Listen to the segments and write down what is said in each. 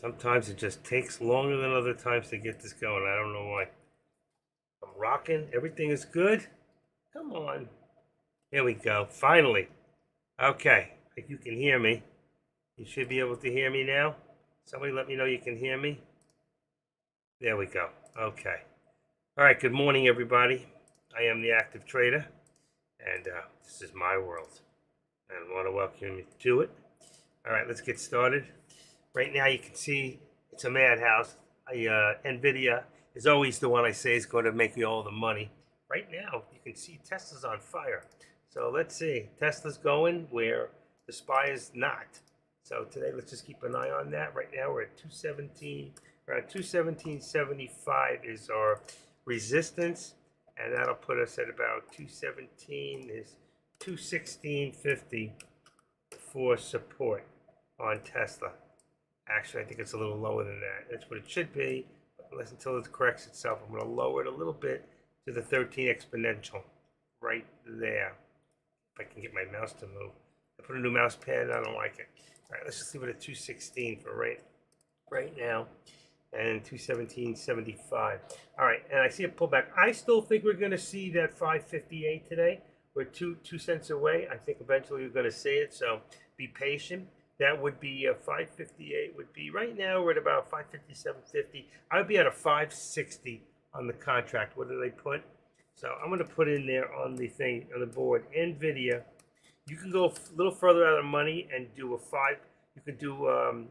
Sometimes it just takes longer than other times to get this going. I don't know why. I'm rocking. Everything is good. Come on. Here we go. Finally. Okay. I think you can hear me. You should be able to hear me now. Somebody let me know you can hear me. There we go. Okay. All right. Good morning, everybody. I am the Active Trader, and this is my world. And I want to welcome you to it. All right. Let's get started. Right now, you can see it's a madhouse. NVIDIA is always the one I say is going to make me all the money. Right now, you can see Tesla's on fire. So let's see. Tesla's going where the SPY is not. So today, let's just keep an eye on that. Right now, we're at 217. Around 217.75 is our resistance. And that'll put us at about 217 is 216.50 for support on Tesla. Actually, I think it's a little lower than that. That's what it should be, unless until it corrects itself. I'm going to lower it a little bit to the 13 exponential right there. If I can get my mouse to move. I put a new mouse pad, I don't like it. All right, let's just leave it at 216 for right now, and 217.75. All right, and I see a pullback. I still think we're going to see that 558 today. We're two cents away. I think eventually we're going to see it, so be patient. That would be 558 would be, right now we're at about 557.50. I would be at a 560 on the contract. What did I put? So I'm going to put in there on the thing, on the board, NVIDIA. You can go a little further out of money and do a 5. You could do a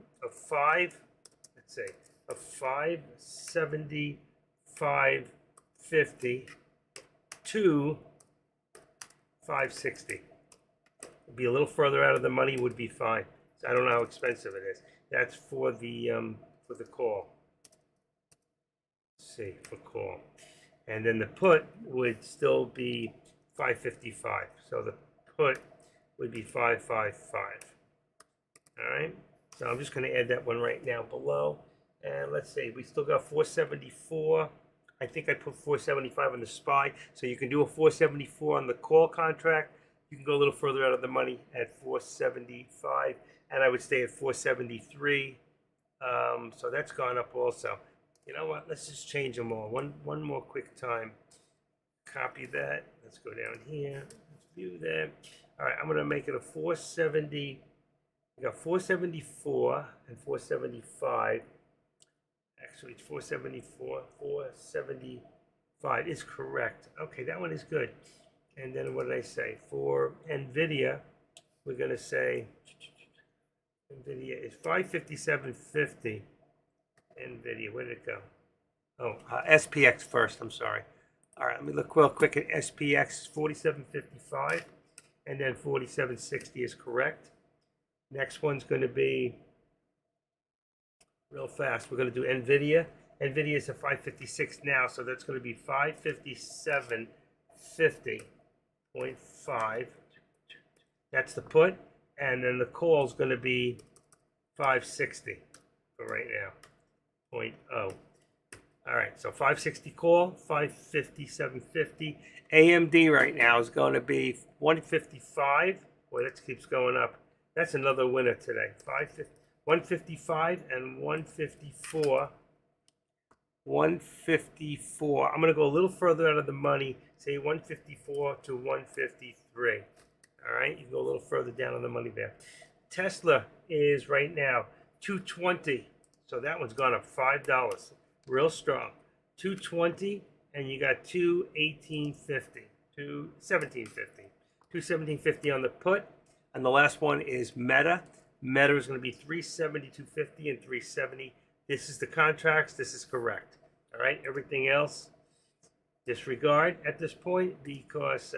5, let's say, a 575.50 to 560. Be a little further out of the money would be fine. So I don't know how expensive it is. That's for the call. Let's see, for call. And then the put would still be 555. So the put would be 555. All right. So I'm just going to add that one right now below. And let's see, we still got 474. I think I put 475 on the SPY. So you can do a 474 on the call contract. You can go a little further out of the money at 475, and I would stay at 473. So that's gone up also. You know what? Let's just change them all. One more quick time. Copy that. Let's go down here. Let's view that. All right, I'm going to make it a 470. We got 474 and 475. Actually, it's 474. 475 is correct. Okay, that one is good. And then what did I say? For NVIDIA, we're going to say NVIDIA is 557.50. NVIDIA, where did it go? Oh, SPX first, I'm sorry. All right, let me look real quick at SPX. 47.55, and then 47.60 is correct. Next one's going to be real fast. We're going to do NVIDIA. NVIDIA is at 556 now, so that's going to be 557.50.5. That's the put, and then the call is going to be 560 for right now. 0.0. All right, so 560 call, 557.50. AMD right now is going to be 155. Boy, that keeps going up. That's another winner today. 155 and 154. 154. I'm going to go a little further out of the money, say 154 to 153. All right, you can go a little further down on the money there. Tesla is right now 220. So that one's gone up $5. Real strong. 220, and you got 218.50. 217.50. 217.50 on the put. And the last one is Meta. Meta is going to be 372.50 and 370. This is the contracts. This is correct. All right. Everything else, disregard at this point because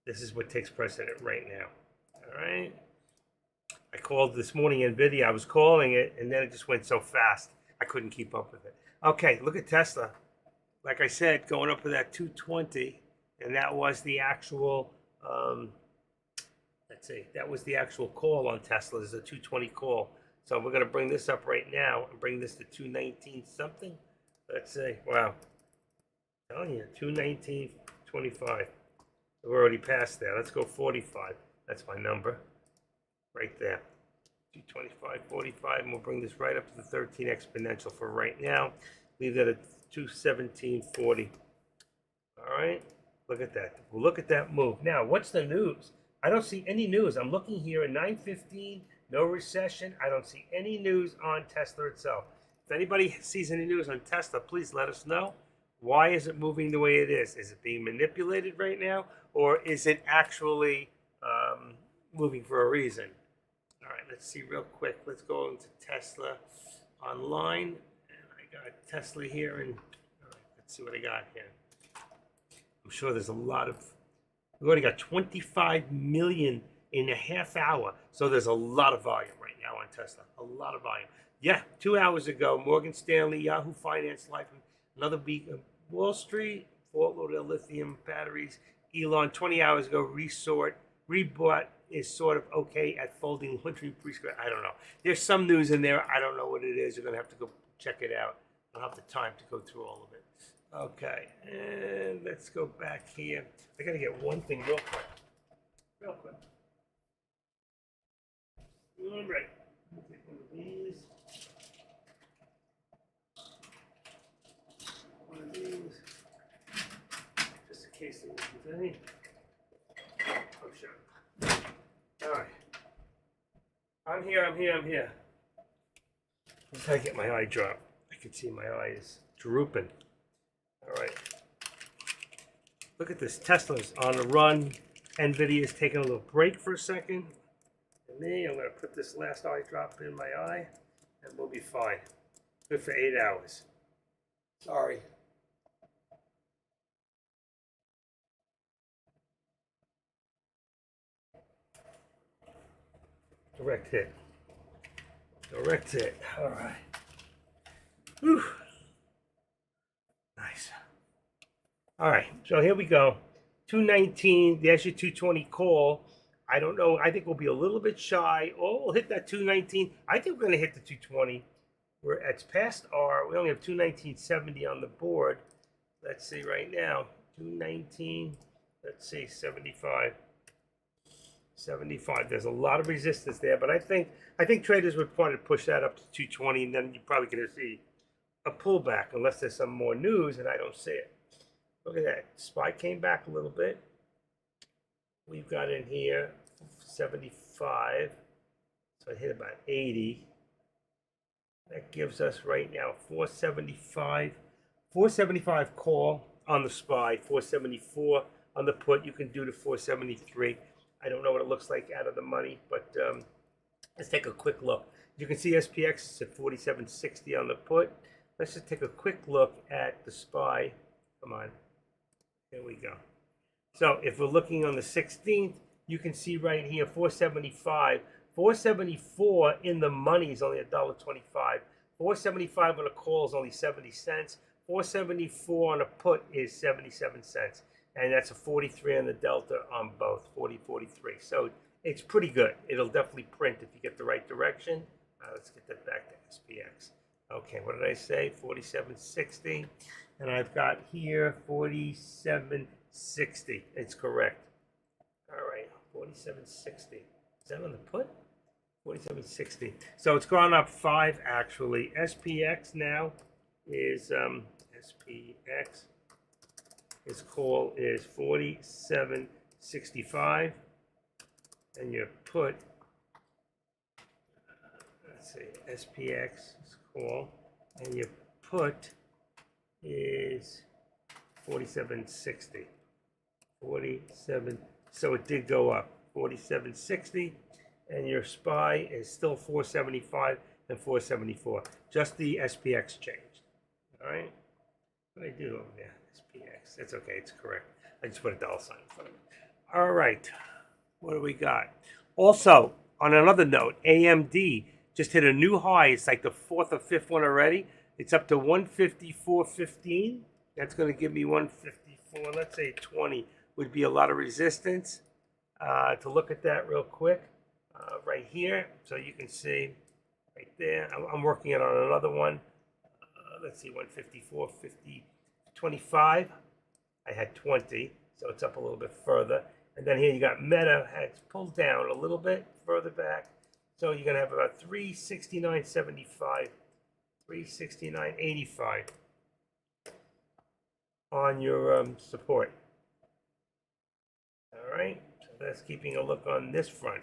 this is what takes precedent right now. All right. I called this morning NVIDIA. I was calling it, and then it just went so fast. I couldn't keep up with it. Okay. Look at Tesla. Like I said, going up to that 220, and that was the actual, let's see, that was the actual call on Tesla. Is a 220 call. So we're going to bring this up right now and bring this to 219 something. Let's see. Wow. I'm telling you, 219.25. We're already past there. Let's go 45. That's my number right there. 225.45, and we'll bring this right up to the 13 exponential for right now. Leave that at 217.40. All right, look at that. Well, look at that move. Now, what's the news? I don't see any news. I'm looking here at 9:15, no recession. I don't see any news on Tesla itself. If anybody sees any news on Tesla, please let us know. Why is it moving the way it is? Is it being manipulated right now, or is it actually moving for a reason? All right, let's see real quick. Let's go into Tesla online. And I got Tesla here, and all right, let's see what I got here. I'm sure there's a lot of, we've already got 25 million in a half hour. So there's a lot of volume right now on Tesla. A lot of volume. Yeah, 2 hours ago, Morgan Stanley, Yahoo Finance, Life, another week, Wall Street, Fort Lauderdale Lithium Batteries, Elon, 20 hours ago, Rebought is sort of okay at folding Hundred Prescript. I don't know. There's some news in there. I don't know what it is. You're going to have to go check it out. I don't have the time to go through all of it. Okay, and let's go back here. I got to get one thing real quick. Real quick. All right. Let me take one of these. One of these. Just in case there isn't any. Oh, sure. All right. I'm here. Let's try to get my eye drop. I can see my eye is drooping. All right. Look at this. Tesla's on a run. NVIDIA is taking a little break for a second. And me, I'm going to put this last eye drop in my eye, and we'll be fine. Good for 8 hours. Sorry. Direct hit. Direct hit. All right. Whew. Nice. All right. So here we go. 219. The SU 220 call. I don't know. I think we'll be a little bit shy. Oh, we'll hit that 219. I think we're going to hit the 220. It's past R. We only have 219.70 on the board. Let's see right now. 219. Let's see. 75. 75. There's a lot of resistance there, but I think traders would want to push that up to 220, and then you're probably going to see a pullback unless there's some more news, and I don't see it. Look at that. SPY came back a little bit. We've got in here 75. So I hit about 80. That gives us right now 475. 475 call on the SPY, 474 on the put. You can do the 473. I don't know what it looks like out of the money, but let's take a quick look. You can see SPX is at 47.60 on the put. Let's just take a quick look at the SPY. Come on. Here we go. So if we're looking on the 16th, you can see right here 475. 474 in the money is only $1.25. 475 on a call is only 70 cents. 474 on a put is 77 cents. And that's a 43 on the delta on both, 40, 43. So it's pretty good. It'll definitely print if you get the right direction. Let's get that back to SPX. Okay, what did I say? 47.60. And I've got here 47.60. It's correct. All right, 47.60. Is that on the put? 47.60. So it's gone up 5 actually. SPX now is SPX. His call is 47.65, and your put, let's see, SPX call, and your put is 47.60. 47. So it did go up 47.60, and your SPY is still 475 and 474. Just the SPX changed. All right. What did I do over there? SPX. That's okay. It's correct. I just put a dollar sign in front of it. All right. What do we got? Also, on another note, AMD just hit a new high. It's like the 4th or 5th one already. It's up to 154.15. That's going to give me 154. Let's say 20 would be a lot of resistance. To look at that real quick, right here. So you can see right there. I'm working it on another one. Let's see, 154.50. 25, I had 20, so it's up a little bit further. And then here you got Meta, it's pulled down a little bit further back. So you're going to have about 369.75, 369.85 on your support. All right, so that's keeping a look on this front.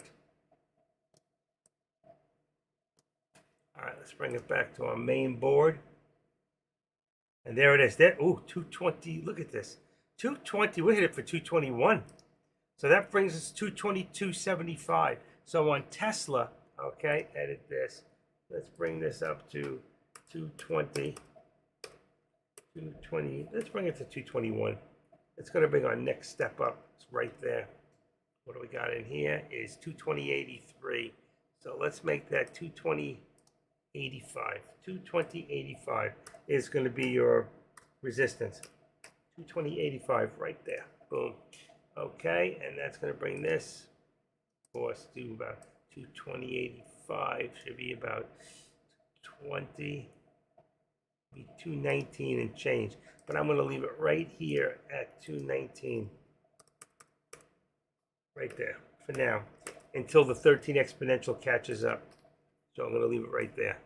All right, let's bring it back to our main board. And there it is. There, ooh, 220. Look at this. 220. We hit it for 221. So that brings us 222.75. So on Tesla, okay, edit this. Let's bring this up to 220. 220. Let's bring it to 221. It's going to bring our next step up. It's right there. What do we got in here is 220.83. So let's make that 220.85. 220.85 is going to be your resistance. 220.85 right there. Boom. Okay, and that's going to bring this, of course, to about 220.85. Should be about 219 and change. But I'm going to leave it right here at 219. Right there for now, until the 13 exponential catches up. So I'm going to leave it right there.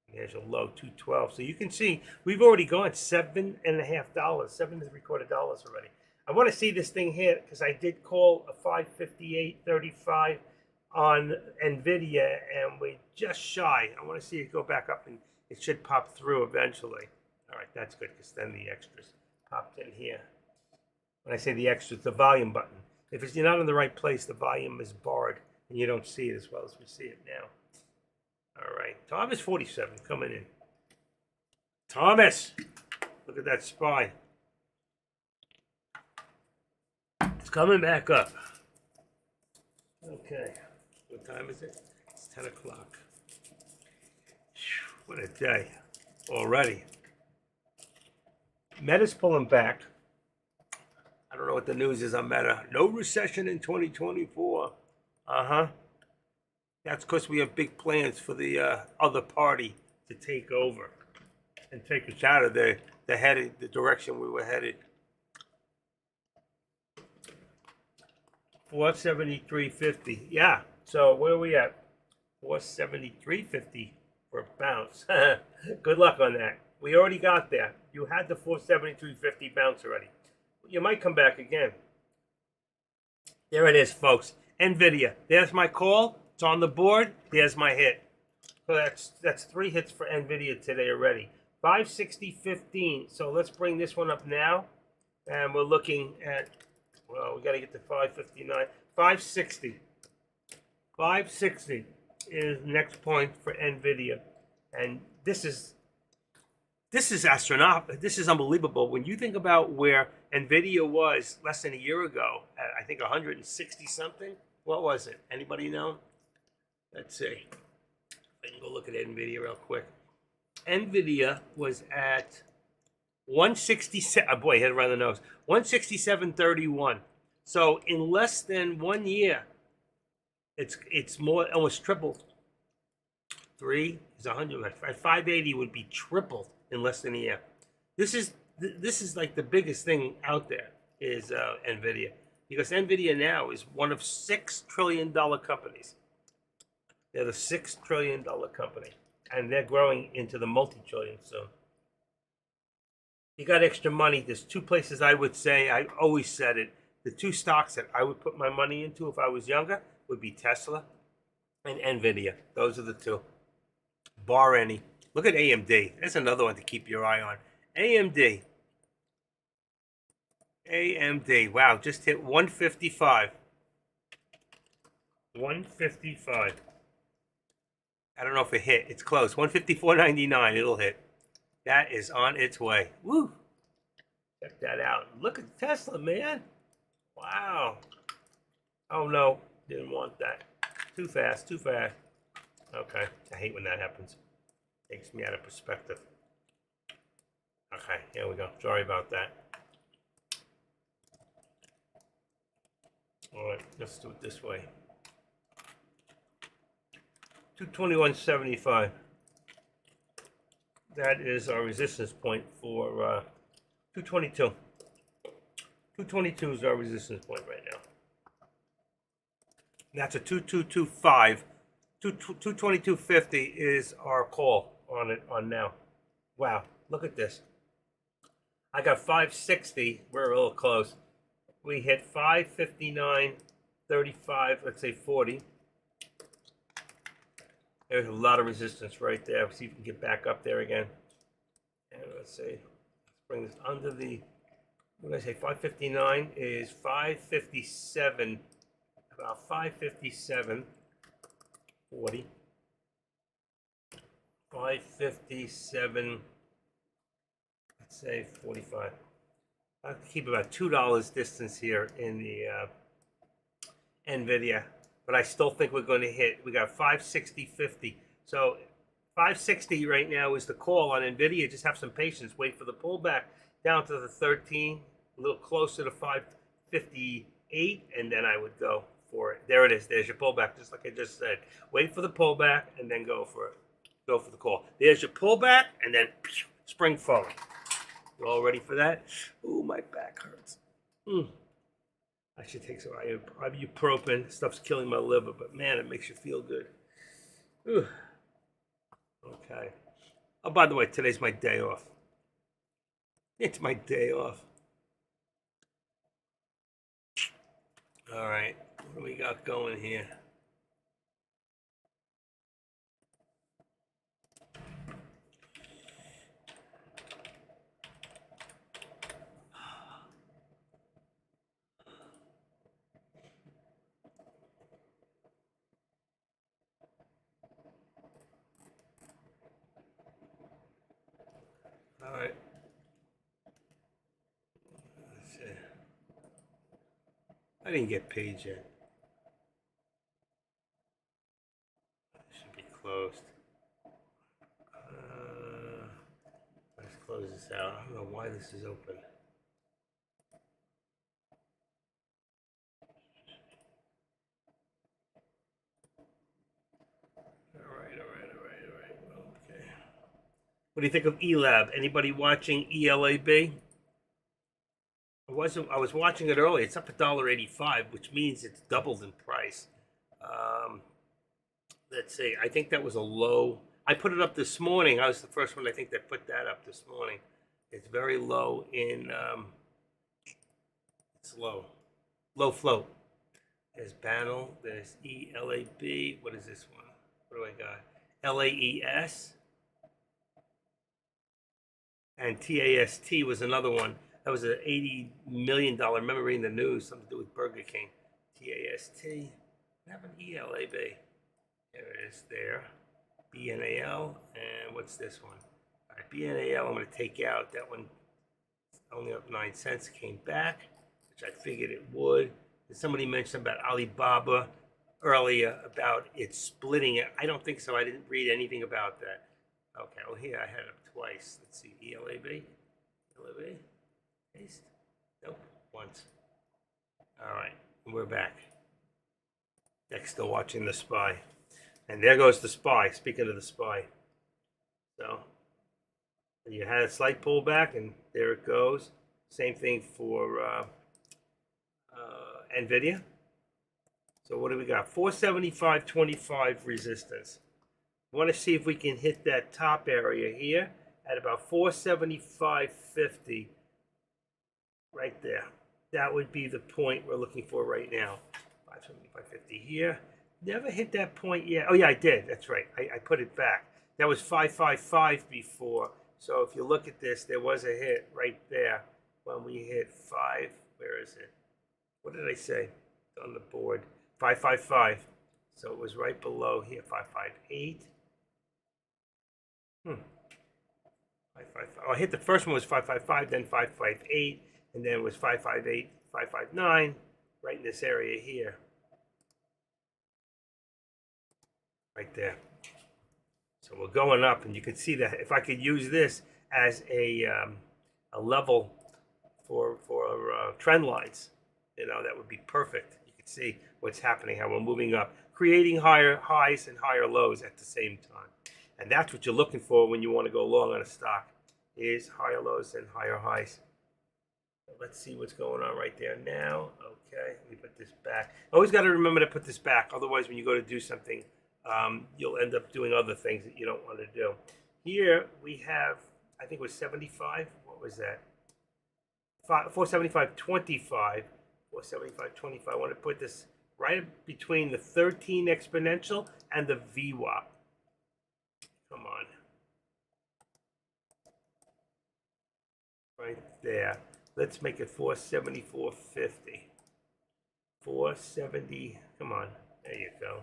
And there's your low, 212. So you can see we've already gone $7.50, $7.75 already. I want to see this thing hit because I did call a 558.35 on NVIDIA, and we're just shy. I want to see it go back up, and it should pop through eventually. All right, that's good because then the extras popped in here. When I say the extras, the volume button. If you're not in the right place, the volume is barred, and you don't see it as well as we see it now. All right, Thomas 47 coming in. Thomas, look at that SPY. It's coming back up. Okay, what time is it? It's 10 o'clock. What a day already. Meta's pulling back. I don't know what the news is on Meta. No recession in 2024. That's because we have big plans for the other party to take over and take us out of the direction we were headed. 473.50. Yeah. So where are we at? 473.50 for a bounce. Good luck on that. We already got there. You had the 473.50 bounce already. You might come back again. There it is, folks. NVIDIA. There's my call. It's on the board. There's my hit. So that's 3 hits for NVIDIA today already. 560.15. So let's bring this one up now. And we're looking at, well, we got to get to 559. 560. 560 is next point for NVIDIA. And this is astronomical. This is unbelievable. When you think about where NVIDIA was less than a year ago, at I think 160 something. What was it? Anybody know? Let's see. I can go look at NVIDIA real quick. NVIDIA was at 167. Oh boy, hit it around the nose. 167.31. So in less than 1 year, it's more, almost tripled. 3 is 100. 580 would be tripled in less than a year. This is like the biggest thing out there is NVIDIA, because NVIDIA now is one of $6 trillion companies. They're the $6 trillion company, and they're growing into the multi-trillion soon. You got extra money. There's 2 places I would say, I always said it, the 2 stocks that I would put my money into if I was younger would be Tesla and NVIDIA. Those are the 2. Bar any. Look at AMD. That's another one to keep your eye on. AMD. AMD. Wow, just hit 155. 155. I don't know if it hit. It's close. 154.99. It'll hit. That is on its way. Woo. Check that out. Look at Tesla, man. Wow. Oh, no. Didn't want that. Too fast. Too fast. Okay. I hate when that happens. Takes me out of perspective. Okay. Here we go. Sorry about that. All right. Let's do it this way. 221.75. That is our resistance point for 222. 222 is our resistance point right now. And that's a 2225 222.50 is our call on it on now. Wow, look at this. I got 560. We're a little close. We hit 559.35. Let's say 40. There's a lot of resistance right there. See if we can get back up there again. And let's see. Let's bring this under the. What did I say? 559 is 557. About 557. 40. 557. Let's say 45. I'll keep about $2 distance here in the NVIDIA, but I still think we're going to hit. We got 560.50. So 560 right now is the call on NVIDIA. Just have some patience. Wait for the pullback down to the 13, a little closer to 558, and then I would go for it. There it is. There's your pullback, just like I just said. Wait for the pullback and then go for it. Go for the call. There's your pullback, and then spring forward. You all ready for that? Ooh, my back hurts. I should take some ibuprofen. Stuff's killing my liver, but man, it makes you feel good. Ooh. Okay. Oh, by the way, today's my day off. It's my day off. All right. What do we got going here? All right. Let's see. I didn't get paid yet. Should be closed. Let's close this out. I don't know why this is open. All right. Okay. What do you think of ELAB? Anybody watching ELAB? I was watching it earlier. It's up $1.85, which means it's doubled in price. Let's see. I think that was a low. I put it up this morning. I was the first one I think that put that up this morning. It's very low in. It's low float. There's Banel. There's ELAB. What is this one? What do I got? LAES. And TAST was another one. That was an $80 million. I remember reading the news, something to do with Burger King. TAST. What happened to ELAB? There it is there. BNAL. And what's this one? All right, BNAL, I'm going to take out. That one only up 9 cents. Came back, which I figured it would. And somebody mentioned about Alibaba earlier about it splitting it. I don't think so. I didn't read anything about that. Okay, well, here I had it twice. Let's see. ELAB. ELAB. Paste? Nope. Once. All right. We're back. Next, still watching The Spy. And there goes The Spy. Speaking of The Spy. So, you had a slight pullback, and there it goes. Same thing for NVIDIA. So, what do we got? 475.25 resistance. I want to see if we can hit that top area here at about 475.50. Right there. That would be the point we're looking for right now. 575.50 here. Never hit that point yet. Oh, yeah, I did. That's right. I put it back. That was 555 before. So if you look at this, there was a hit right there when we hit 5. Where is it? What did I say on the board? 555. So it was right below here. 558. 555. Oh, I hit the first one was 555, then 558. And then it was 558, 559, right in this area here. Right there. So we're going up, and you can see that if I could use this as a level for trend lines, that would be perfect. You can see what's happening, how we're moving up, creating higher highs and higher lows at the same time. And that's what you're looking for when you want to go long on a stock, is higher lows and higher highs. Let's see what's going on right there now. Okay, let me put this back. Always got to remember to put this back. Otherwise, when you go to do something you'll end up doing other things that you don't want to do. Here we have, I think it was 75. What was that? 475.25. 475.25. I want to put this right between the 13 exponential and the VWAP. Come on. Right there. Let's make it 474.50. 470. Come on. There you go.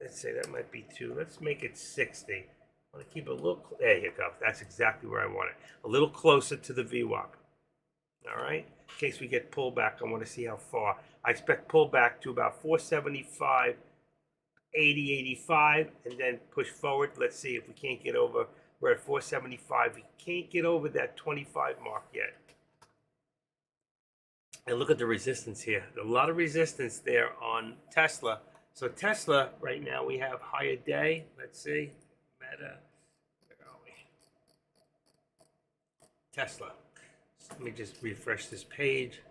Let's say that might be 2. Let's make it 60. I want to keep it a little. There you go. That's exactly where I want it. A little closer to the VWAP. All right. In case we get pullback, I want to see how far. I expect pullback to about 475, 80, 85, and then push forward. Let's see if we can't get over. We're at 475. We can't get over that 25 mark yet. And look at the resistance here. A lot of resistance there on Tesla. So Tesla, right now, we have higher day. Let's see. Meta. Where are we? Tesla. So let me just refresh this page.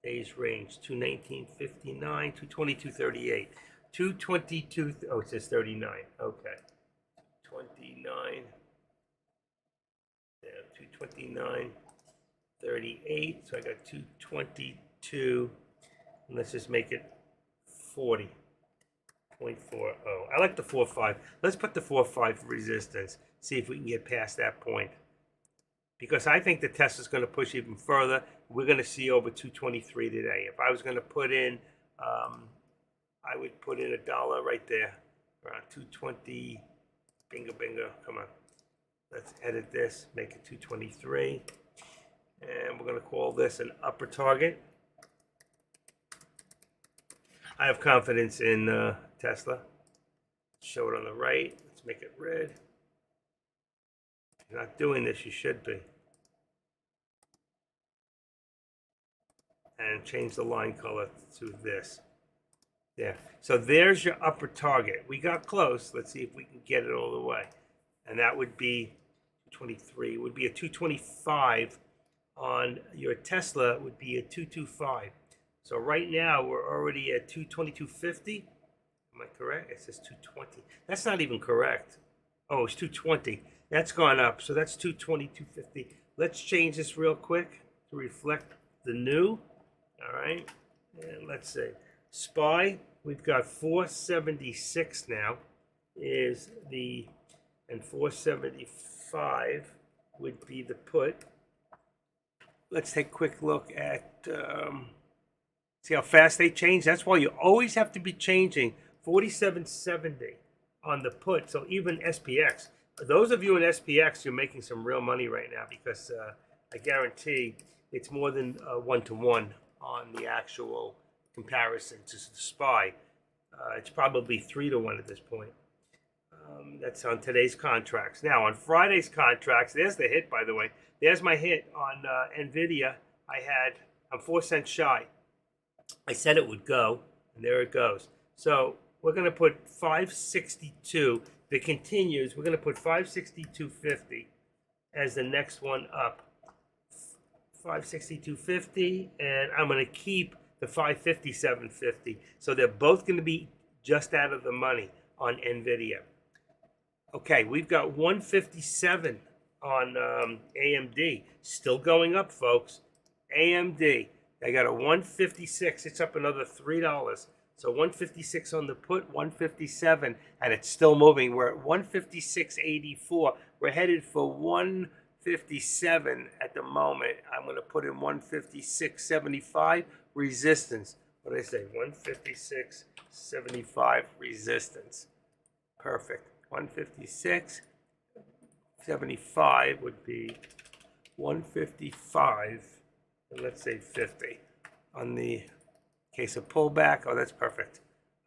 Days range 219.59, 222.38, 222. Oh, it says 39. Okay. 29. Yeah, 229.38. So I got 222. And let's just make it 40. 0.40. I like the 4.5. Let's put the 4.5 resistance. See if we can get past that point. Because I think the Tesla's going to push even further. We're going to see over 223 today. If I was going to put in, I would put in $1 right there, around 220. Bingo, bingo. Come on. Let's edit this, make it 223. And we're going to call this an upper target. I have confidence in Tesla. Show it on the right. Let's make it red. If you're not doing this, you should be. And change the line color to this. Yeah. So there's your upper target. We got close. Let's see if we can get it all the way. And that would be 223. It would be a 225 on your Tesla. Would be a 225. So right now we're already at 222.50. Am I correct? It says 220. That's not even correct. Oh, it's 220. That's gone up. So that's 222.50. Let's change this real quick to reflect the new. All right. And let's see. SPY, we've got 476 now. Is the, and 475 would be the put. Let's take a quick look at, see how fast they change? That's why you always have to be changing 47.70 on the put. So even SPX, those of you in SPX, you're making some real money right now because I guarantee it's more than 1-to-1 on the actual comparison to the SPY. It's probably 3-to-1 at this point. That's on today's contracts. Now on Friday's contracts, there's the hit, by the way. There's my hit on NVIDIA. I'm 4 cents shy. I said it would go, and there it goes. So we're going to put 562. If it continues, we're going to put 562.50 as the next one up. 562.50, and I'm going to keep the 557.50. So they're both going to be just out of the money on NVIDIA. Okay, we've got 157 on AMD. Still going up, folks. AMD, I got a 156. It's up another $3. So 156 on the put, 157, and it's still moving. We're at 156.84. We're headed for 157 at the moment. I'm going to put in 156.75 resistance. What did I say? 156.75 resistance. Perfect. 156.75 would be 155, and let's say 50 on the case of pullback. Oh, that's perfect.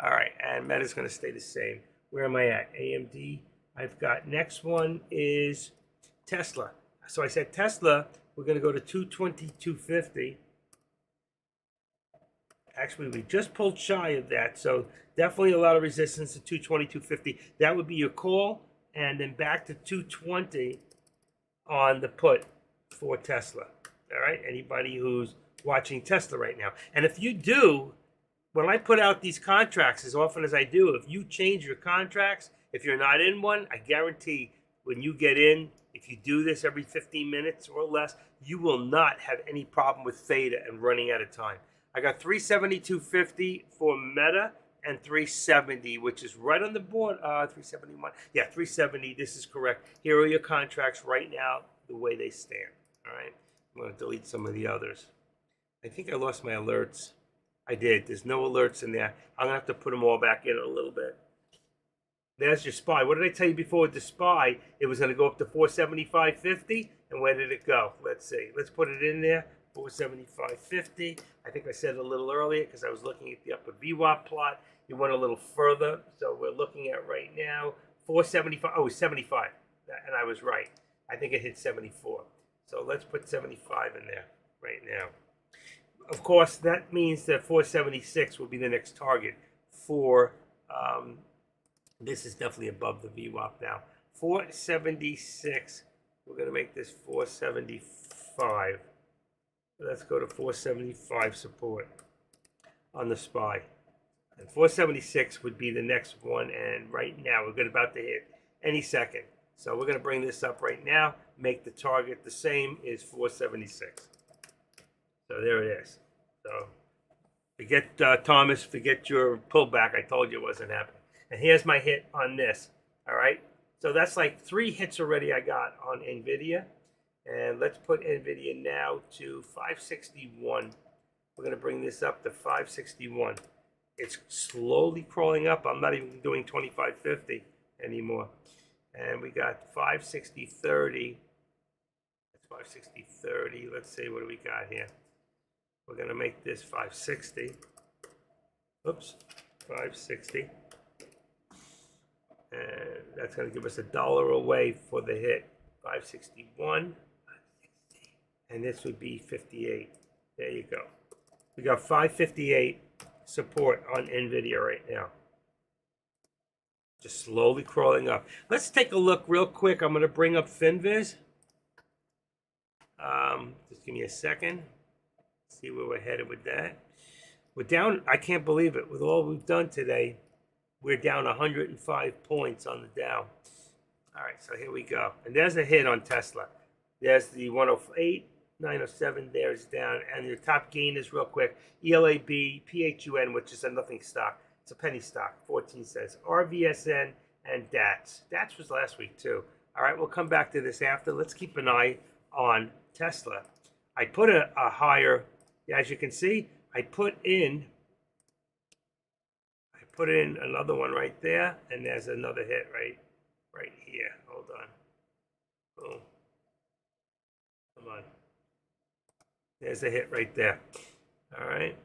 All right, and Meta's going to stay the same. Where am I at? AMD. I've got next one is Tesla. So I said Tesla, we're going to go to 222.50. Actually, we just pulled shy of that, so definitely a lot of resistance to 222.50. That would be your call, and then back to 220 on the put for Tesla. All right, anybody who's watching Tesla right now. And if you do, when I put out these contracts, as often as I do, if you change your contracts, if you're not in one, I guarantee when you get in, if you do this every 15 minutes or less, you will not have any problem with theta and running out of time. I got 372.50 for Meta and 370, which is right on the board. 371. Yeah, 370. This is correct. Here are your contracts right now, the way they stand. All right. I'm going to delete some of the others. I think I lost my alerts. I did. There's no alerts in there. I'm going to have to put them all back in a little bit. There's your SPY. What did I tell you before with the SPY? It was going to go up to 475.50. And where did it go? Let's see. Let's put it in there. 475.50. I think I said it a little earlier because I was looking at the upper VWAP plot. You went a little further. So we're looking at right now 475. Oh, 75. And I was right. I think it hit 74. So let's put 75 in there right now. Of course, that means that 476 will be the next target for, this is definitely above the VWAP now. 476, we're going to make this 475. Let's go to 475 support on the SPY. And 476 would be the next one, and right now we're about to hit any second. So we're going to bring this up right now, make the target the same is 476. So there it is. So forget Thomas, forget your pullback. I told you it wasn't happening. And here's my hit on this. All right. So that's like 3 hits already I got on NVIDIA. And let's put NVIDIA now to 561. We're going to bring this up to 561. It's slowly crawling up. I'm not even doing 25.50 anymore. And we got 560.30. That's 560.30. Let's see, what do we got here? We're going to make this 560. Oops, 560. And that's going to give us $1 away for the hit. 561. And this would be 58. There you go. We got 558 support on NVIDIA right now. Just slowly crawling up. Let's take a look real quick. I'm going to bring up FinViz. Just give me a second. See where we're headed with that. We're down, I can't believe it. With all we've done today, we're down 105 points on the Dow. All right, so here we go. And there's a hit on Tesla. There's the 108, 907, there's down. And your top gainers real quick. ELAB, PHUN, which is a nothing stock. It's a penny stock, 14 cents. RVSN and DATS. DATS was last week too. All right, we'll come back to this after. Let's keep an eye on Tesla. I put a higher, as you can see, I put in another one right there, and there's another hit right here. Hold on. Boom. Come on. There's a hit right there. All right.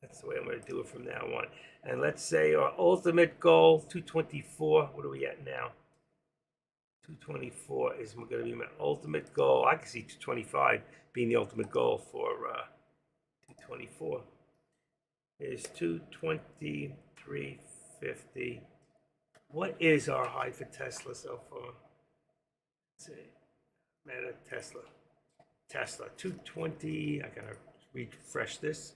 That's the way I'm going to do it from now on. And let's say our ultimate goal, 224. What are we at now? 224 is going to be my ultimate goal. I can see 225 being the ultimate goal for 224. Is 223.50. What is our high for Tesla so far? Let's see. Meta Tesla. Tesla 220. I gotta refresh this.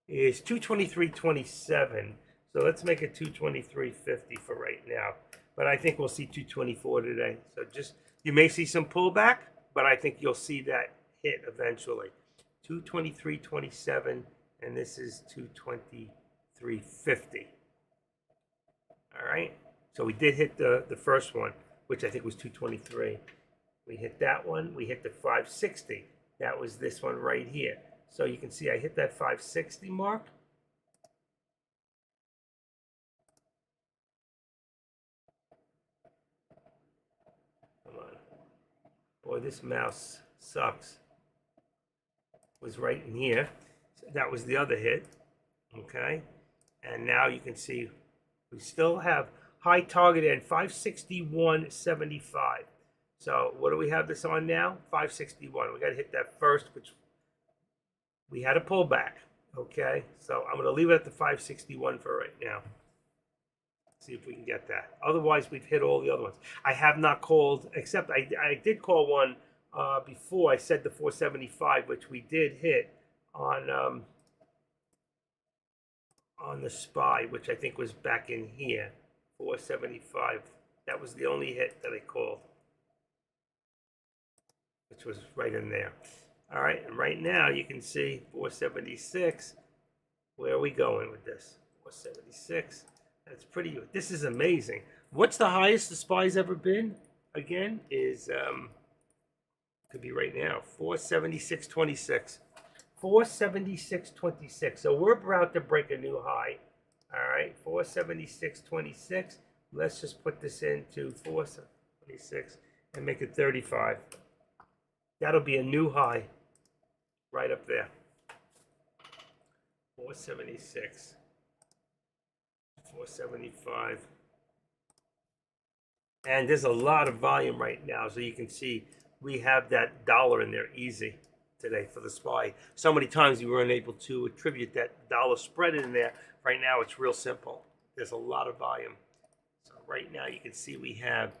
Is 223.27. So let's make it 223.50 for right now. But I think we'll see 224 today. So just, you may see some pullback, but I think you'll see that hit eventually. 223.27, and this is 223.50. All right. So we did hit the first one, which I think was 223. We hit that one. We hit the 560. That was this one right here. So you can see I hit that 560 mark. Come on. Boy, this mouse sucks. Was right in here. So that was the other hit. Okay. And now you can see we still have high target at 561.75. So what do we have this on now? 561. We got to hit that first, which we had a pullback. Okay. So I'm going to leave it at the 561 for right now. See if we can get that. Otherwise, we've hit all the other ones. I have not called, except I did call one before. I said the 475, which we did hit on on the SPY, which I think was back in here, 475. That was the only hit that I called, which was right in there. All right, and right now you can see 476. Where are we going with this? 476. That's pretty. This is amazing. What's the highest the SPY's ever been? Again, is could be right now, 476.26. 476.26. So we're about to break a new high. All right, 476.26. Let's just put this into 476 and make it 35. That'll be a new high right up there. 476. 475. And there's a lot of volume right now, so you can see we have that dollar in there easy today for the SPY. So many times we weren't able to attribute that dollar spread in there. Right now it's real simple. There's a lot of volume. So right now you can see we have,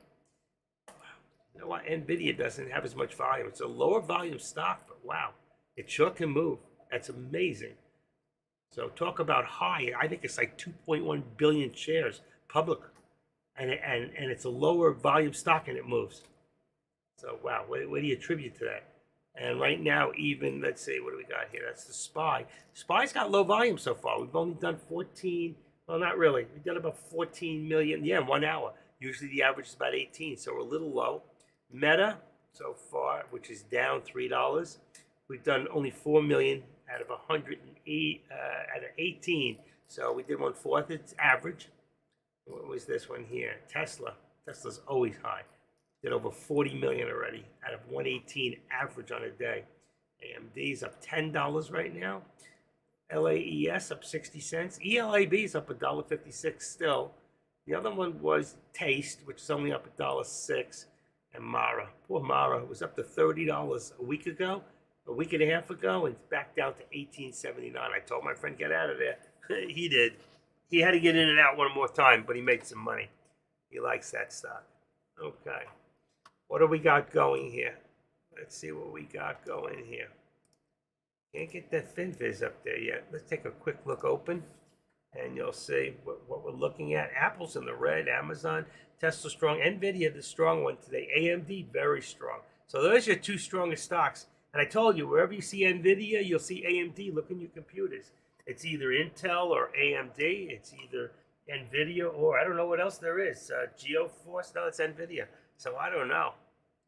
you know what, NVIDIA doesn't have as much volume. It's a lower volume stock, but wow, it sure can move. That's amazing. So talk about high. I think it's like 2.1 billion shares public, and it's a lower volume stock and it moves. So wow, what do you attribute to that? And right now, even, let's see, what do we got here? That's the SPY. SPY's got low volume so far. We've only done 14, well, not really. We've done about 14 million, yeah, in 1 hour. Usually the average is about 18, so we're a little low. Meta, so far, which is down $3. We've done only 4 million out of 108, out of 18. So we did 1/4, it's average. What was this one here? Tesla. Tesla's always high. Did over 40 million already out of 118 average on a day. AMD's up $10 right now. LAES up 60 cents. ELAB's up $1.56 still. The other one was Taste, which is only up $1.06. And Mara. Poor Mara was up to $30 a week ago, a week and a half ago, and it's back down to $18.79. I told my friend, get out of there. He did. He had to get in and out one more time, but he made some money. He likes that stock. Okay. What do we got going here? Let's see what we got going here. Can't get that FinViz up there yet. Let's take a quick look open, and you'll see what we're looking at. Apple's in the red, Amazon, Tesla strong, NVIDIA the strong one today, AMD very strong. So those are your two strongest stocks. And I told you, wherever you see NVIDIA, you'll see AMD. Look in your computers. It's either Intel or AMD. It's either NVIDIA or I don't know what else there is. GeoForce, no, it's NVIDIA. So I don't know.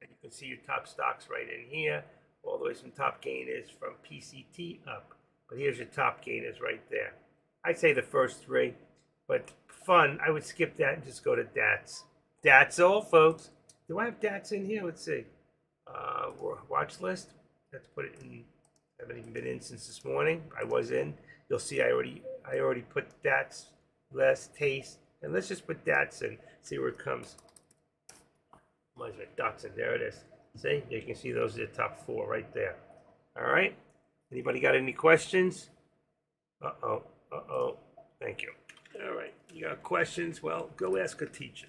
And you can see your top stocks right in here. All the way from top gainers from PCT up. But here's your top gainers right there. I'd say the first three. But fun, I would skip that and just go to DATS. That's all, folks. Do I have DATS in here? Let's see. Watch list. Let's put it in. I haven't even been in since this morning. I was in. You'll see I already put DATS, less Taste. And let's just put DATS in. See where it comes. Mine's my dots in. There it is. See, you can see those are the top four right there. All right. Anybody got any questions? Uh-oh. Thank you. All right. You got questions? Well, go ask a teacher.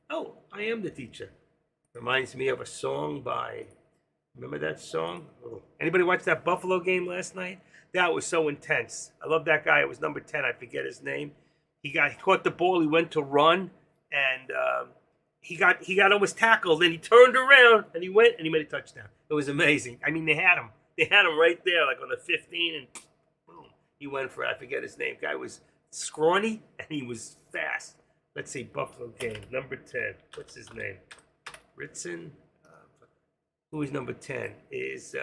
Oh, I am the teacher. Reminds me of a song by, remember that song? Oh. Anybody watch that Buffalo game last night? That was so intense. I love that guy. It was number 10. I forget his name. He caught the ball. He went to run, and he got almost tackled, and he turned around and he went and he made a touchdown. It was amazing. I mean, they had him right there, like on the 15, and boom, he went for it. I forget his name. Guy was scrawny and he was fast. Let's see, Buffalo game, number 10. What's his name? Ritson. Who is number 10? Is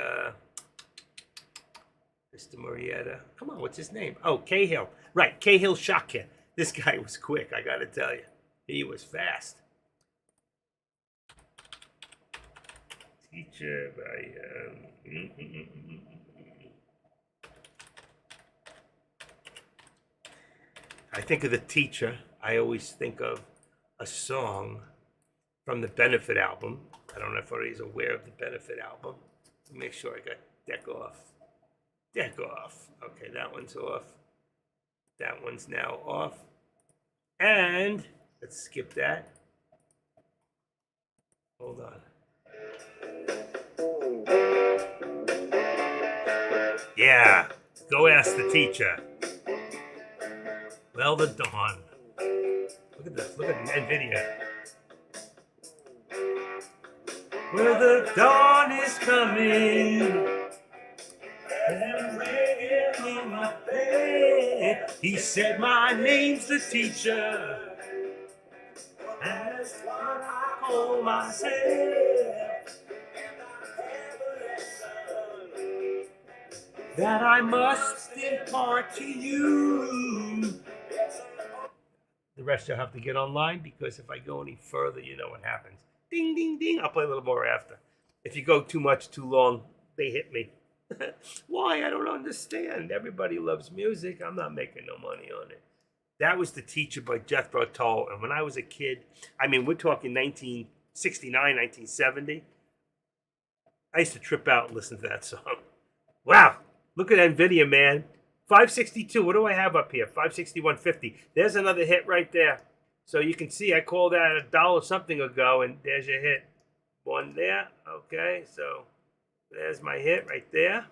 Mr. Marietta? Come on, what's his name? Oh, Cahill. Right, Cahill Shaka. This guy was quick. I got to tell you, he was fast. Teacher by I think of the teacher. I always think of a song from the Benefit album. I don't know if everybody's aware of the Benefit album. Make sure I got Deck Off. Deck Off. Okay, that one's off. That one's now off. And let's skip that. Hold on. Yeah, go ask the teacher. Well, the dawn. Look at this. Look at NVIDIA. Well, the dawn is coming. And ringing in my bed. He said, my name's the teacher. That's what I call myself. That I must impart to you. The rest you'll have to get online, because if I go any further, you know what happens. Ding, ding, ding. I'll play a little more after. If you go too much, too long, they hit me. Why? I don't understand. Everybody loves music. I'm not making no money on it. That was The Teacher by Jethro Tull. And when I was a kid, I mean, we're talking 1969, 1970. I used to trip out and listen to that song. Wow. Look at NVIDIA, man. 562. What do I have up here? 561.50. There's another hit right there. So you can see I called that $1 something ago, and there's your hit. One there. Okay, so there's my hit right there.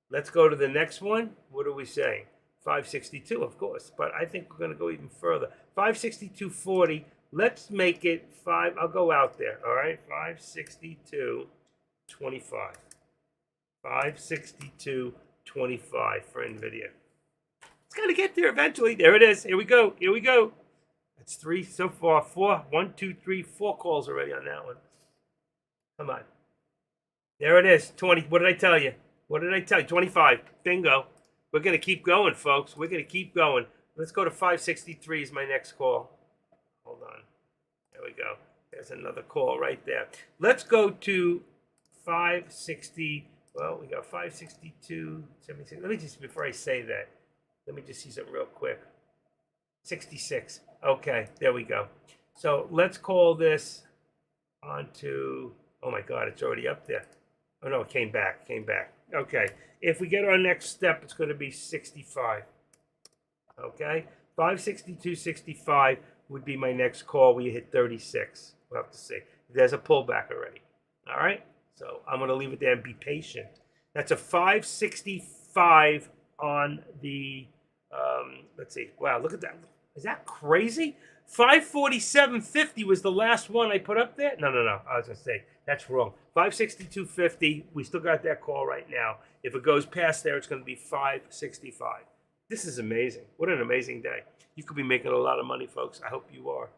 Let's go to the next one. What are we saying? 562, of course. But I think we're going to go even further. 562.40. Let's make it 5. I'll go out there. All right, 562.25. 562.25 for NVIDIA. It's got to get there eventually. There it is. Here we go. Here we go. It's 3 so far. 4. 1, 2, 3, 4 calls already on that one. Come on. There it is. 20. What did I tell you? What did I tell you? 25. Bingo. We're going to keep going, folks. We're going to keep going. Let's go to 563 is my next call. Hold on. There we go. There's another call right there. Let's go to 560. Well, we got 562, 76. Let me just, before I say that, let me just see something real quick. 66. Okay, there we go. So let's call this onto, oh my God, it's already up there. Oh no, it came back. Okay, if we get our next step, it's going to be 65. Okay, 562.65 would be my next call. We hit 36. We'll have to see. There's a pullback already. All right. So I'm going to leave it there and be patient. That's a 565 on the, let's see. Wow, look at that. Is that crazy? 547.50 was the last one I put up there? No. I was going to say, that's wrong. 562.50. We still got that call right now. If it goes past there, it's going to be 565. This is amazing. What an amazing day. You could be making a lot of money, folks. I hope you are.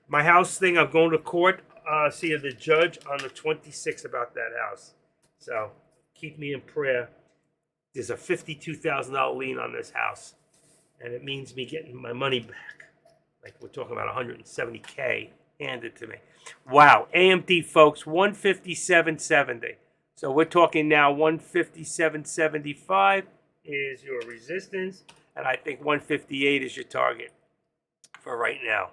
My house thing, I'm going to court. See the judge on the 26th about that house. So keep me in prayer. There's a $52,000 lien on this house, and it means me getting my money back. Like we're talking about $170K handed to me. Wow, AMD folks, 157.70. So we're talking now 157.75 is your resistance, and I think 158 is your target for right now.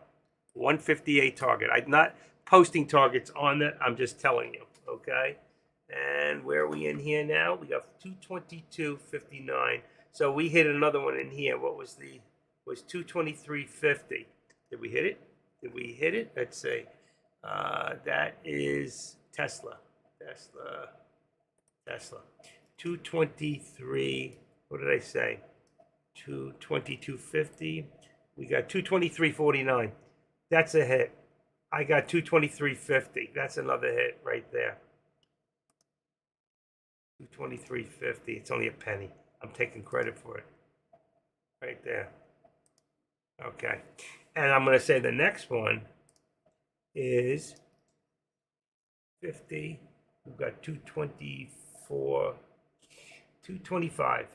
158 target. I'm not posting targets on that. I'm just telling you, okay? And where are we in here now? We got 222.59. So we hit another one in here. What was 223.50? Did we hit it? Let's see. That is Tesla. 223. What did I say? 222.50. We got 223.49. That's a hit. I got 223.50. That's another hit right there. 223.50. It's only a penny. I'm taking credit for it. Right there. Okay. And I'm going to say the next one is 50. We've got 224. 225.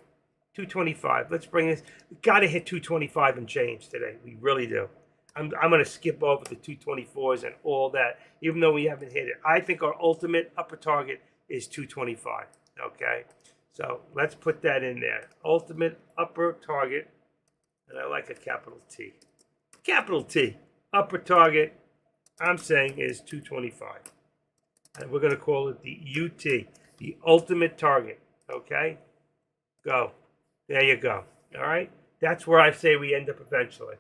225. Let's bring this. We got to hit 225 and change today. We really do. I'm going to skip over the 224s and all that, even though we haven't hit it. I think our ultimate upper target is 225. Okay? So let's put that in there. Ultimate upper target, and I like a capital T. Capital T. Upper target, I'm saying, is 225. And we're going to call it the UT, the ultimate target. Okay? Go. There you go. All right? That's where I say we end up eventually.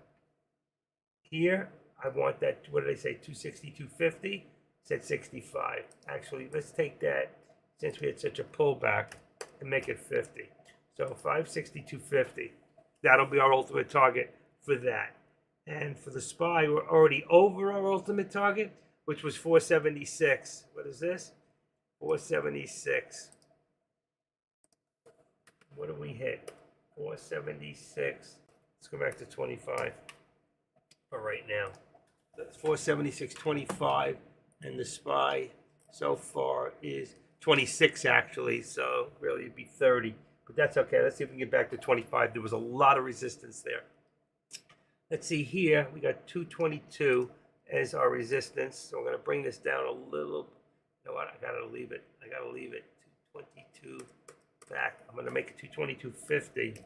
Here, I want that, what did I say, 260, 250? Said 65. Actually, let's take that, since we had such a pullback, and make it 50. So 560, 250. That'll be our ultimate target for that. And for the SPY, we're already over our ultimate target, which was 476. What is this? 476. What do we hit? 476. Let's go back to 25 for right now. That's 476.25, and the SPY so far is 26 actually, so really it'd be 30. But that's okay. Let's see if we can get back to 25. There was a lot of resistance there. Let's see here. We got 222 as our resistance. So I'm going to bring this down a little. You know what? I got to leave it. 222 back. I'm going to make it 222.50.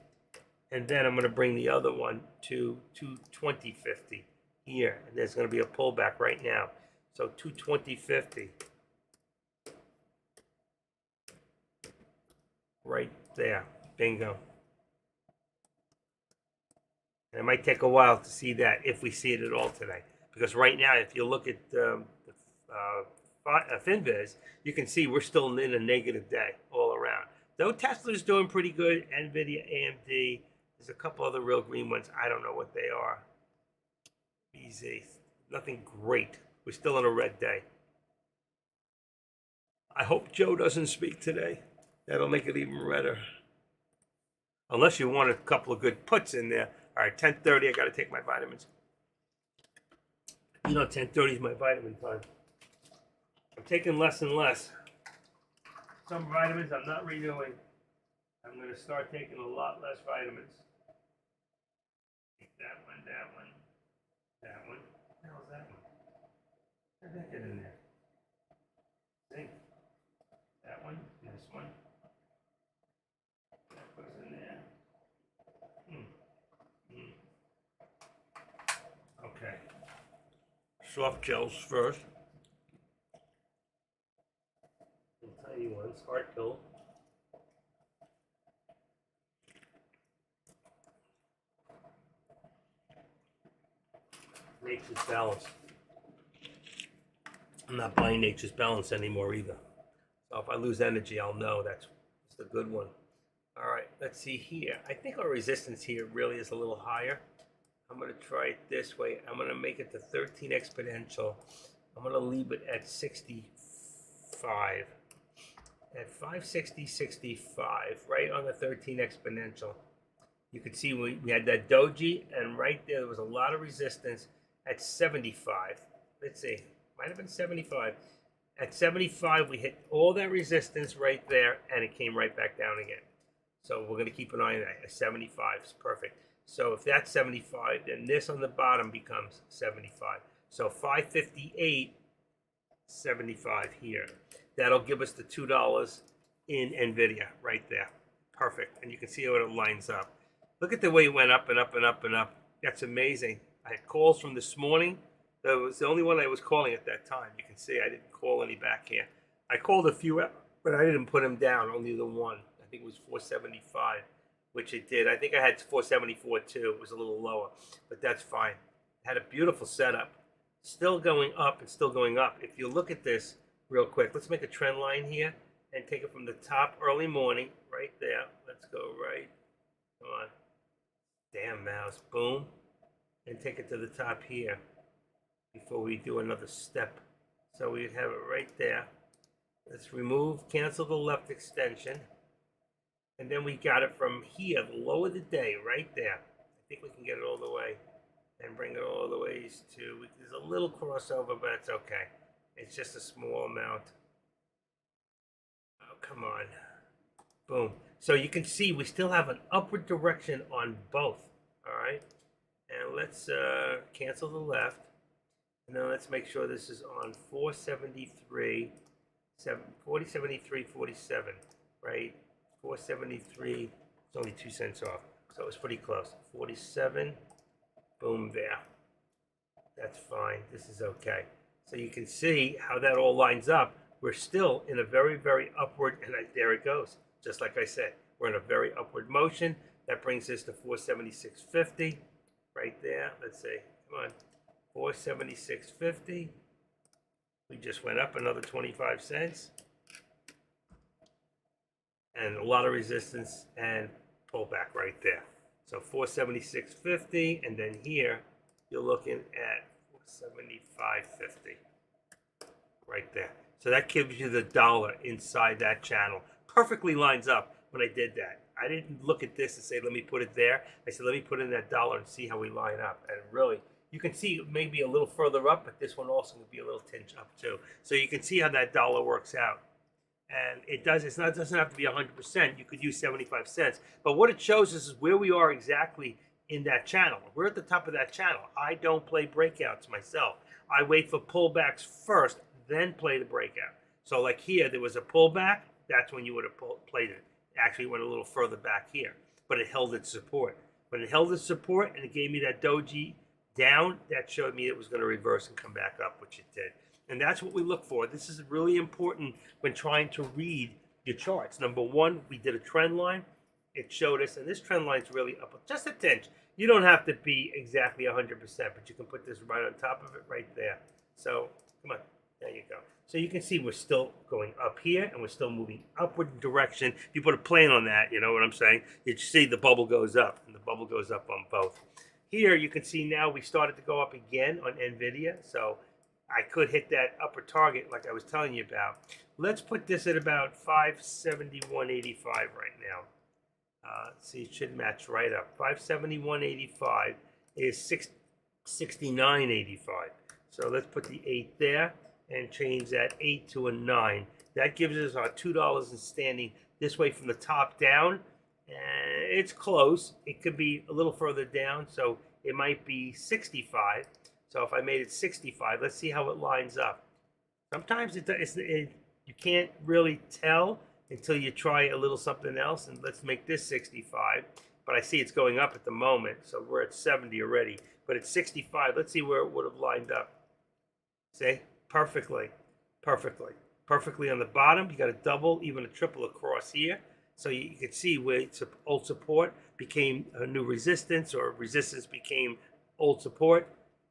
And then I'm going to bring the other one to 220.50 here. And there's going to be a pullback right now. So 220.50. Right there. Bingo. And it might take a while to see that, if we see it at all today. Because right now, if you look at FinViz, you can see we're still in a negative day all around. Though Tesla's doing pretty good, NVIDIA, AMD, there's a couple other real green ones. I don't know what they are. Easy. Nothing great. We're still in a red day. I hope Joe doesn't speak today. That'll make it even redder. Unless you want a couple of good puts in there. All right, 10:30, I got to take my vitamins. You know, 10:30 is my vitamin time. I'm taking less and less. Some vitamins I'm not renewing. I'm going to start taking a lot less vitamins. Take that one, that one, that one. What the hell is that one? Where'd that get in there? Zinc. That one, this one. That goes in there. Okay. Soft gels first. The tiny ones, hard pill. Nature's Balance. I'm not buying Nature's Balance anymore either. So if I lose energy, I'll know that's a good one. All right, let's see here. I think our resistance here really is a little higher. I'm going to try it this way. I'm going to make it to 13 exponential. I'm going to leave it at 65. At 560.65, right on the 13 exponential. You can see we had that doji, and right there was a lot of resistance at 75. Let's see, might have been 75. At 75, we hit all that resistance right there, and it came right back down again. So we're going to keep an eye on that. A 75 is perfect. So if that's 75, then this on the bottom becomes 75. So 558.75 here. That'll give us the $2 in NVIDIA right there. Perfect. And you can see how it lines up. Look at the way it went up and up and up and up. That's amazing. I had calls from this morning. That was the only one I was calling at that time. You can see I didn't call any back here. I called a few, but I didn't put them down, only the one. I think it was 475, which it did. I think I had 474 too. It was a little lower, but that's fine. Had a beautiful setup. Still going up and still going up. If you look at this real quick, let's make a trend line here and take it from the top early morning, right there. Let's go right. Come on. Damn mouse. Boom. And take it to the top here before we do another step. So we have it right there. Let's cancel the left extension. And then we got it from here, the low of the day, right there. I think we can get it all the way and bring it all the ways to, there's a little crossover, but it's okay. It's just a small amount. Oh, come on. Boom. So you can see we still have an upward direction on both. All right. And let's cancel the left. And then let's make sure this is on 473, 4073.47, right? 473, it's only 2 cents off. So it was pretty close. 47, boom, there. That's fine. This is okay. So you can see how that all lines up. We're still in a very, very upward, and there it goes. Just like I said, we're in a very upward motion. That brings us to 476.50 right there. Let's see. Come on. 476.50. We just went up another 25 cents. And a lot of resistance and pullback right there. So 476.50, and then here you're looking at 475.50 right there. So that gives you the dollar inside that channel. Perfectly lines up when I did that. I didn't look at this and say, let me put it there. I said, let me put in that dollar and see how we line up. And really, you can see maybe a little further up, but this one also would be a little tinge up too. So you can see how that dollar works out. And it doesn't have to be 100%. You could use 75 cents. But what it shows us is where we are exactly in that channel. We're at the top of that channel. I don't play breakouts myself. I wait for pullbacks first, then play the breakout. So like here, there was a pullback. That's when you would have played it. Actually went a little further back here, but it held its support. When it held its support and it gave me that doji down, that showed me it was going to reverse and come back up, which it did. And that's what we look for. This is really important when trying to read your charts. Number one, we did a trend line. It showed us, and this trend line is really up just a tinge. You don't have to be exactly 100%, but you can put this right on top of it right there. So come on, there you go. So you can see we're still going up here, and we're still moving upward direction. If you put a plane on that, you know what I'm saying? You see the bubble goes up, and the bubble goes up on both. Here you can see now we started to go up again on NVIDIA, so I could hit that upper target like I was telling you about. Let's put this at about 571.85 right now. See, it should match right up. 571.85 is 669.85. So let's put the 8 there and change that 8 to a 9. That gives us our $2 in standing this way from the top down. And it's close. It could be a little further down, so it might be 65. So if I made it 65, let's see how it lines up. Sometimes you can't really tell until you try a little something else. And let's make this 65. But I see it's going up at the moment, so we're at 70 already. But at 65, let's see where it would have lined up. See? Perfectly. Perfectly on the bottom. You got a double, even a triple across here. So you can see where old support became a new resistance, or resistance became old support,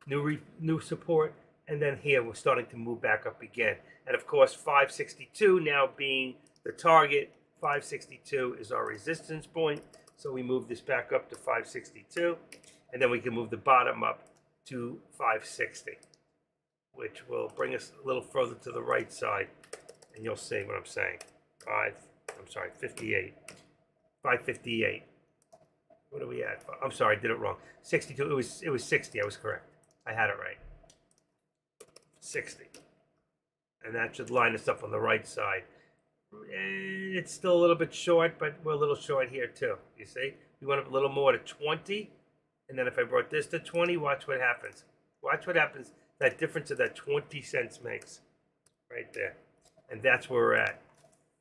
new support, and then here we're starting to move back up again. And of course, 562 now being the target. 562 is our resistance point. So we move this back up to 562, and then we can move the bottom up to 560, which will bring us a little further to the right side, and you'll see what I'm saying. 58. 558. What are we at? I'm sorry, I did it wrong. 62. It was 60. I was correct. I had it right. 60. And that should line us up on the right side. And it's still a little bit short, but we're a little short here too. You see? We went up a little more to 20. And then if I brought this to 20, watch what happens. Watch what happens. That difference of that 20 cents makes. Right there. And that's where we're at.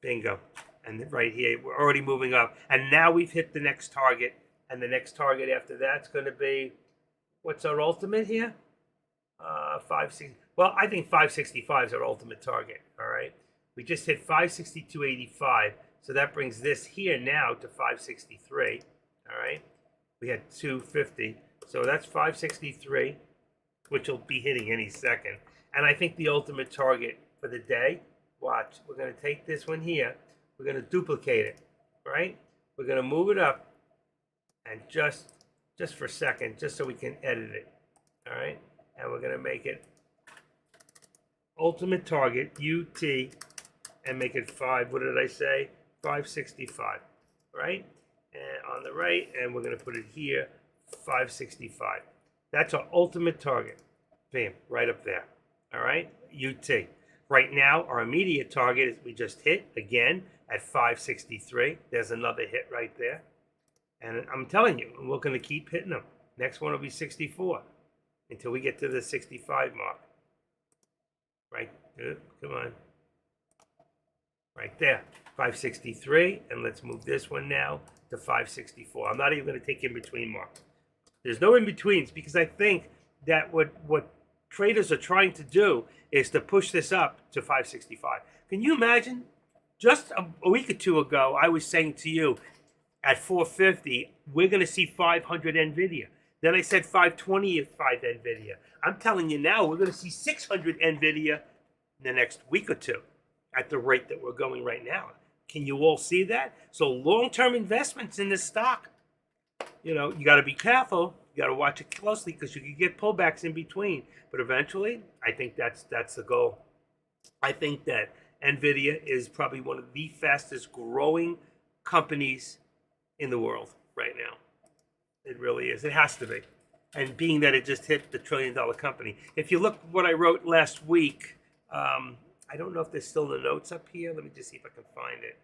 Bingo. And right here, we're already moving up. And now we've hit the next target. And the next target after that's going to be, what's our ultimate here? 560. Well, I think 565 is our ultimate target. All right. We just hit 562.85. So that brings this here now to 563. All right. We had 250. So that's 563, which will be hitting any second. And I think the ultimate target for the day, watch, we're going to take this one here. We're going to duplicate it, right? We're going to move it up, and just for a second, just so we can edit it, all right? And we're going to make it ultimate target, UT, and make it 5, what did I say? 565, right? And on the right, and we're going to put it here, 565. That's our ultimate target. Bam, right up there, all right? UT. Right now, our immediate target is we just hit again at 563. There's another hit right there. And I'm telling you, we're going to keep hitting them. Next one will be 64 until we get to the 65 mark. Right? Come on. Right there. 563. And let's move this one now to 564. I'm not even going to take in-between marks. There's no in-betweens because I think that what traders are trying to do is to push this up to 565. Can you imagine? Just a week or two ago, I was saying to you, at 450, we're going to see 500 NVIDIA. Then I said 525 NVIDIA. I'm telling you now, we're going to see 600 NVIDIA in the next week or two at the rate that we're going right now. Can you all see that? So long-term investments in this stock. you know, you got to be careful. You got to watch it closely because you can get pullbacks in between. But eventually, I think that's the goal. I think that Nvidia is probably one of the fastest growing companies in the world right now. It really is. It has to be. And being that it just hit the $1 trillion company. If you look what I wrote last week, I don't know if there's still the notes up here. Let me just see if I can find it.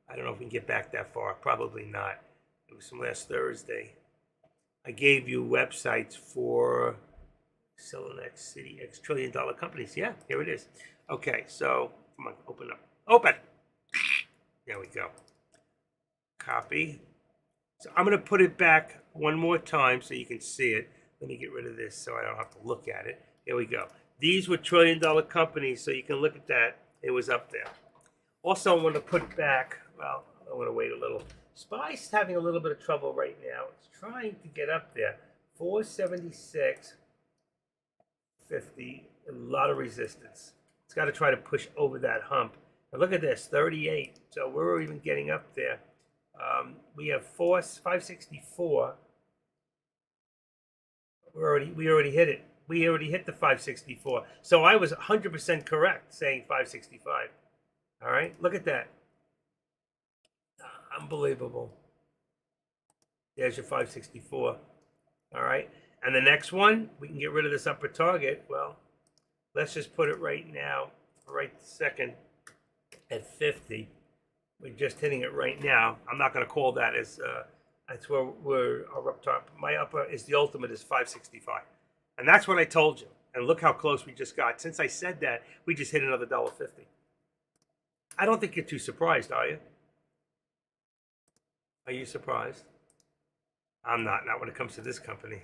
I don't know if we can get back that far. Probably not. It was from last Thursday. I gave you websites for SilineX City X $1 trillion companies. Yeah, here it is. Okay, so come on, open up. Open! There we go. Copy. So I'm going to put it back one more time so you can see it. Let me get rid of this so I don't have to look at it. Here we go. These were $1 trillion companies, so you can look at that. It was up there. Also, I'm going to put back, well, I'm going to wait a little. SPY's having a little bit of trouble right now. It's trying to get up there. 476.50. A lot of resistance. It's got to try to push over that hump. Now look at this, 38. So we're even getting up there. We have 564. We already hit it. We already hit the 564. So I was 100% correct saying 565. All right, look at that. Unbelievable. There's your 564. All right, and the next one, we can get rid of this upper target. Well, let's just put it right now, right second at 50. We're just hitting it right now. I'm not going to call that as, that's where we're up top. My upper is the ultimate is 565. And that's what I told you. And look how close we just got. Since I said that, we just hit another $1.50. I don't think you're too surprised, are you? Are you surprised? I'm not when it comes to this company.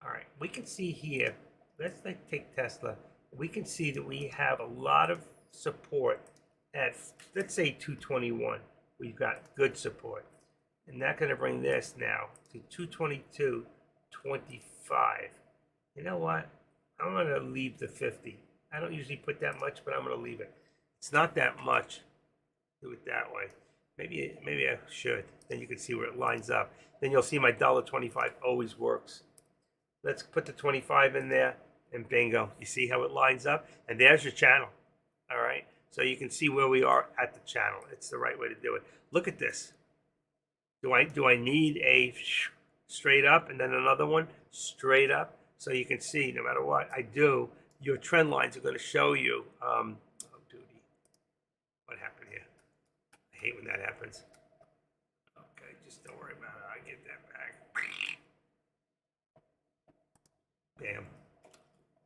All right, we can see here, let's take Tesla. We can see that we have a lot of support at, let's say 221. We've got good support. And that's going to bring this now to 222.25. You know what? I'm going to leave the 50. I don't usually put that much, but I'm going to leave it. It's not that much. Do it that way. Maybe I should. Then you can see where it lines up. Then you'll see my $1.25 always works. Let's put the 25 in there, and bingo. You see how it lines up? And there's your channel. All right? So you can see where we are at the channel. It's the right way to do it. Look at this. Do I need a straight up and then another one straight up? So you can see no matter what I do, your trend lines are going to show you. Oh, duty. What happened here? I hate when that happens. Okay, just don't worry about it. I get that back. Bam.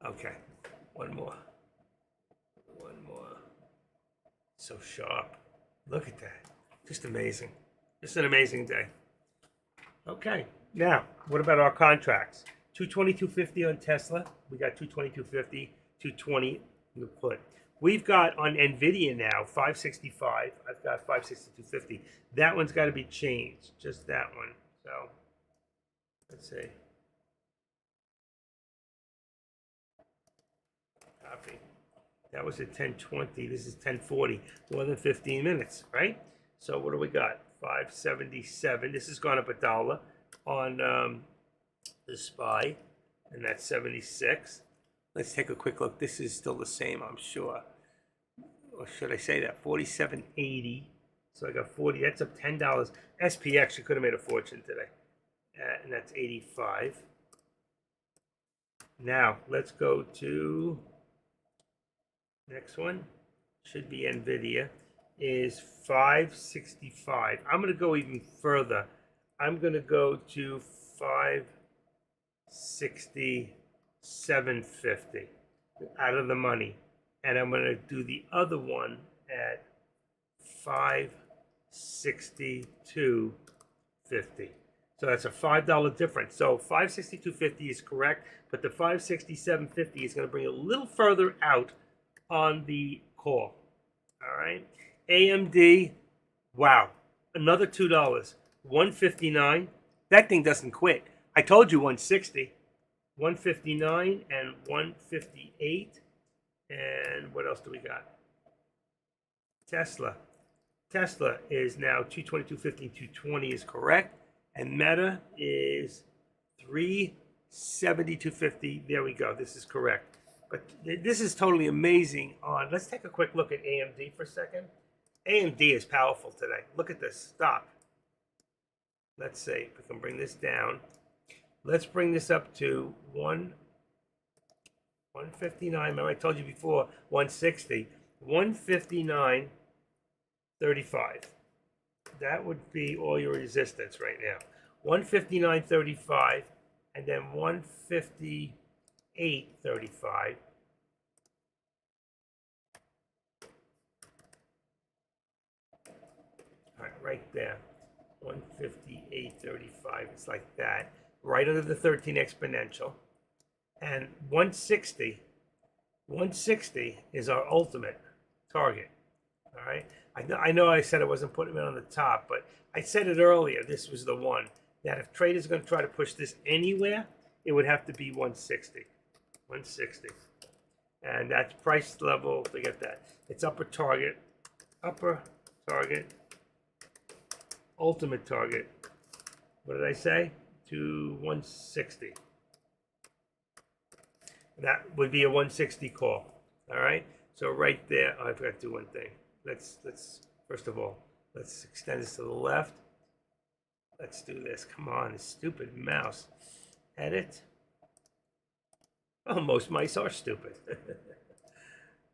Okay, one more. One more. So sharp. Look at that. Just amazing. Just an amazing day. Okay, now, what about our contracts? 222.50 on Tesla. We got 222.50, 220 in the put. We've got on Nvidia now 565. I've got 562.50. That one's got to be changed. Just that one. So let's see. Copy. That was at 10:20. This is 10:40. More than 15 minutes, right? So what do we got? 577. This has gone up $1 on the SPY, and that's 76. Let's take a quick look. This is still the same, I'm sure. Or should I say that? 47.80. So I got 40. That's up $10. SPX, you could have made a fortune today. And that's 85. Now, let's go to next one. Should be Nvidia. Is 565. I'm going to go even further. I'm going to go to 567.50 out of the money. And I'm going to do the other one at 562.50. So that's a $5 difference. So 562.50 is correct, but the 567.50 is going to bring a little further out on the call. All right. AMD, wow, another $2, 159. That thing doesn't quit. I told you 160, 159 and 158. And what else do we got? Tesla Tesla is now 222.50, 220 is correct. And Meta is 372.50. There we go. This is correct. But this is totally amazing on, let's take a quick look at AMD for a second. AMD is powerful today. Look at this. Stop. Let's see if we can bring this down. Let's bring this up to 159. Remember I told you before, 160. 159.35. That would be all your resistance right now. 159.35 and then 158.35. All right, right there. 158.35. It's like that. Right under the 13 exponential. And 160 is our ultimate target. All right. I know I said I wasn't putting it on the top, but I said it earlier. This was the one that if traders are going to try to push this anywhere, it would have to be 160. 160. And that's price level. Forget that. It's upper target, ultimate target. What did I say? To 160. That would be a 160 call. All right. So right there, I forgot to do one thing. Let's first of all, let's extend this to the left. Let's do this. Come on, this stupid mouse. Edit. Oh, most mice are stupid.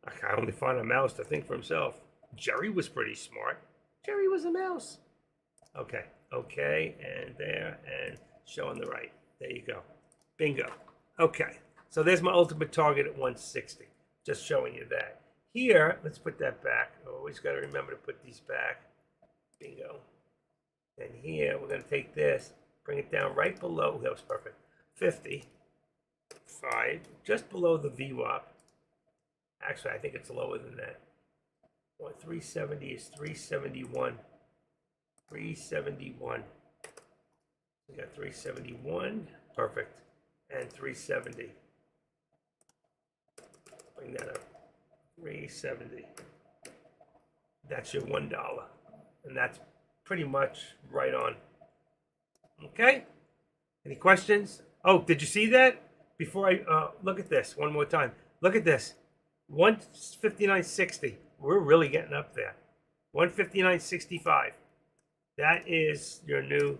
I only find a mouse to think for himself. Jerry was pretty smart. Jerry was a mouse. Okay, and there, and show on the right. There you go. Bingo. Okay, so there's my ultimate target at 160. Just showing you that. Here, let's put that back. Always got to remember to put these back. Bingo. And here, we're going to take this, bring it down right below, that was perfect, 55, just below the VWAP. Actually, I think it's lower than that. 370 is 371. 371. We got 371, perfect, and 370. Bring that up. 370. That's your $1, and that's pretty much right on. Okay. Any questions? Oh, did you see that? Before I look at this one more time. Look at this. 159.60. We're really getting up there. 159.65. That is your new.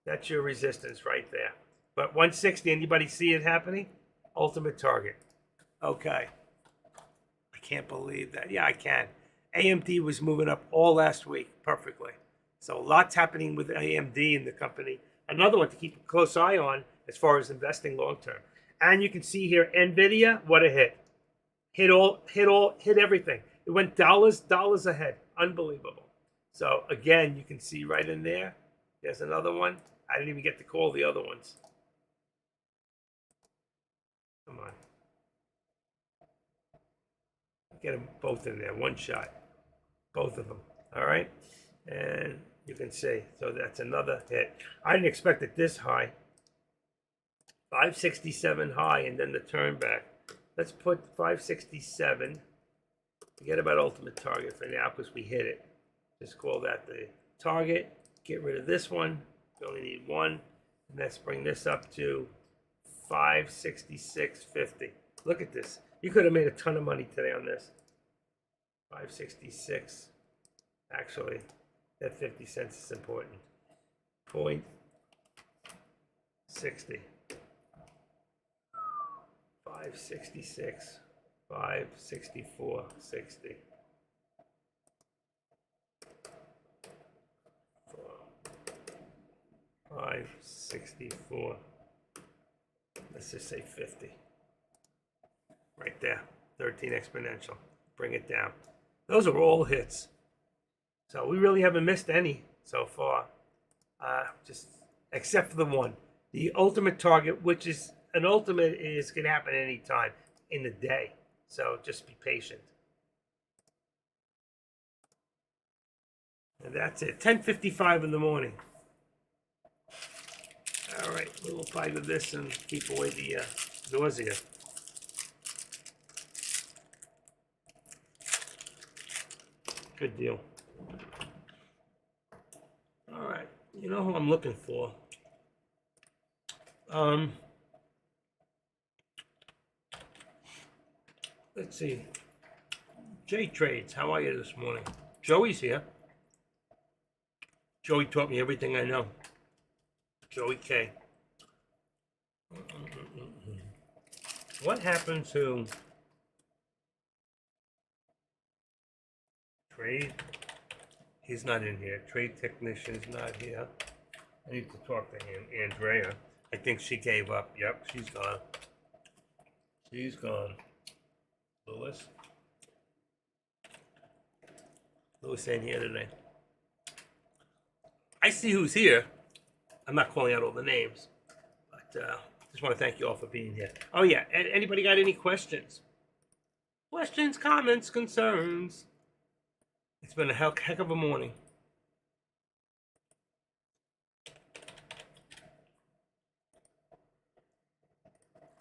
That's your resistance right there. But 160. Anybody see it happening? Ultimate target. Okay. I can't believe that. Yeah, I can. AMD was moving up all last week perfectly. So lots happening with AMD in the company. Another one to keep a close eye on as far as investing long term. And you can see here, NVIDIA, what a hit. Hit everything. It went dollars ahead. Unbelievable. So again, you can see right in there, there's another one. I didn't even get to call the other ones. Come on. Get them both in there, one shot. Both of them, all right? And you can see, so that's another hit. I didn't expect it this high. 567 high, and then the turn back. Let's put 567. Forget about ultimate target for now because we hit it. Just call that the target. Get rid of this one. We only need one. And let's bring this up to 566.50. Look at this. You could have made a ton of money today on this. 566. Actually, that 50 cents is important. 0.60. 566. 564.60. 564. Let's just say 50. Right there. 13 exponential. Bring it down. Those are all hits. So we really haven't missed any so far. Just except for the one. The ultimate target, which is an ultimate, is going to happen any time in the day. So just be patient. And that's it. 10:55 in the morning. All right, we'll apply to this and keep away the nausea. Good deal. All right. You know who I'm looking for? Um, let's see. J Trades, how are you this morning? Joey's here. Joey taught me everything I know. Joey K. What happened to Trade? He's not in here. Trade technician's not here. I need to talk to him. Andrea. I think she gave up. Yep, she's gone. She's gone. Lewis. Lewis ain't here today. I see who's here. I'm not calling out all the names, but just want to thank you all for being here. Oh yeah, anybody got any questions? Questions, comments, concerns? It's been a heck of a morning.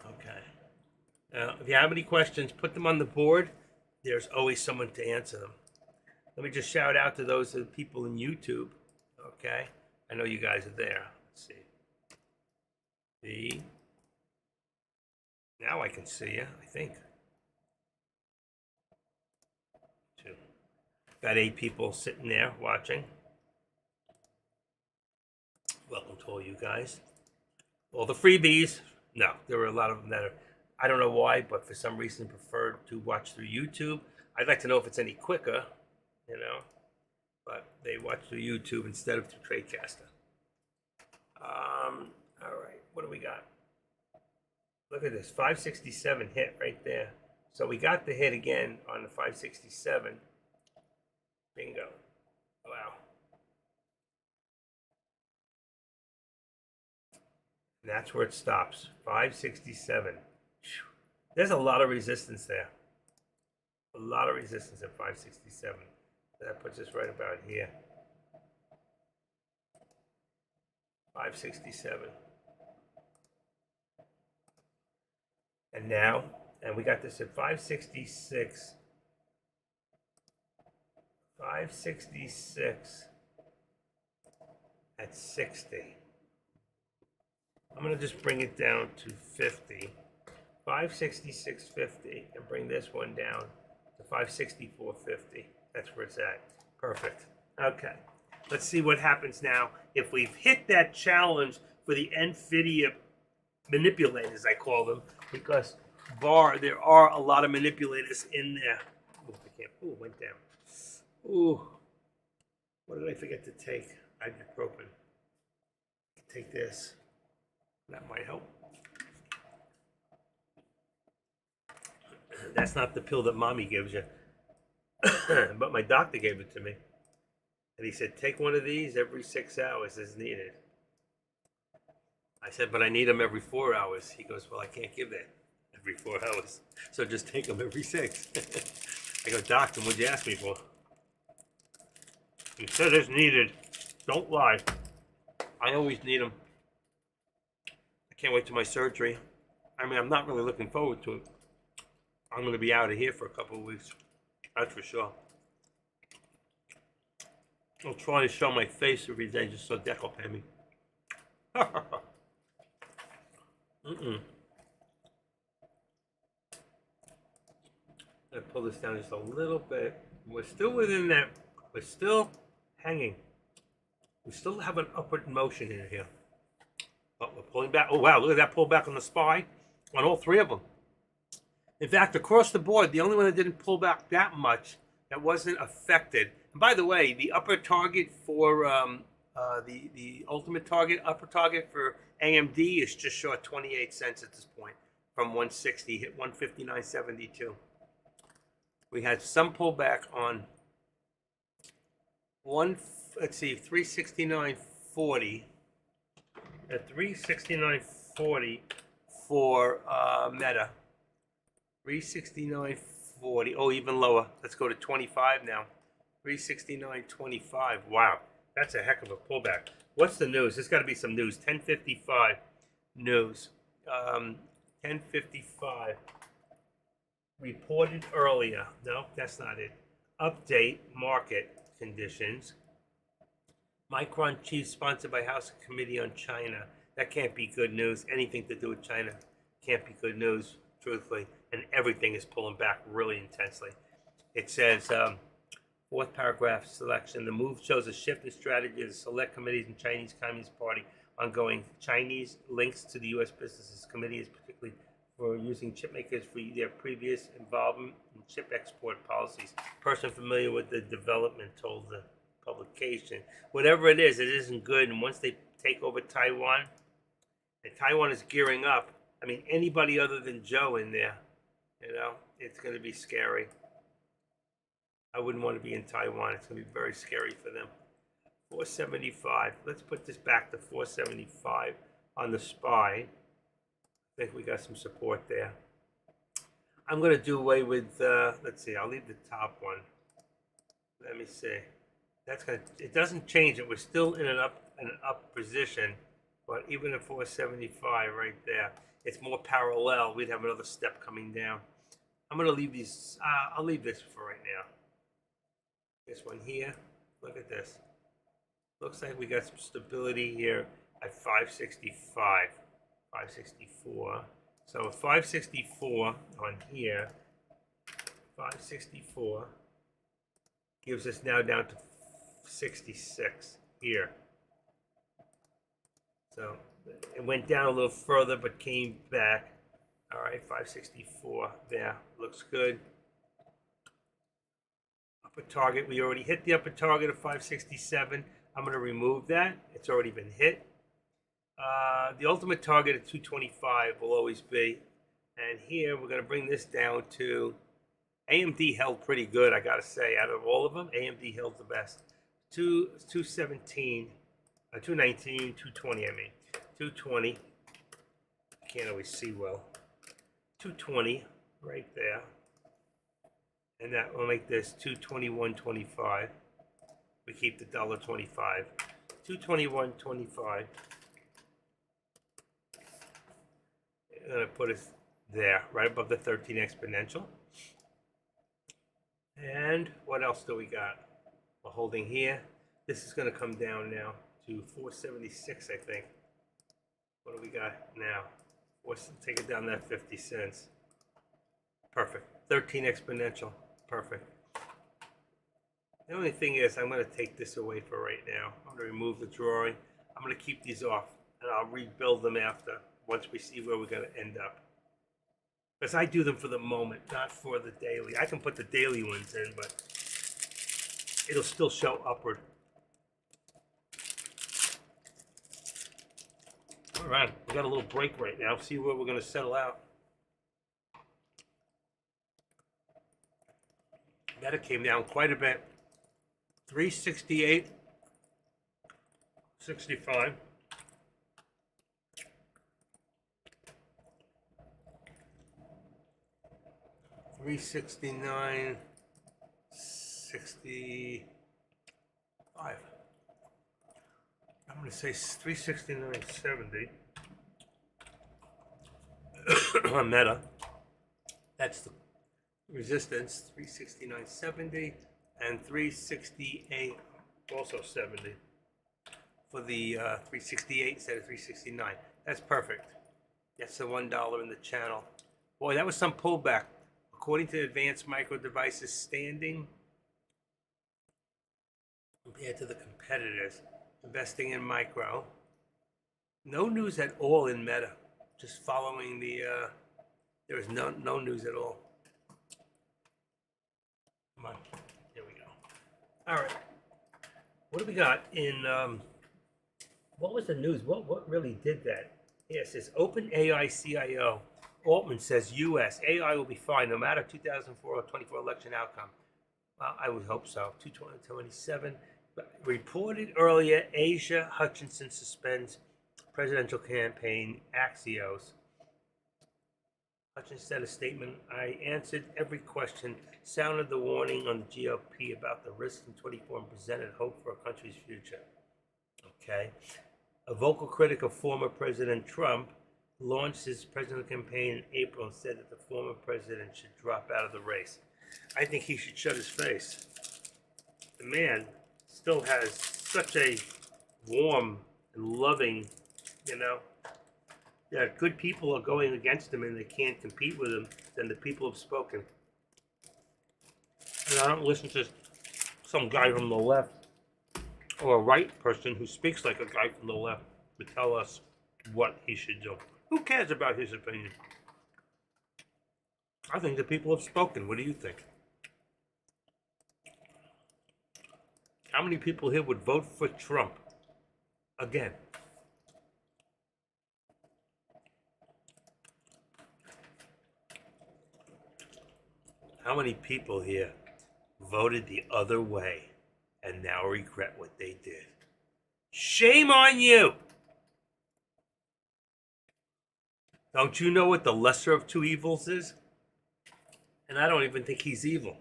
Okay. If you have any questions, put them on the board. There's always someone to answer them. Let me just shout out to those of the people in YouTube. Okay, I know you guys are there. Let's see. Now I can see you, I think. 2. Got 8 people sitting there watching. Welcome to all you guys. All the freebies. No, there were a lot of them that are, I don't know why, but for some reason preferred to watch through YouTube. I'd like to know if it's any quicker, you know, but they watch through YouTube instead of through TradeCaster. All right, what do we got? Look at this, 567 hit right there. So we got the hit again on the 567. Bingo. Wow. And that's where it stops, 567. There's a lot of resistance there. A lot of resistance at 567. That puts us right about here. 567. And now, and we got this at 566. 566 at 60. I'm going to just bring it down to 50. 566.50 and bring this one down to 564.50. That's where it's at. Perfect. Okay. Let's see what happens now if we've hit that challenge for the NVIDIA manipulators, I call them, because there are a lot of manipulators in there. Oh, I can't. Oh, went down. Ooh. What did I forget to take? Ibuprofen. Take this. That might help. That's not the pill that mommy gives you. But my doctor gave it to me. And he said, take one of these every 6 hours as needed. I said, but I need them every 4 hours. He goes, well, I can't give that every 4 hours. So just take them every 6. I go, doctor, what'd you ask me for? He said it's needed. Don't lie. I always need them. I can't wait to my surgery. I mean, I'm not really looking forward to it. I'm going to be out of here for a couple of weeks. That's for sure. I'll try to show my face every day just so Deck will pay me. I pull this down just a little bit. We're still within that. We're still hanging. We still have an upward motion in here. Oh, we're pulling back. Oh, wow. Look at that pull back on the SPY on all 3 of them. In fact, across the board, the only one that didn't pull back that much, that wasn't affected. And by the way, the upper target for the ultimate target, upper target for AMD is just short 28 cents at this point from 160, hit 159.72. We had some pullback on 369.40 at 369.40 for Meta. 369.40. Oh, even lower. Let's go to 25 now. 369.25. Wow, that's a heck of a pullback. What's the news? There's got to be some news. 10:55 news. 10:55. Reported earlier. No, that's not it. Update market. conditions. Micron chief sponsored by House Committee on China. That can't be good news. Anything to do with China can't be good news, truthfully. And everything is pulling back really intensely. It says, fourth paragraph selection, the move shows a shift in strategy of the select committees in Chinese Communist Party ongoing. Chinese links to the U.S. Businesses Committee is particularly for using chip makers for their previous involvement in chip export policies. Person familiar with the development told the publication. Whatever it isn't good. And once they take over Taiwan, and Taiwan is gearing up, I mean, anybody other than Joe in there, it's going to be scary. I wouldn't want to be in Taiwan. It's going to be very scary for them. 475. Let's put this back to 475 on the SPY. I think we got some support there. I'm going to do away with, let's see, I'll leave the top one. Let me see. It doesn't change it. We're still in an up position, but even at 475 right there, it's more parallel. We'd have another step coming down. I'm going to leave these, I'll leave this for right now. This one here, look at this. Looks like we got some stability here at 565, 564. So 564 on here, 564 gives us now down to 66 here. So it went down a little further but came back. All right, 564 there, looks good. Upper target, we already hit the upper target of 567. I'm going to remove that. It's already been hit. The ultimate target at 225 will always be. And here we're going to bring this down to, AMD held pretty good, I got to say. Out of all of them, AMD held the best. 217, 219, 220, I mean. 220. Can't always see well. 220 right there. And that will make this 221.25. We keep the $1.25. 221.25. I'm going to put it there, right above the 13 exponential. And what else do we got? We're holding here. This is going to come down now to 476, I think. What do we got now? Take it down that 50 cents. Perfect. 13 exponential. Perfect. The only thing is, I'm going to take this away for right now. I'm going to remove the drawing. I'm going to keep these off, and I'll rebuild them after, once we see where we're going to end up. Because I do them for the moment, not for the daily. I can put the daily ones in, but it'll still show upward. All right, we got a little break right now. See where we're going to settle out. That came down quite a bit. 368, 65. $369.65. I'm going to say $369.70 on Meta. That's the resistance, $369.70 and $368 also 70 for the 368 instead of 369. That's perfect. That's the $1 in the channel. Boy, that was some pullback. According to Advanced Micro Devices standing compared to the competitors investing in micro. No news at all in Meta. Just following the, there was no news at all. Come on, here we go. All right, what do we got in, what was the news? What really did that? Yeah, it says OpenAI CIO. Altman says U.S. AI will be fine no matter 2004 or 24 election outcome. Well, I would hope so. 227. Reported earlier, Asia Hutchinson suspends presidential campaign Axios. Hutchinson said a statement, I answered every question, sounded the warning on the GOP about the risks in 24 and presented hope for our country's future. Okay. A vocal critic of former President Trump launched his presidential campaign in April and said that the former president should drop out of the race. I think he should shut his face. the man still has such a warm and loving, you know, yeah, good people are going against him and they can't compete with him, then the people have spoken. And I don't listen to some guy from the left or a right person who speaks like a guy from the left to tell us what he should do. Who cares about his opinion? I think the people have spoken. What do you think? How many people here would vote for Trump again? How many people here voted the other way and now regret what they did? Shame on you! Don't you know what the lesser of two evils is? And I don't even think he's evil.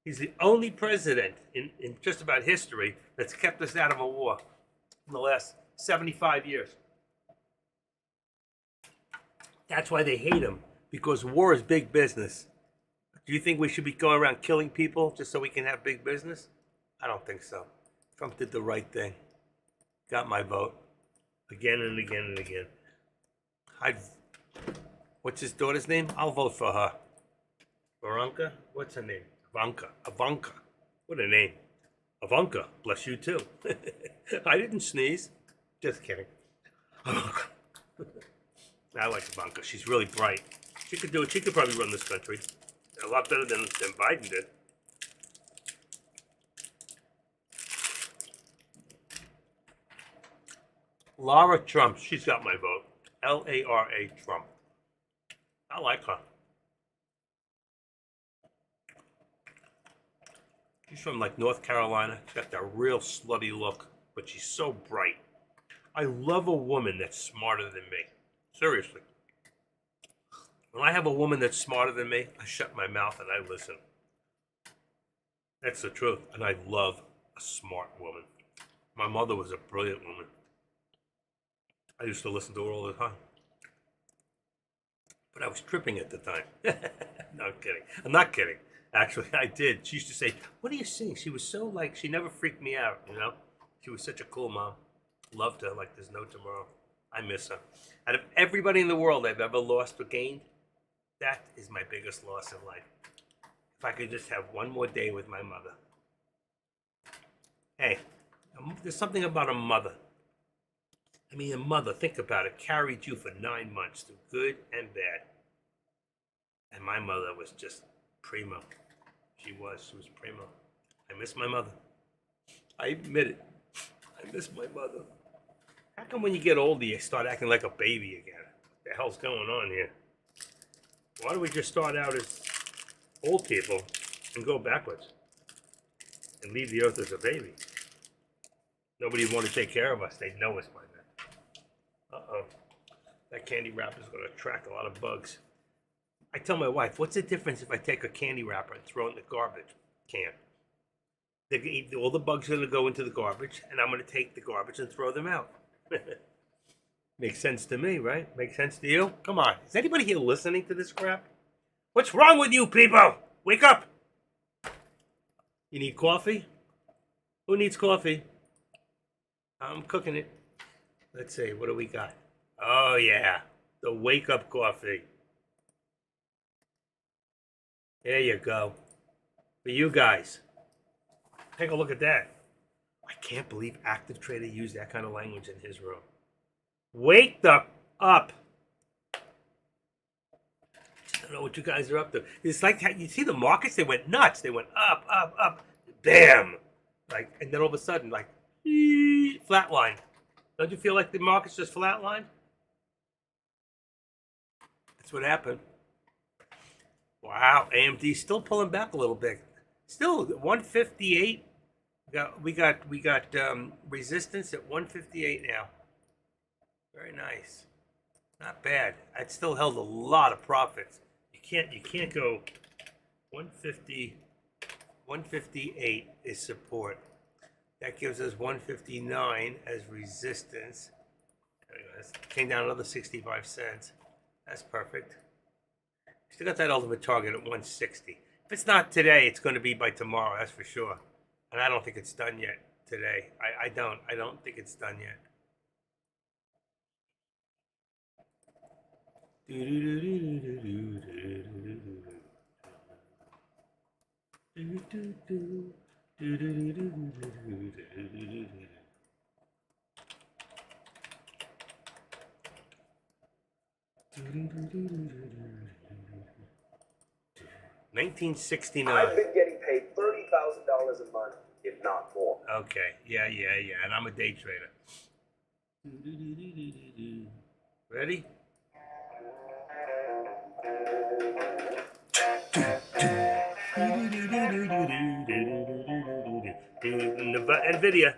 He's the only president in just about history that's kept us out of a war in the last 75 years. That's why they hate him, because war is big business. Do you think we should be going around killing people just so we can have big business? I don't think so. Trump did the right thing. Got my vote. Again and again and again. What's his daughter's name? I'll vote for her. Veronica? What's her name? Ivanka. What a name. Ivanka. Bless you too. I didn't sneeze. Just kidding. I like Ivanka. She's really bright. She could do it. She could probably run this country. A lot better than Biden did. Lara Trump. She's got my vote. Lara Trump. I like her. She's from like North Carolina. She's got that real slutty look, but she's so bright. I love a woman that's smarter than me. Seriously. When I have a woman that's smarter than me, I shut my mouth and I listen. That's the truth. And I love a smart woman. My mother was a brilliant woman. I used to listen to her all the time. But I was tripping at the time. No, I'm kidding. I'm not kidding. Actually, I did. She used to say, "What do you sing?" She was so like, she never freaked me out, you know? She was such a cool mom. Loved her like there's no tomorrow. I miss her. Out of everybody in the world I've ever lost or gained, that is my biggest loss in life. If I could just have one more day with my mother. Hey, there's something about a mother. I mean, a mother, think about it, carried you for 9 months through good and bad. And my mother was just primo. She was primo. I miss my mother. I admit it. I miss my mother. How come when you get older you start acting like a baby again? What the hell's going on here? Why don't we just start out as old people and go backwards? And leave the earth as a baby? Nobody would want to take care of us. They'd know us by then. Uh-oh. That candy wrapper is going to attract a lot of bugs. I tell my wife, what's the difference if I take a candy wrapper and throw it in the garbage can? All the bugs are going to go into the garbage, and I'm going to take the garbage and throw them out. Makes sense to me, right? Makes sense to you? Come on. Is anybody here listening to this crap? What's wrong with you people? Wake up! You need coffee? Who needs coffee? I'm cooking it. Let's see, what do we got? Oh yeah, the wake up coffee. There you go. For you guys. Take a look at that. I can't believe Active Trader used that kind of language in his room. Wake the up. I don't know what you guys are up to. It's like how you see the markets, they went nuts. They went up, up, up. Bam. Like, and then all of a sudden, like, flatline. Don't you feel like the market's just flatlined? That's what happened. Wow, AMD still pulling back a little bit. Still 158. We got resistance at 158 now. Very nice. Not bad. I'd still held a lot of profits. You can't go 150. 158 is support. That gives us 159 as resistance. Came down another 65 cents. That's perfect. Still got that ultimate target at 160. If it's not today, it's going to be by tomorrow, that's for sure. And I don't think it's done yet today. I don't think it's done yet. $1969. I've been getting paid $30,000 a month, if not more. Okay, yeah. And I'm a day trader. Ready? NVIDIA.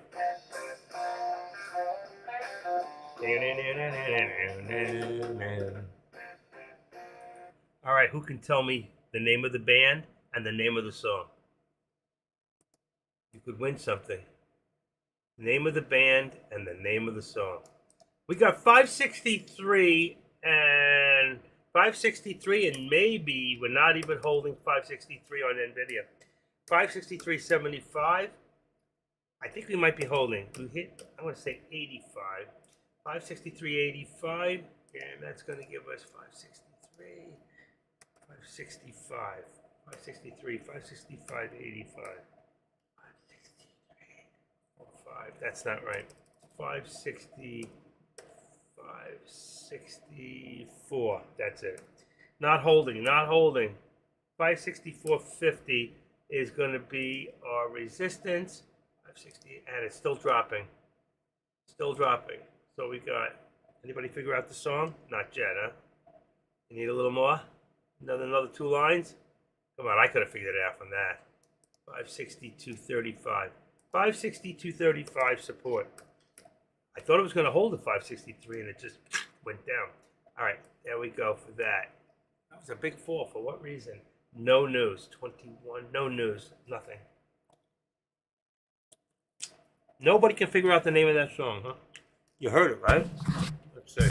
All right, who can tell me the name of the band and the name of the song? You could win something. Name of the band and the name of the song. We got 563 and 563, and maybe we're not even holding 563 on NVIDIA. 563.75. I think we might be holding. We hit, I want to say 85. 563.85, and that's going to give us 563, 565, 563, 565.85. 5. That's not right. 560, 564. That's it. Not holding. 564.50 is going to be our resistance. 560, and it's still dropping. So we got. Anybody figure out the song? Not yet, huh? You need a little more? Another 2 lines? Come on, I could have figured it out from that. 562.35. 562.35 support. I thought it was going to hold at 563 and it just went down. All right, there we go for that. That was a big fall. For what reason? No news. 21. No news. Nothing. Nobody can figure out the name of that song, huh? You heard it, right? Let's see.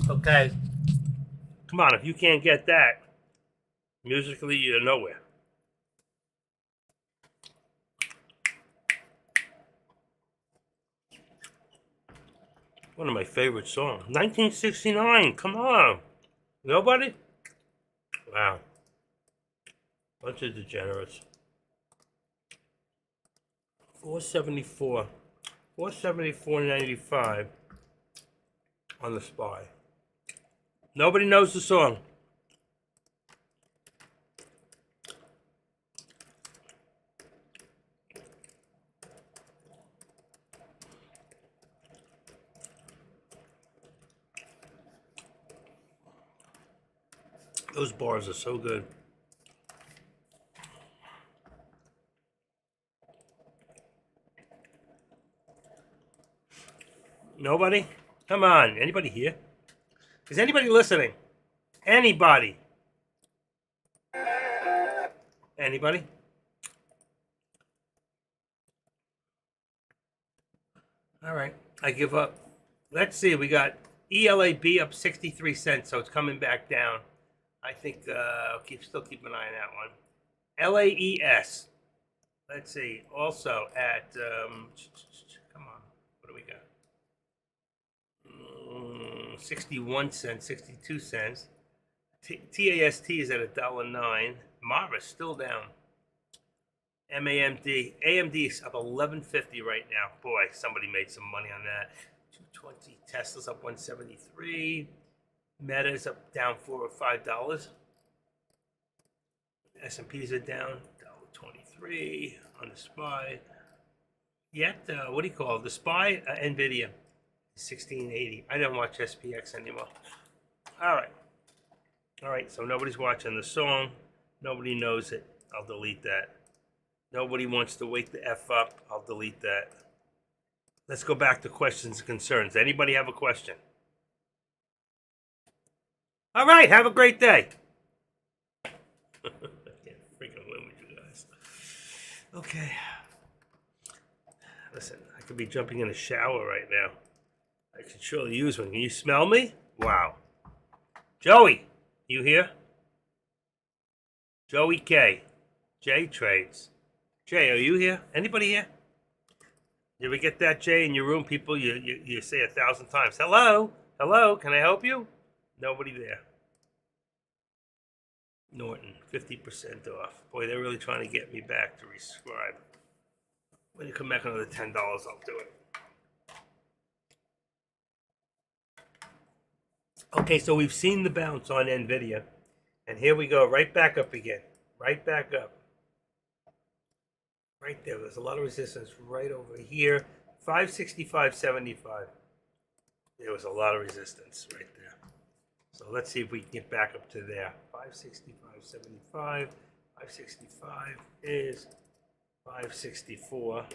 Okay. Come on, if you can't get that, musically you're nowhere. One of my favorite songs. 1969, come on. Nobody? Wow. Bunch of degenerates. 474. 474.95 on the SPY. Nobody knows the song. Those bars are so good. Nobody? Come on. Anybody here? Is anybody listening? Anybody? Anybody? All right. I give up. Let's see. We got ELAB up 63 cents, so it's coming back down. I think I'll still keep an eye on that one. LAES. Let's see. Also at come on. What do we got? 61 cents, 62 cents. TAST is at $1.09. Mara still down. AMD is up 11.50 right now. Boy, somebody made some money on that. 220. Tesla's up 173. Meta's up down $4 or $5. S&Ps are down $1.23 on the SPY. Yet, what do you call it? The SPY, NVIDIA, 1680. I don't watch SPX anymore. All right, so nobody's watching the song. Nobody knows it. I'll delete that. Nobody wants to wake the F up. I'll delete that. Let's go back to questions and concerns. Anybody have a question? All right, have a great day. I can't freaking win with you guys. Okay. Listen, I could be jumping in a shower right now. I could surely use one. Can you smell me? Wow. Joey, you here? Joey K. J Trades. Jay, are you here? Anybody here? Did we get that, Jay, in your room? People, you say 1,000 times, hello, hello, can I help you? Nobody there. Norton, 50% off. Boy, they're really trying to get me back to rescribe. When you come back another $10, I'll do it. Okay, so we've seen the bounce on NVIDIA. And here we go, right back up again. Right back up. Right there. There's a lot of resistance right over here. 565.75. There was a lot of resistance right there. So let's see if we can get back up to there. 565.75. 565 is 564.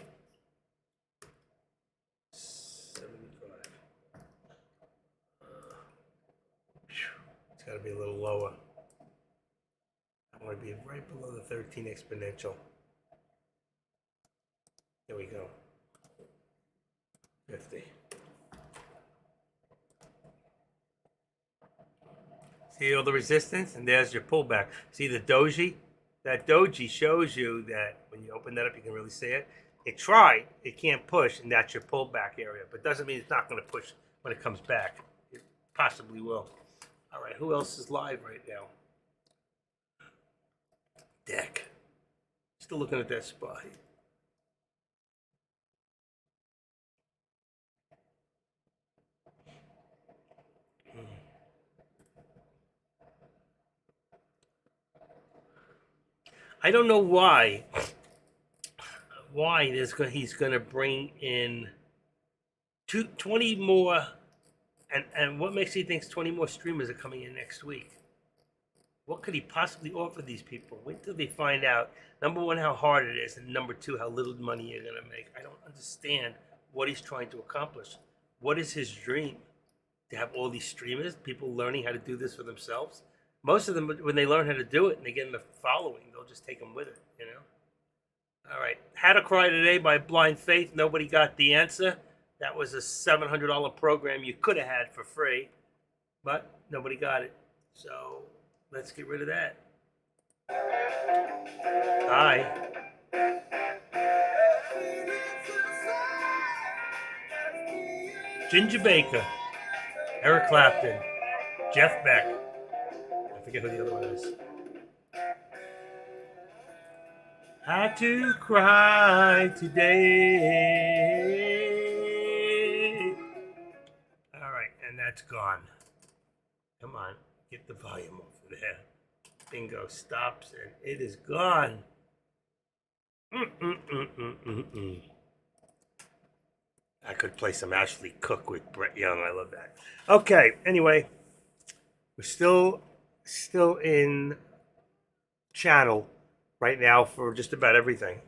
75. It's got to be a little lower. I want to be right below the 13 exponential. There we go. 50. See all the resistance? And there's your pullback. See the doji? That doji shows you that when you open that up, you can really see it. It tried. It can't push, and that's your pullback area. But doesn't mean it's not going to push when it comes back. It possibly will. All right, who else is live right now? Deck. Still looking at that spot. I don't know why he's going to bring in 20 more, and what makes he think 20 more streamers are coming in next week? What could he possibly offer these people? Wait till they find out, number one, how hard it is, and number two, how little money you're going to make. I don't understand what he's trying to accomplish. What is his dream? To have all these streamers, people learning how to do this for themselves? Most of them, when they learn how to do it and they get in the following, they'll just take them with it, you know? All right. How to Cry Today by Blind Faith. Nobody got the answer. That was a $700 program you could have had for free, but nobody got it. So let's get rid of that. Hi. Ginger Baker. Eric Clapton. Jeff Beck. I forget who the other one is. Had to cry today. All right, and that's gone. Come on, get the volume over there. Bingo stops and it is gone. I could play some Ashley Cook with Brett Young. I love that. Okay, anyway, we're still in channel right now for just about everything.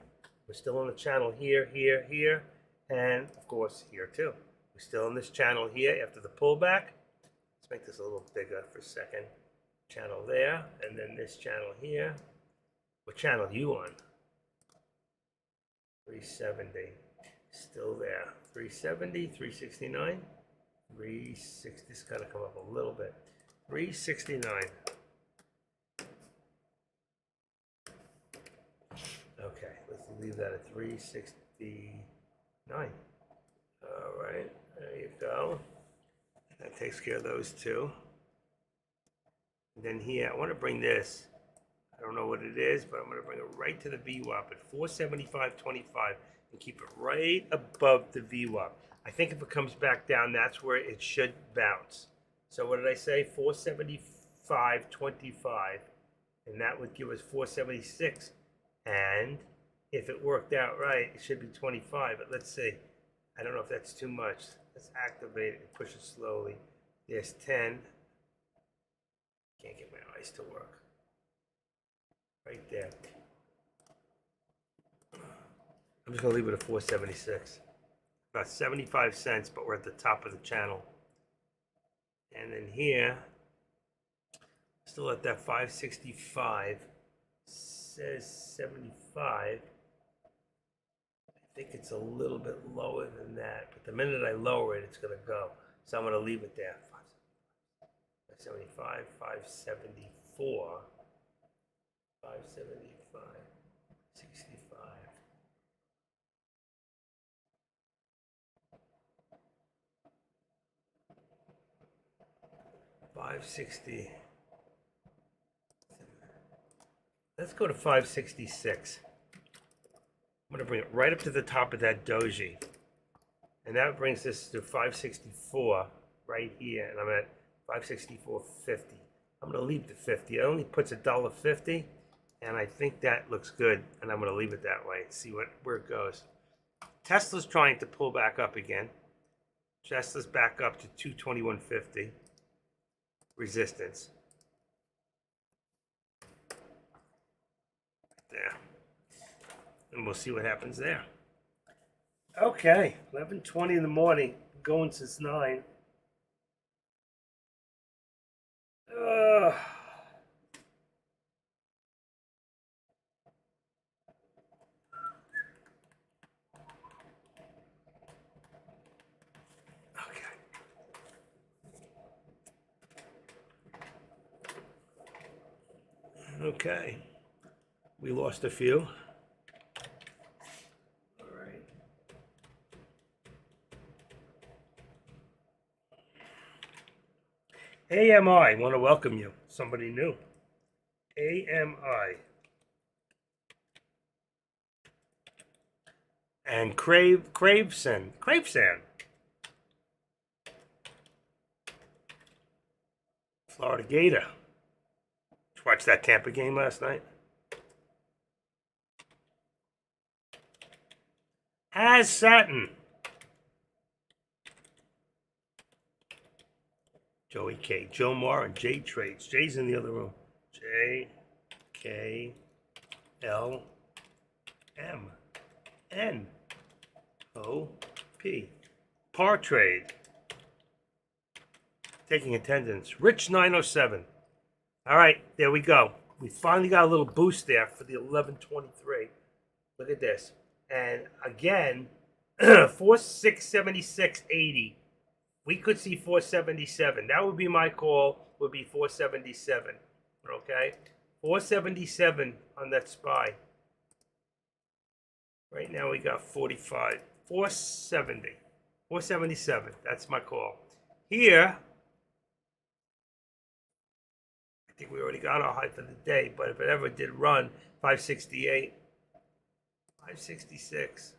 We're still on the channel here, here, and of course here too. We're still on this channel here after the pullback. Let's make this a little bigger for a second. Channel there, and then this channel here. What channel are you on? 370. Still there. 370, 369, 360. This got to come up a little bit. 369. Okay, let's leave that at 369. All right, there you go. That takes care of those two. And then here, I want to bring this. I don't know what it is, but I'm going to bring it right to the VWAP at 475.25 and keep it right above the VWAP. I think if it comes back down, that's where it should bounce. So what did I say? 475.25, and that would give us 476. And if it worked out right, it should be 25. But let's see. I don't know if that's too much. Let's activate it and push it slowly. There's 10. Can't get my eyes to work. Right there. I'm just going to leave it at 476. About 75 cents, but we're at the top of the channel. And then here, still at that 565. Says 75. think it's a little bit lower than that, but the minute I lower it, it's going to go. So I'm going to leave it there. 575, 574, 575, 65. 560. Let's go to 566. I'm going to bring it right up to the top of that doji. And that brings us to 564 right here. And I'm at 564.50. I'm going to leave the 50. It only puts $1.50. And I think that looks good. And I'm going to leave it that way and see where it goes. Tesla's trying to pull back up again. Tesla's back up to 221.50. Resistance. There. And we'll see what happens there. Okay, 11:20 in the morning, going since 9. Okay, we lost a few. All right. AMI, want to welcome you. Somebody new. AMI. And Craveson. Florida Gator. Did you watch that Tampa game last night? Has Satin. Joey K. Joe Moore and J Trades. Jay's in the other room. J K L M N O P. Par Trade. Taking attendance. Rich 907. All right, there we go. We finally got a little boost there for the 1123. Look at this. And again, 4676.80. We could see 477. That would be my call. Would be 477. Okay, 477 on that SPY. Right now we got 45. 470. 477. That's my call. Here, I think we already got our high for the day. But if it ever did run, 568. 566.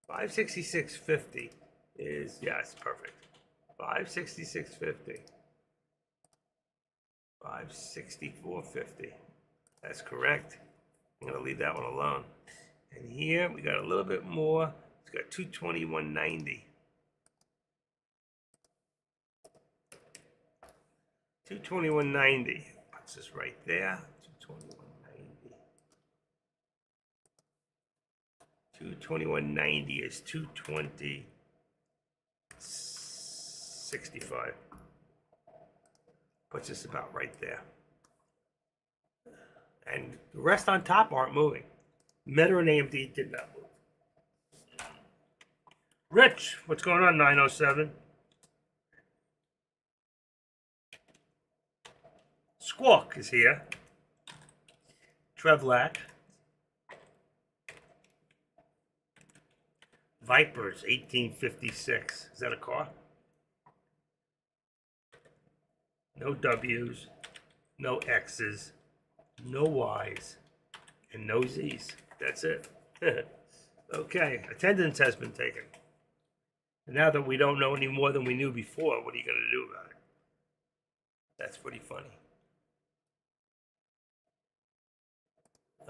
566.50 is, yes, perfect. 566.50. 564.50. That's correct. I'm going to leave that one alone. And here we got a little bit more. It's got 221.90. 221.90. Puts us right there. 221.90. 221.90 is 220.65. Puts us about right there. And the rest on top aren't moving. Meta and AMD did not move. Rich, what's going on, 907? Squawk is here. Trevlac. Vipers, 1856. Is that a car? No W's, no X's, no Y's, and no Z's. That's it. Okay, attendance has been taken. And now that we don't know any more than we knew before, what are you going to do about it? That's pretty funny.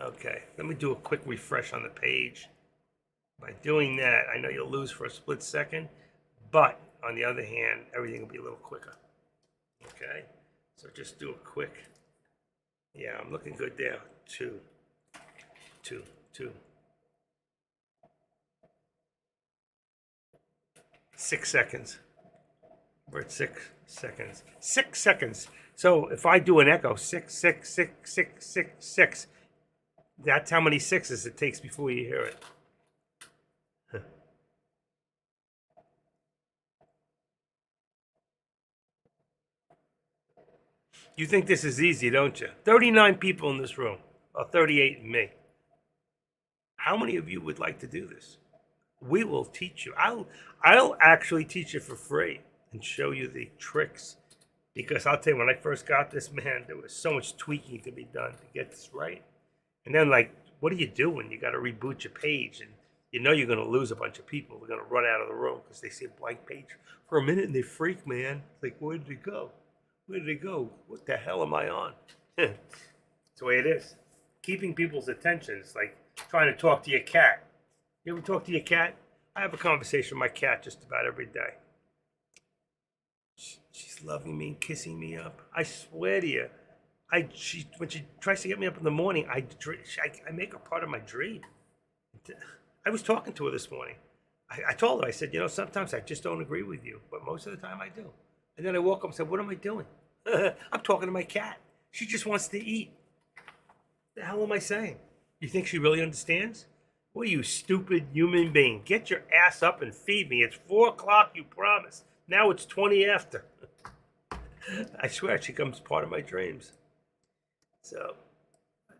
Okay, let me do a quick refresh on the page. By doing that, I know you'll lose for a split second, but on the other hand, everything will be a little quicker. Okay, so just do a quick. Yeah, I'm looking good there. 2, 2, 2. 6 seconds. We're at 6 seconds. 6 seconds. So if I do an echo, 6, 6, 6, 6, 6, 6. That's how many sixes it takes before you hear it. You think this is easy, don't you? 39 people in this room, or 38 in me. How many of you would like to do this? We will teach you. I'll actually teach you for free and show you the tricks. Because I'll tell you, when I first got this, man, there was so much tweaking to be done to get this right. And then, like, what do you do when you got to reboot your page and you know you're going to lose a bunch of people? They're going to run out of the room because they see a blank page for a minute and they freak, man. It's like, where did it go? Where did it go? What the hell am I on? It's the way it is. Keeping people's attention is like trying to talk to your cat. You ever talk to your cat? I have a conversation with my cat just about every day. She's loving me and kissing me up. I swear to you. When she tries to get me up in the morning, I make her part of my dream. I was talking to her this morning. I told her, I said, sometimes I just don't agree with you, but most of the time I do. And then I woke up and said, what am I doing? I'm talking to my cat. She just wants to eat. The hell am I saying? You think she really understands? What are you, stupid human being? Get your ass up and feed me. It's 4 o'clock, you promised. Now it's 20 after. I swear she becomes part of my dreams. So,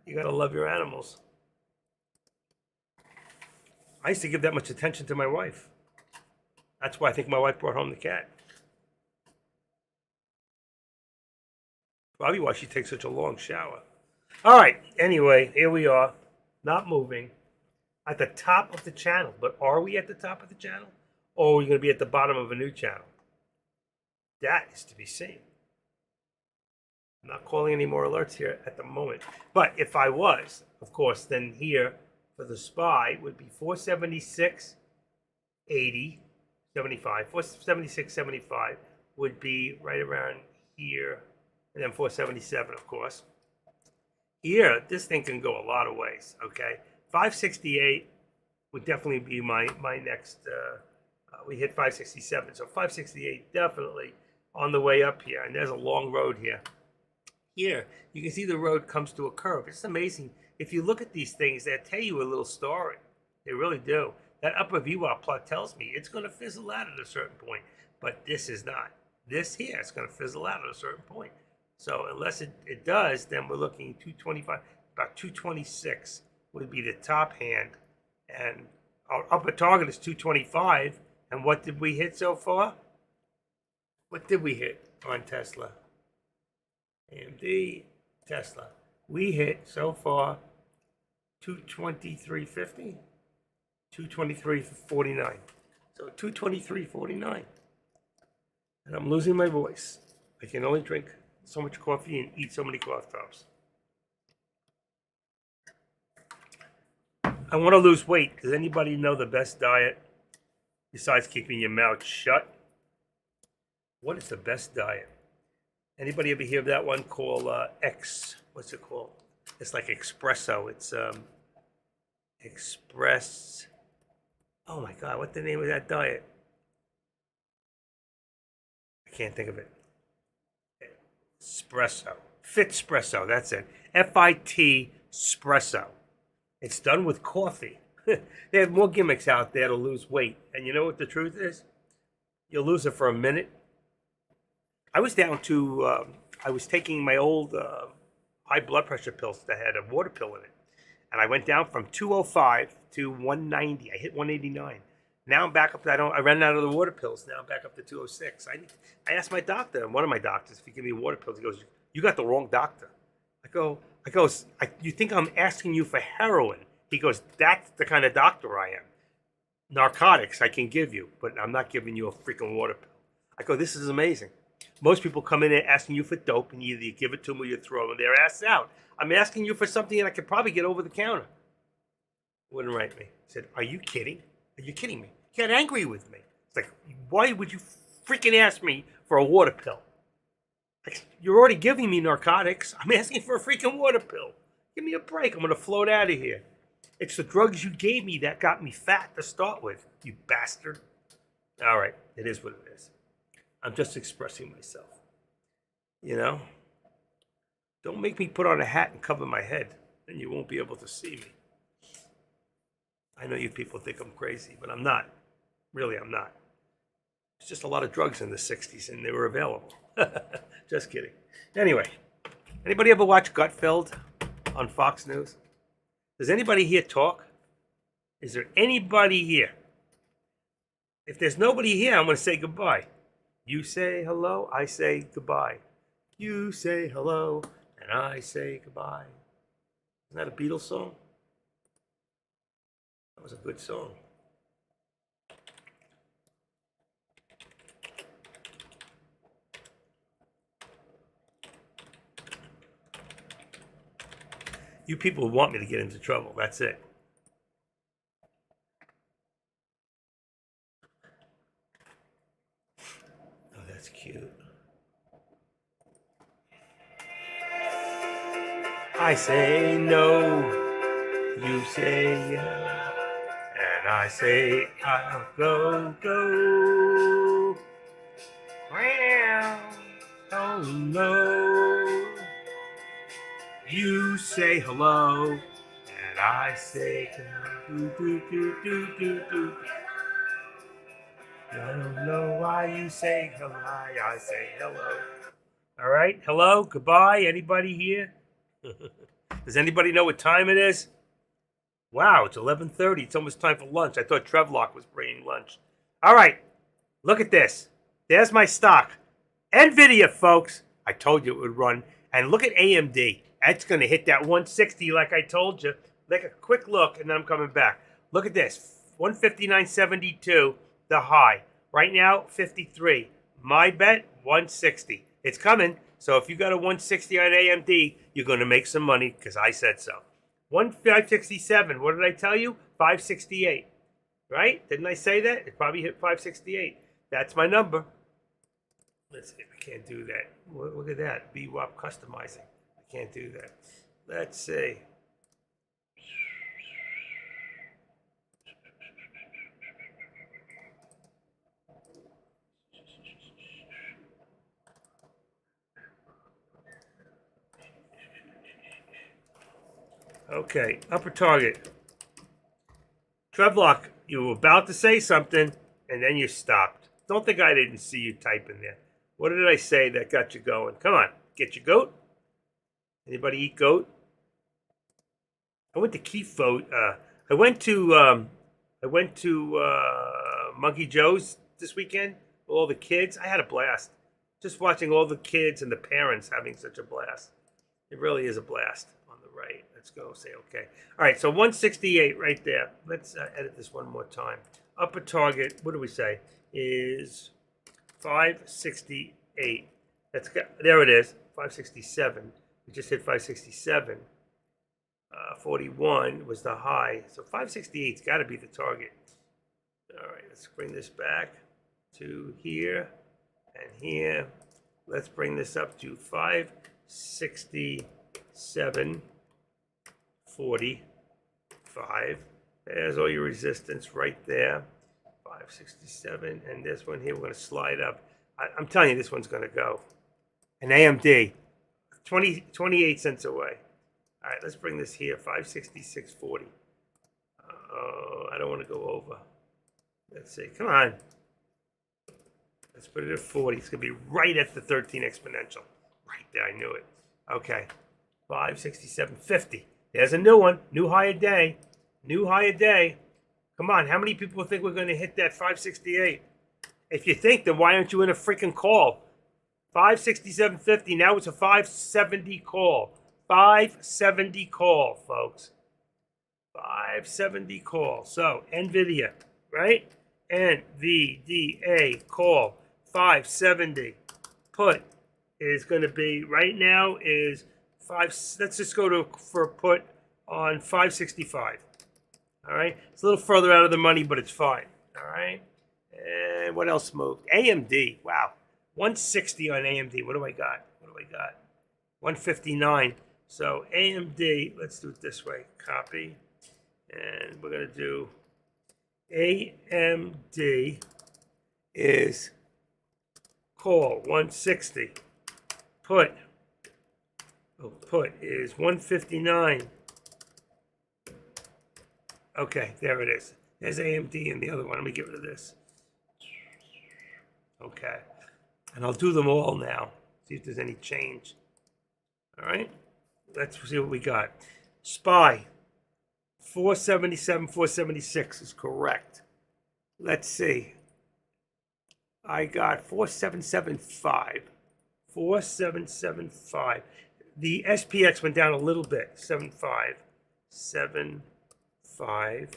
you gotta love your animals. I used to give that much attention to my wife. That's why I think my wife brought home the cat. Probably why she takes such a long shower. All right, anyway, here we are. Not moving. At the top of the channel. But are we at the top of the channel? Or are we going to be at the bottom of a new channel? That is to be seen. I'm not calling any more alerts here at the moment. But if I was, of course, then here for the SPY would be 476.80, 75. 476.75 would be right around here. And then 477, of course. Here, this thing can go a lot of ways, okay? 568 would definitely be my next, we hit 567. So 568 definitely on the way up here. And there's a long road here. Here, you can see the road comes to a curve. It's amazing. If you look at these things, they tell you a little story. They really do. That upper VWAP plot tells me it's going to fizzle out at a certain point. But this is not. This here is going to fizzle out at a certain point. So unless it does, then we're looking 225, about 226 would be the top hand. And our upper target is 225. And what did we hit so far? What did we hit on Tesla? AMD, Tesla. We hit so far 223.50, 223.49. So 223.49. And I'm losing my voice. I can only drink so much coffee and eat so many cough drops. I want to lose weight. Does anybody know the best diet besides keeping your mouth shut? What is the best diet? Anybody ever hear of that one called what's it called? It's like espresso. It's express. Oh my God, what's the name of that diet? I can't think of it. Espresso. Fitspresso, that's it. FIT Espresso. It's done with coffee. They have more gimmicks out there to lose weight. And you know what the truth is? You'll lose it for a minute. I was down to, I was taking my old high blood pressure pills that had a water pill in it. And I went down from 205 to 190. I hit 189. Now I'm back up. I ran out of the water pills. Now I'm back up to 206. I asked my doctor, one of my doctors, if he give me water pills. He goes, "You got the wrong doctor." I go, "You think I'm asking you for heroin?" He goes, "That's the kind of doctor I am. Narcotics I can give you, but I'm not giving you a freaking water pill." I go, "This is amazing. Most people come in there asking you for dope, and either you give it to them or you throw them their ass out. I'm asking you for something that I could probably get over the counter." Wouldn't write me. He said, "Are you kidding? Are you kidding me?" He got angry with me. It's like, why would you freaking ask me for a water pill? Like, you're already giving me narcotics. I'm asking for a freaking water pill. Give me a break. I'm going to float out of here. It's the drugs you gave me that got me fat to start with, you bastard. All right, it is what it is. I'm just expressing myself. You know? Don't make me put on a hat and cover my head, and you won't be able to see me. I know you people think I'm crazy, but I'm not. Really, I'm not. It's just a lot of drugs in the 60s, and they were available. Just kidding. Anyway, Anybody ever watch Gutfeld on Fox News? Does anybody here talk? Is there anybody here? If there's nobody here, I'm going to say goodbye. You say hello, I say goodbye. You say hello, and I say goodbye. Isn't that a Beatles song? That was a good song. You people want me to get into trouble. That's it. Oh, that's cute. I say no, you say yeah, and I say I'll go. Oh no. You say hello, and I say do. I don't know why you say hello, I say hello. All right, hello, goodbye. Anybody here? Does anybody know what time it is? Wow, it's 11:30. It's almost time for lunch. I thought Trevlock was bringing lunch. All right, look at this. There's my stock. NVIDIA, folks. I told you it would run. And look at AMD. That's going to hit that 160 like I told you. Take a quick look, and then I'm coming back. Look at this. 159.72, the high. Right now, 53. My bet, 160. It's coming. So if you got a 160 on AMD, you're going to make some money because I said so. 567. What did I tell you? 568. Right? Didn't I say that? It probably hit 568. That's my number. Let's see. I can't do that. Look at that. BWAP customizing. I can't do that. Let's see. Okay, upper target. Trevlock, you were about to say something, and then you stopped. Don't think I didn't see you typing there. What did I say that got you going? Come on, get your goat. Anybody eat goat? I went to Keefo. I went to Monkey Joe's this weekend. All the kids. I had a blast. Just watching all the kids and the parents having such a blast. It really is a blast. On the right. Let's go. Say okay. All right. So 168 right there. Let's edit this one more time. Upper target. What do we say? Is 568. There it is. 567. We just hit 567. 41 was the high. So 568's got to be the target. All right, let's bring this back to here and here. Let's bring this up to 567.45. There's all your resistance right there. 567. And this one here, we're going to slide up. I'm telling you, this one's going to go. An AMD. 28 cents away. All right, let's bring this here, 566.40. I don't want to go over. Let's see, come on. Let's put it at 40. It's going to be right at the 13 exponential. Right there, I knew it. Okay, 567.50. There's a new one, new high a day. New high a day. Come on, how many people think we're going to hit that 568? If you think, then why aren't you in a freaking call? 567.50. Now it's a 570 call. 570 call, folks. 570 call. So, NVIDIA, right? NVDA call. 570. Put is going to be, right now is 5. Let's just go for a put on 565. All right? It's a little further out of the money, but it's fine. All right? And what else moved? AMD. Wow. 160 on AMD. What do I got? 159. So AMD, let's do it this way. Copy. And we're going to do AMD is call 160. Put is 159. Okay, there it is. There's AMD and the other one. Let me get rid of this. Okay. And I'll do them all now. See if there's any change. All right, let's see what we got. SPY 477, 476 is correct. Let's see. I got 4775. 4775. The SPX went down a little bit. 75. 75.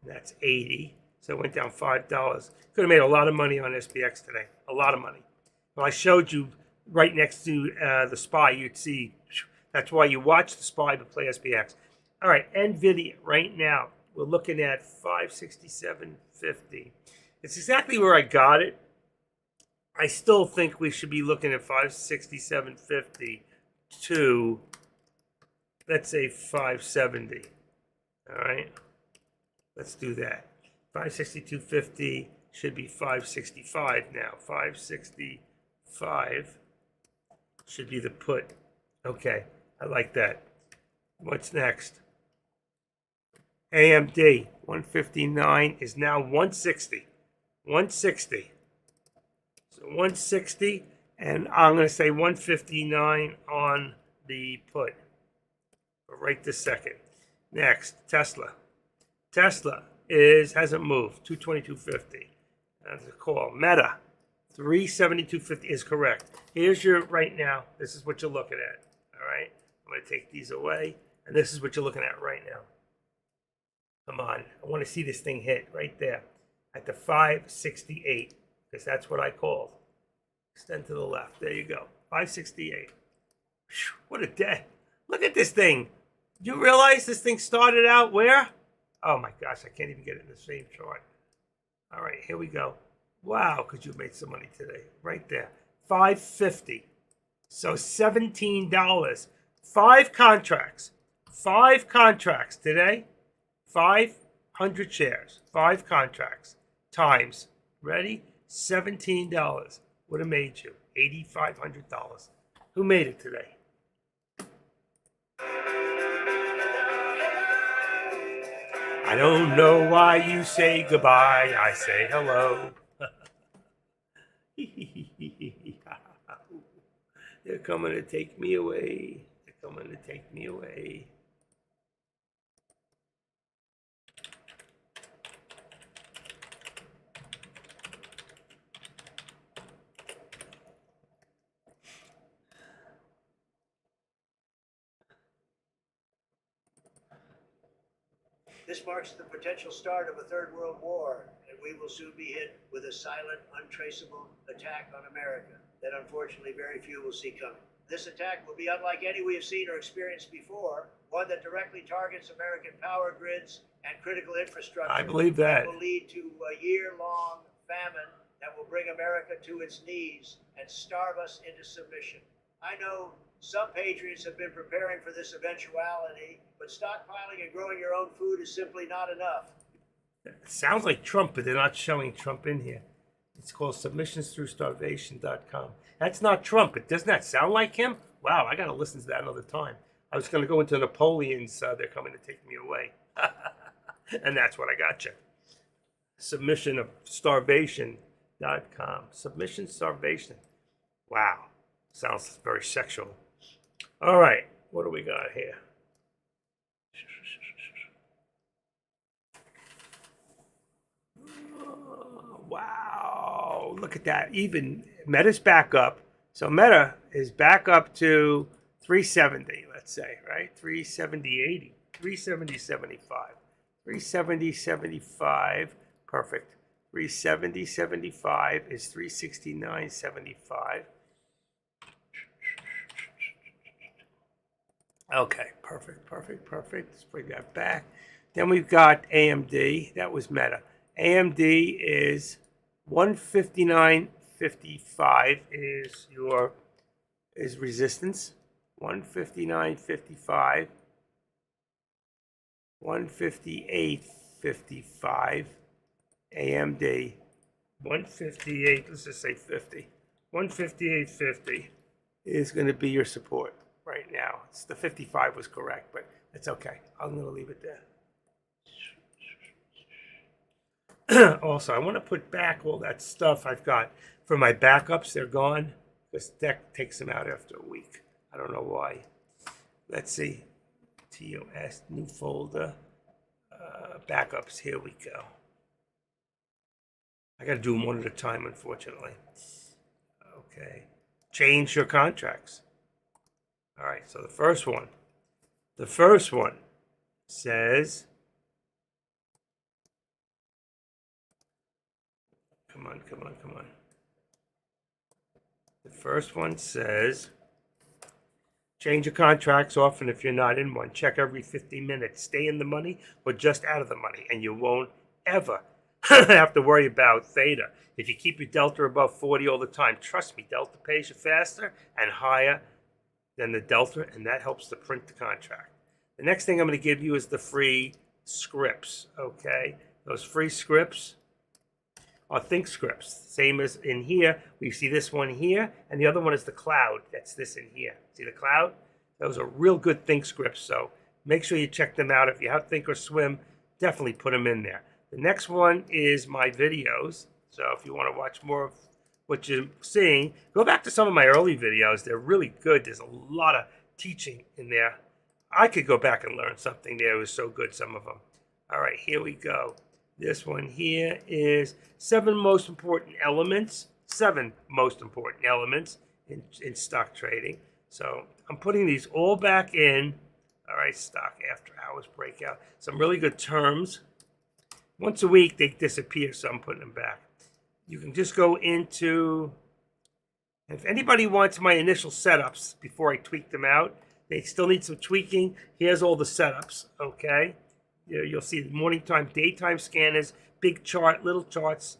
That's 80. So it went down $5. Could have made a lot of money on SPX today. A lot of money. Well, I showed you right next to the SPY, you'd see. That's why you watch the SPY but play SPX. All right, NVIDIA right now, we're looking at 567.50. It's exactly where I got it. I still think we should be looking at 567.50 to, let's say, 570. All right, let's do that. 562.50 should be 565 now. 565 should be the put. Okay, I like that. What's next? AMD 159 is now 160. 160. So 160, and I'm going to say 159 on the put. Right this second. Next, Tesla. Tesla hasn't moved. 222.50. That's a call. Meta 372.50 is correct. Here's your right now. This is what you're looking at. All right. I'm going to take these away, and this is what you're looking at right now. Come on. I want to see this thing hit right there at the 568, because that's what I called. Extend to the left. There you go. 568. Whew, what a day. Look at this thing. Do you realize this thing started out where? Oh my gosh, I can't even get it in the same chart. All right, here we go. Wow, could you made some money today? Right there. 550. So $17. 5 contracts. 5 contracts today. 500 shares. 5 contracts. Times. Ready? $17. Would have made you $8,500. Who made it today? I don't know why you say goodbye. I say hello. They're coming to take me away. They're coming to take me away. This marks the potential start of a third world war, and we will soon be hit with a silent, untraceable attack on America that unfortunately very few will see coming. This attack will be unlike any we have seen or experienced before, one that directly targets American power grids and critical infrastructure. I believe that. Will lead to a year-long famine that will bring America to its knees and starve us into submission. I know some patriots have been preparing for this eventuality, but stockpiling and growing your own food is simply not enough. It sounds like Trump, but they're not showing Trump in here. It's called submissionsthroughstarvation.com. That's not Trump. It doesn't that sound like him? Wow, I got to listen to that another time. I was going to go into Napoleon's, they're coming to take me away. And that's what I got you. Submissionostarvation.com. Submission starvation. Wow. Sounds very sexual. All right. What do we got here? Oh, wow. Look at that. Even Meta's back up. So Meta is back up to 370, let's say, right? 370.80. 370.75. 370.75. Perfect. 370.75 is 369.75. Okay, perfect. Let's bring that back. Then we've got AMD. That was Meta. AMD is 159.55 is resistance. 159.55. 158.55. AMD. 158. Let's just say 50. 158.50 is going to be your support right now. It's the 55 was correct, but it's okay. I'm going to leave it there. Also, I want to put back all that stuff I've got for my backups. They're gone because that takes them out after a week. I don't know why. Let's see. TOS, new folder. Backups, here we go. I gotta do them one at a time, unfortunately. Okay. Change your contracts. All right, so the first one says, come on. The first one says, change your contracts often if you're not in one. Check every 50 minutes. Stay in the money or just out of the money, and you won't ever have to worry about theta. If you keep your delta above 40 all the time, trust me, delta pays you faster and higher than the delta, and that helps to print the contract. The next thing I'm going to give you is the free scripts, okay? Those free scripts are think scripts. Same as in here, we see this one here, and the other one is the cloud. That's this in here. See the cloud? Those are real good think scripts, so make sure you check them out. If you have Thinkorswim, definitely put them in there. The next one is my videos. So if you want to watch more of what you're seeing, go back to some of my early videos. They're really good. There's a lot of teaching in there. I could go back and learn something there. It was so good, some of them. All right, here we go. This one here is 7 most important elements in stock trading. So I'm putting these all back in. All right, stock after hours breakout. Some really good terms. Once a week, they disappear, so I'm putting them back. You can just go into, if anybody wants my initial setups before I tweak them out, they still need some tweaking. Here's all the setups, okay? You'll see the morning time, daytime scanners, big chart, little charts,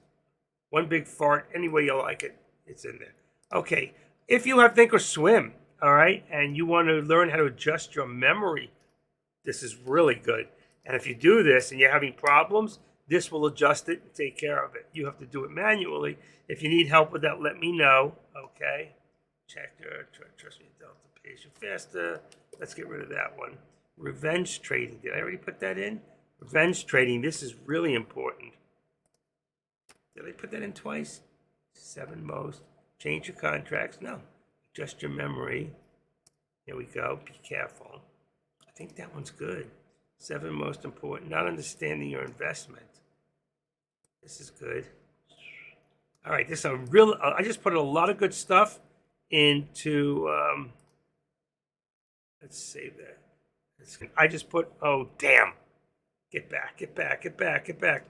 one big fart, any way you like it, it's in there. Okay, if you have Thinkorswim, all right, and you want to learn how to adjust your memory, this is really good. And if you do this and you're having problems, this will adjust it and take care of it. You have to do it manually. If you need help with that, let me know, okay? Checker, trust me, Delta pays you faster. Let's get rid of that one. Revenge trading, did I already put that in? Revenge trading, this is really important. Did I put that in twice? 7 most. Change your contracts, no. Adjust your memory. Here we go, be careful. I think that one's good. 7 most important, not understanding your investment. This is good. All right, this is a real, I just put a lot of good stuff into, let's save that. I just put, oh, damn. Get back.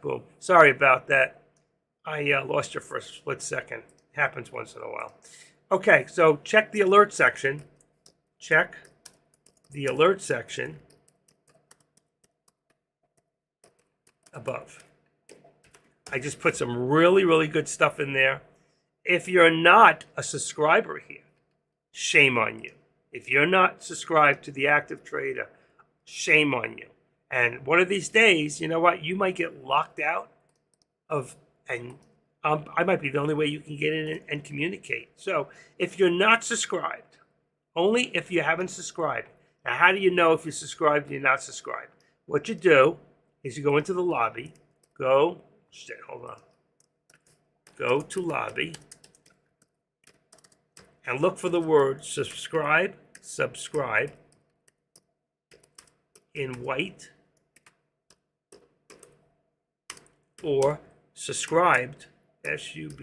Boom. Sorry about that. I lost you for a split second. Happens once in a while. Okay, so check the alert section. Above. I just put some really, really good stuff in there. If you're not a subscriber here, shame on you. If you're not subscribed to the Active Trader, shame on you. And one of these days, you know what? You might get locked out of, and I might be the only way you can get in and communicate. So if you're not subscribed, only if you haven't subscribed. Now, how do you know if you're subscribed and you're not subscribed? What you do is you go into the lobby, go to lobby, and look for the word subscribe in white, or subscribed, SUB,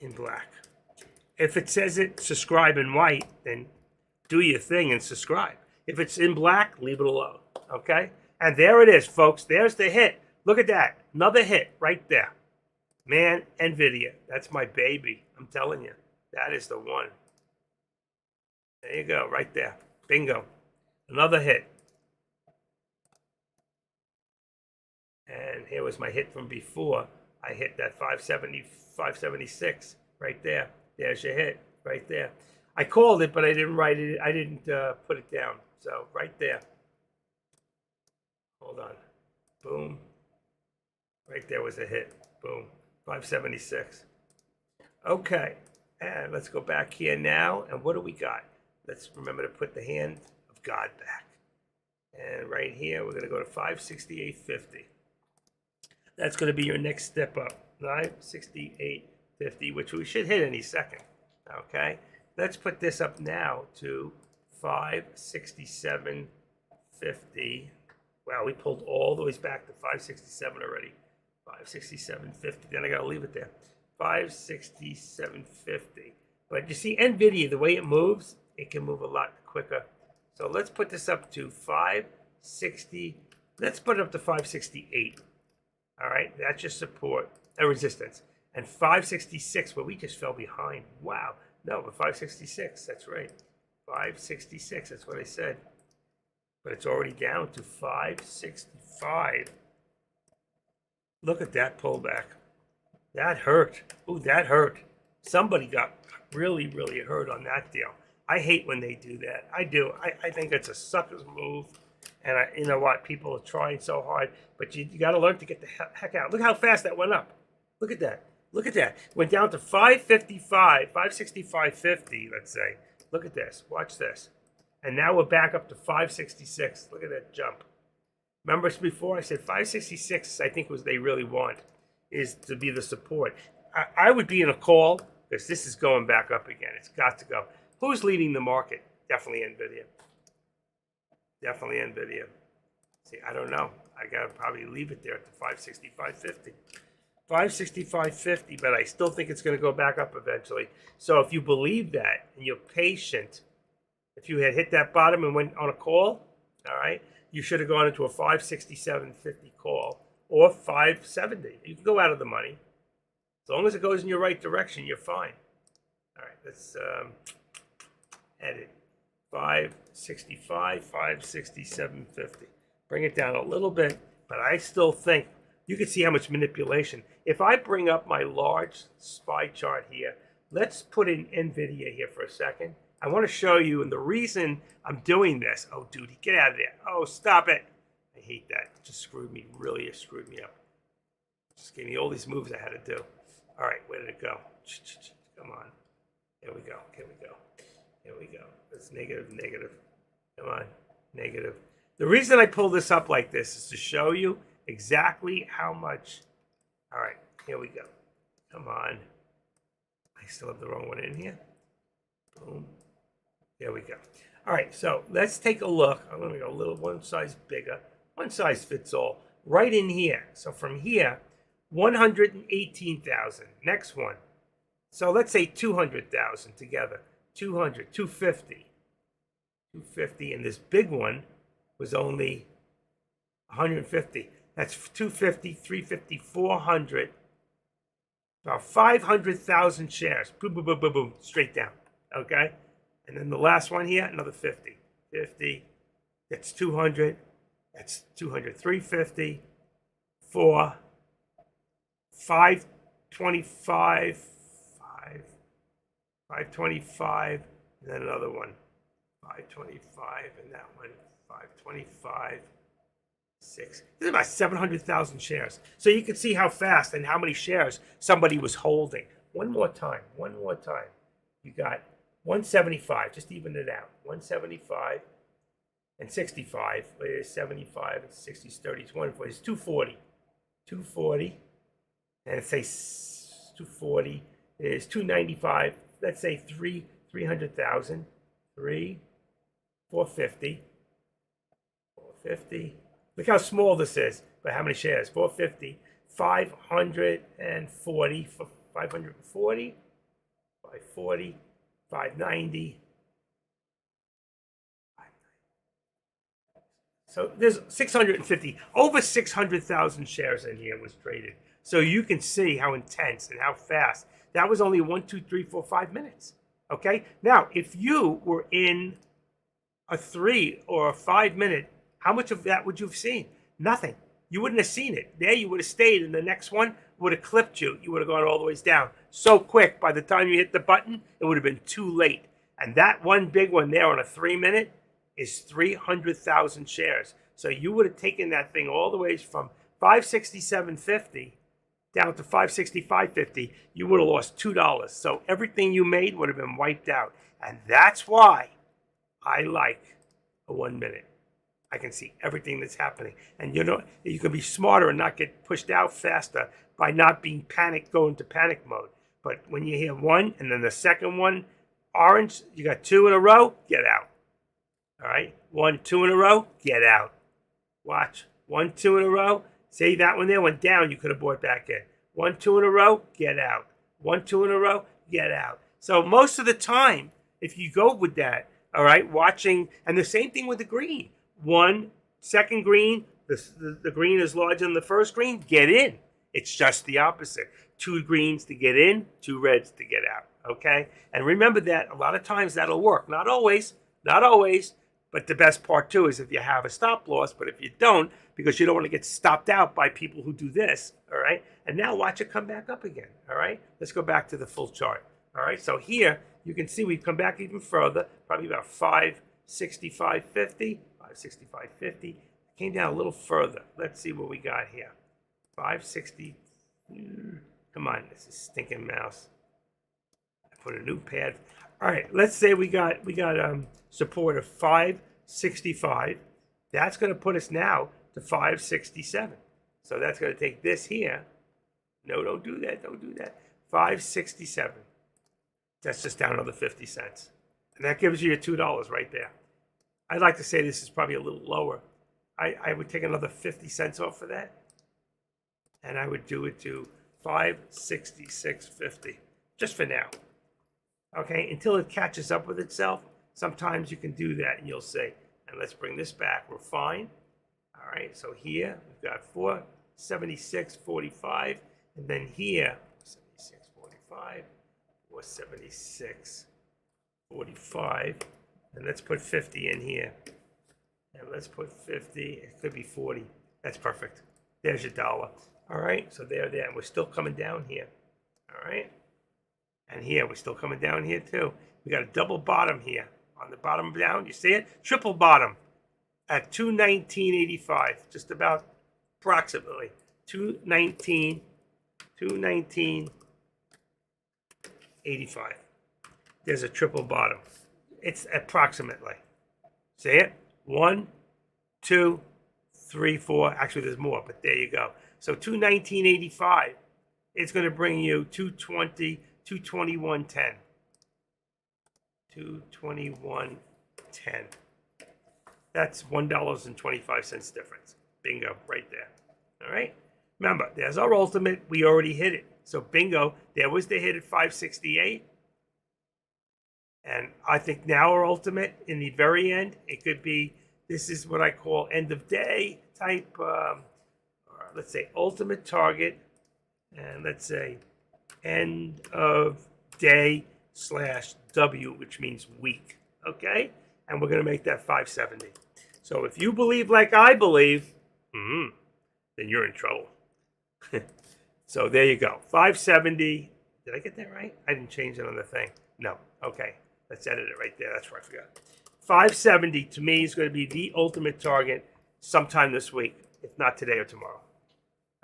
in black. If it says it subscribe in white, then do your thing and subscribe. If it's in black, leave it alone, okay? And there it is, folks. There's the hit. Look at that. Another hit right there. Man, NVIDIA. That's my baby. I'm telling you. That is the one. There you go, right there. Bingo. Another hit. And here was my hit from before. I hit that 570, 576 right there. There's your hit right there. I called it, but I didn't write it. I didn't put it down. So right there. Hold on. Boom. Right there was a hit. Boom. 576. Okay. And let's go back here now. And what do we got? Let's remember to put the hand of God back. And right here, we're going to go to 568.50. That's going to be your next step up. 568.50, which we should hit any second. Okay. let's put this up now to 567.50. Wow, we pulled all the way back to 567 already. 567.50. Then I gotta leave it there. 567.50. But you see, NVIDIA, the way it moves, it can move a lot quicker. So let's put this up to 560. Let's put it up to 568. All right, that's your support, resistance. And 566, well, we just fell behind. Wow. No, but 566, that's right. 566, that's what I said. But it's already down to 565. Look at that pullback. That hurt. Ooh, that hurt. Somebody got really, really hurt on that deal. I hate when they do that. I do. I think it's a sucker's move. And you know what? People are trying so hard. But you got to learn to get the heck out. Look how fast that went up. Look at that. Look at that. Went down to 555, 565.50, let's say. Look at this. Watch this. And now we're back up to 566. Look at that jump. Remember before I said 566, I think was they really want, is to be the support. I would be in a call because this is going back up again. It's got to go. Who's leading the market? Definitely NVIDIA. Definitely NVIDIA. See, I don't know. I got to probably leave it there at the 565.50. 565.50, but I still think it's going to go back up eventually. So if you believe that and you're patient, if you had hit that bottom and went on a call, all right, you should have gone into a 567.50 call or 570. You can go out of the money. As long as it goes in your right direction, you're fine. All right, let's edit. 565, 567.50. Bring it down a little bit, but I still think you can see how much manipulation. If I bring up my large SPY chart here, let's put in NVIDIA here for a second. I want to show you, and the reason I'm doing this, oh, dude, get out of there. Oh, stop it. I hate that. It just screwed me, really screwed me up. Just gave me all these moves I had to do. All right, where did it go? Come on. Here we go. Here we go. Here we go. It's negative, negative. Come on, negative. The reason I pull this up like this is to show you exactly how much. All right, here we go. Come on. I still have the wrong one in here. Boom. There we go. All right, so let's take a look. I'm going to go a little one size bigger. One size fits all. Right in here. So from here, 118,000. Next one. So let's say 200,000 together. 200, 250. 250, and this big one was only 150. That's 250, 350, 400. About 500,000 shares. Boom, boom, boom, boom, boom. Straight down. Okay? And then the last one here, another 50. 50. That's 200. That's 200. 350. 4. 525. 525. And then another one. 525. And that one. 525. 6. This is about 700,000 shares. So you can see how fast and how many shares somebody was holding. One more time. One more time. You got 175. Just even it out. 175 and 65. Is 75 and 60 is 30. It's 140. It's 240. 240. And say 240 is 295. Let's say 300,000. 450. 450. Look how small this is, but how many shares? 450, 540, 540, 540, 590. So there's 650, over 600,000 shares in here was traded. So you can see how intense and how fast. That was only 1, 2, 3, 4, 5 minutes. Okay? Now, if you were in a 3 or a 5 minute, how much of that would you have seen? Nothing. You wouldn't have seen it. There you would have stayed, and the next one would have clipped you. You would have gone all the way down. So quick, by the time you hit the button, it would have been too late. And that one big one there on a 3 minute is 300,000 shares. So you would have taken that thing all the way from 567.50 down to 565.50. You would have lost $2. So everything you made would have been wiped out. And that's why I like a 1 minute. I can see everything that's happening. And you know, you can be smarter and not get pushed out faster by not being panicked, go into panic mode. But when you hear one and then the second one, Orange, you got 2 in a row, get out. All right, 1, 2 in a row, get out. Watch, 1, 2 in a row. See, that one there went down, you could have bought back in. 1, 2 in a row, get out. 1, 2 in a row, get out. So most of the time, if you go with that, all right, watching, and the same thing with the green. One, second green, the green is larger than the first green, get in. It's just the opposite. 2 greens to get in, 2 reds to get out, okay? And remember that a lot of times that'll work. Not always, but the best part too is if you have a stop loss, but if you don't, because you don't want to get stopped out by people who do this, all right? And now watch it come back up again, all right? Let's go back to the full chart, all right? So here, you can see we've come back even further, probably about 565.50, 565.50. Came down a little further. Let's see what we got here. 560. Come on, this is stinking mouse. I put a new pad. All right, let's say we got support of 565. That's going to put us now to 567. So that's going to take this here. No, don't do that. Don't do that. 567. That's just down another 50 cents. And that gives you your $2 right there. I'd like to say this is probably a little lower. I would take another 50 cents off of that. And I would do it to 566.50. Just for now. Okay, until it catches up with itself. Sometimes you can do that and you'll see. And let's bring this back. We're fine. All right, so here we've got 476.45. And then here, 76.45. 476.45. And let's put 50 in here. And let's put 50. It could be 40. That's perfect. There's your dollar. All right, so there. And we're still coming down here. All right. And here, we're still coming down here too. We got a double bottom here. On the bottom down, you see it? Triple bottom at 219.85. Just about approximately. 219.85. There's a triple bottom. It's approximately. See it? 1, 2, 3, 4. Actually, there's more, but there you go. So 219.85. It's going to bring you 220, 221.10. 221.10. That's $1.25 difference. Bingo, right there. All right. Remember, there's our ultimate. We already hit it. So bingo, there was the hit at 568. And I think now our ultimate in the very end, it could be, this is what I call end of day type, let's say ultimate target. And let's say end of day /W, which means week. Okay? And we're going to make that 570. So if you believe like I believe, then you're in trouble. So there you go. 570. Did I get that right? I didn't change it on the thing. No. Okay. Let's edit it right there. That's where I forgot. 570 to me is going to be the ultimate target sometime this week, if not today or tomorrow.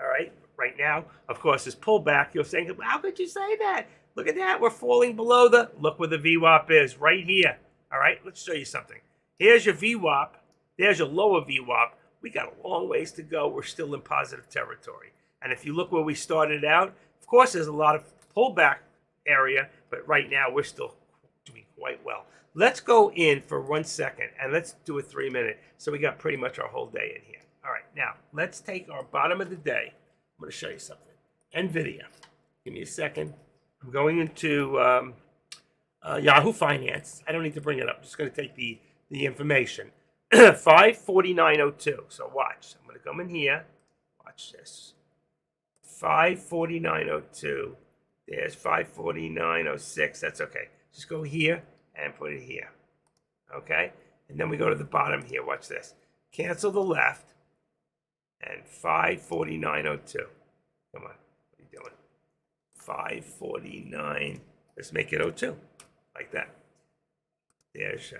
All right? Right now, of course, this pullback, you're saying, how could you say that? Look at that. We're falling below the, look where the VWAP is, right here. All right? Let's show you something. Here's your VWAP. There's your lower VWAP. We got a long ways to go. We're still in positive territory. And if you look where we started out, of course, there's a lot of pullback area, but right now we're still doing quite well. Let's go in for 1 second and let's do a 3-minute. So we got pretty much our whole day in here. All right, now let's take our bottom of the day. I'm going to show you something. NVIDIA. Give me a second. I'm going into Yahoo Finance. I don't need to bring it up. I'm just going to take the information. 549.02. So watch. I'm going to come in here. Watch this. 549.02. There's 549.06. That's okay. Just go here and put it here. Okay? And then we go to the bottom here. Watch this. Cancel the left. And 549.02. Come on. What are you doing? 549. Let's make it 02. Like that. There's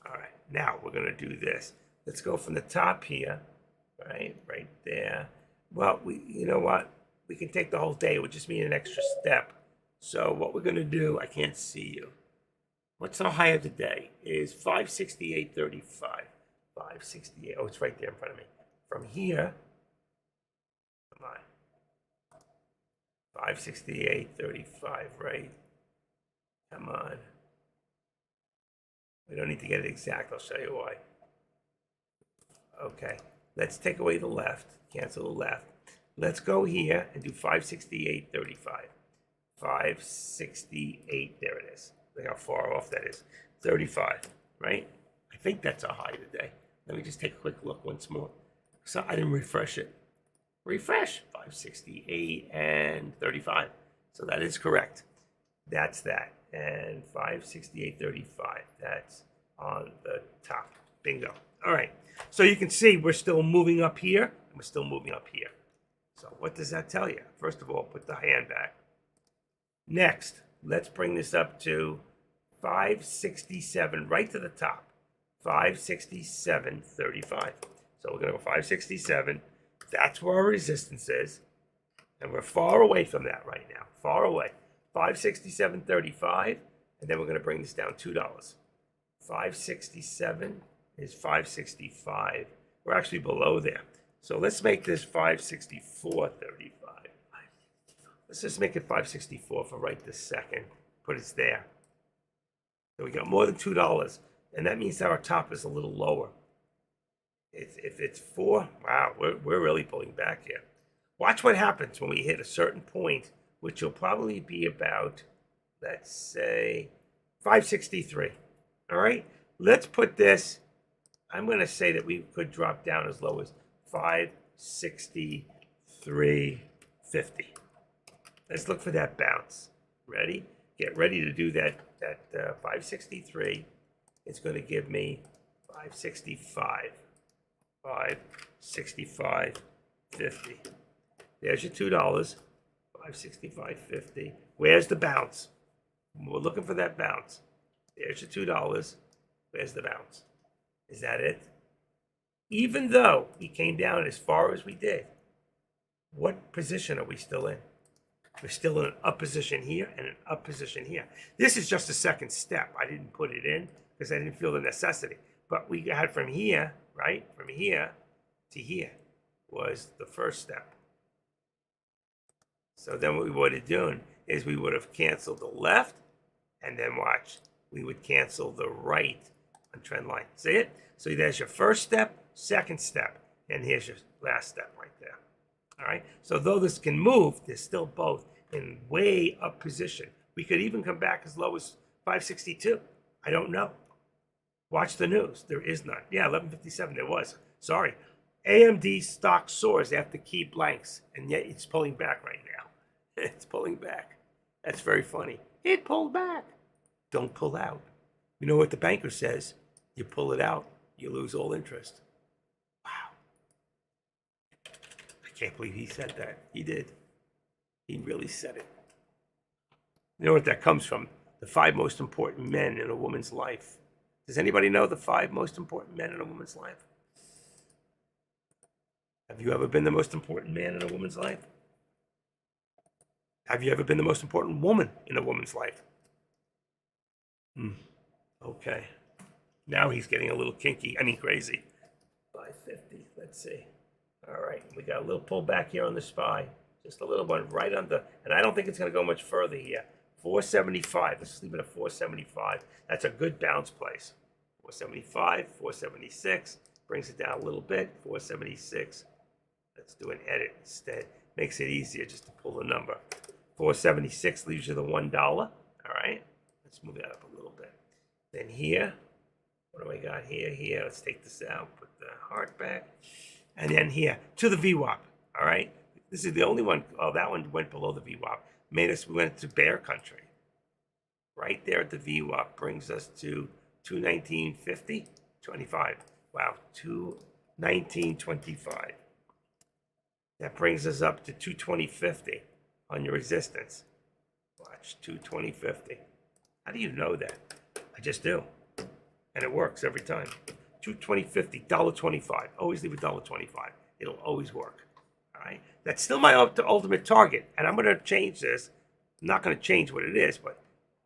all right. Now we're going to do this. Let's go from the top here. Right there. Well, you know what? We can take the whole day. It would just mean an extra step. So what we're going to do, I can't see you. What's the high of the day? Is 568.35. 568. Oh, it's right there in front of me. From here, come on. 568.35, right? Come on. We don't need to get it exact. I'll show you why. Okay, let's take away the left, cancel the left. Let's go here and do 568.35. 568, there it is. Look how far off that is. 35, right? I think that's our high today. Let me just take a quick look once more. So I didn't refresh it. Refresh, 568 and 35. So that is correct. That's that. And 568.35, that's on the top. Bingo. All right. So you can see we're still moving up here, and we're still moving up here. So what does that tell you? First of all, put the hand back. Next, let's bring this up to 567, right to the top. 567.35. So we're going to go 567. That's where our resistance is. And we're far away from that right now. Far away. 567.35. And then we're going to bring this down $2. 567 is 565. We're actually below there. So let's make this 564.35. Let's just make it 564 for right this second. Put it there. So we got more than $2. And that means that our top is a little lower. If it's 4, wow, we're really pulling back here. Watch what happens when we hit a certain point, which will probably be about, let's say, 563. All right? Let's put this, I'm going to say that we could drop down as low as 563.50. Let's look for that bounce. Ready? Get ready to do that 563. It's going to give me 565. 565.50. There's your $2. 565.50. Where's the bounce? We're looking for that bounce. There's your $2. Where's the bounce? Is that it? Even though we came down as far as we did, what position are we still in? We're still in an up position here and an up position here. This is just a second step. I didn't put it in because I didn't feel the necessity. But we had from here, right? From here to here was the first step. So then what we would have done is we would have canceled the left, and then watch, we would cancel the right on trend line. See it? So there's your first step, second step, and here's your last step right there. All right? So though this can move, they're still both in way up position. We could even come back as low as 562. I don't know. Watch the news. There is none. Yeah, 1157 there was. Sorry. AMD stock soars after key blanks, and yet it's pulling back right now. It's pulling back. That's very funny. It pulled back. Don't pull out. You know what the banker says? You pull it out, you lose all interest. Wow. I can't believe he said that. He did. He really said it. You know what that comes from? The 5 most important men in a woman's life. Does anybody know the 5 most important men in a woman's life? Have you ever been the most important man in a woman's life? Have you ever been the most important woman in a woman's life? Okay. Now he's getting a little kinky. I mean, crazy. 550. Let's see. All right. We got a little pullback here on the SPY. Just a little one right under. And I don't think it's going to go much further here. 475. Let's leave it at 475. That's a good bounce place. 475, 476. Brings it down a little bit. 476. Let's do an edit instead. Makes it easier just to pull the number. 476 leaves you the $1. All right. Let's move that up a little bit. Then here. What do I got here? Here. Let's take this out. Put the heart back. And then here to the VWAP. All right. This is the only one. Oh, that one went below the VWAP. We went to bear country. Right there at the VWAP brings us to 219.50, 25. Wow, 219.25. That brings us up to 220.50 on your resistance. Watch, 220.50. How do you know that? I just do. And it works every time. 220.50, $1.25. Always leave $1.25. It'll always work. All right. That's still my ultimate target. And I'm going to change this. I'm not going to change what it is, but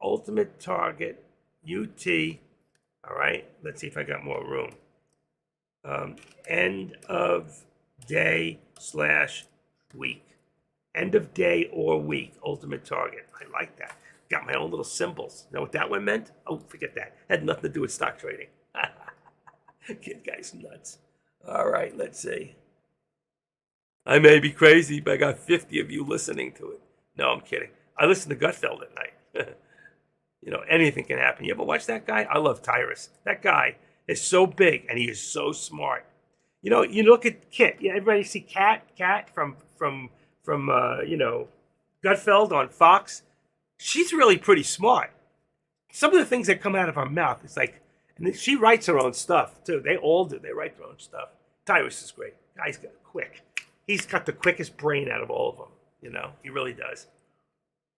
ultimate target, UT. All right. Let's see if I got more room. End of day / week. End of day or week. Ultimate target. I like that. Got my own little symbols. You know what that one meant? Oh, forget that. Had nothing to do with stock trading. Kid guy's nuts. All right, let's see. I may be crazy, but I got 50 of you listening to it. No, I'm kidding. I listen to Gutfeld at night. You know, anything can happen. You ever watch that guy? I love Tyrus. That guy is so big and he is so smart. You know, you look at Kit. Yeah, everybody see Cat from you know, Gutfeld on Fox. She's really pretty smart. Some of the things that come out of her mouth, it's like, and she writes her own stuff too. They all do. They write their own stuff. Tyrus is great. Guy's got quick. He's got the quickest brain out of all of them. You know, he really does.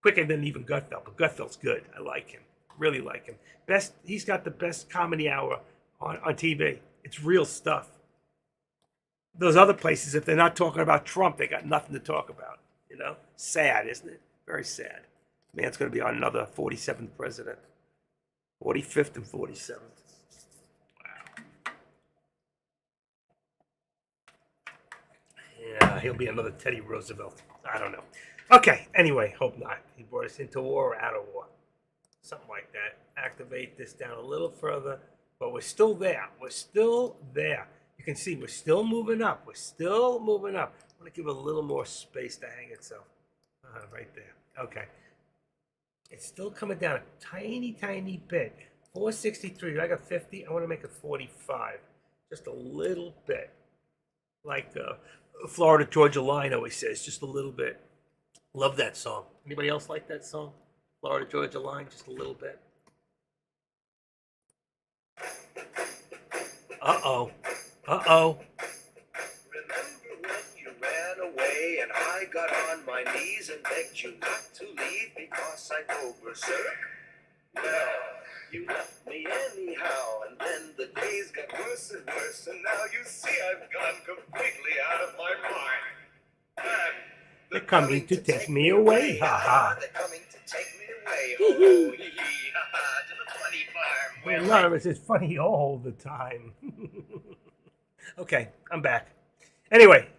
Quicker than even Gutfeld, but Gutfeld's good. I like him. Really like him. Best. He's got the best comedy hour on TV. It's real stuff. Those other places, if they're not talking about Trump, they got nothing to talk about. You know, sad, isn't it? Very sad. Man's going to be on another 47th president, 45th and 47th. Wow. Yeah, he'll be another Teddy Roosevelt. I don't know. Okay, anyway, hope not. He brought us into war or out of war. Something like that. Activate this down a little further, but we're still there. We're still there. You can see we're still moving up. We're still moving up. I want to give it a little more space to hang itself. Right there. Okay. It's still coming down a tiny, tiny bit. 463. I got 50. I want to make it 45. Just a little bit. Like Florida Georgia Line always says, just a little bit. Love that song. Anybody else like that song? Florida Georgia Line, just a little bit. Uh-oh. Uh-oh. Remember when you ran away and I got on my knees and begged you not to leave because I go berserk? Well, you left me anyhow, and then the days got worse and worse, and now you see I've gone completely out of my mind. And they're coming to take me away, ha-ha. They're coming to take me away, ho-ho, hee-hee, ha-ha, to the funny farm. Well, none of us is funny all the time. Okay, I'm back. Anyway,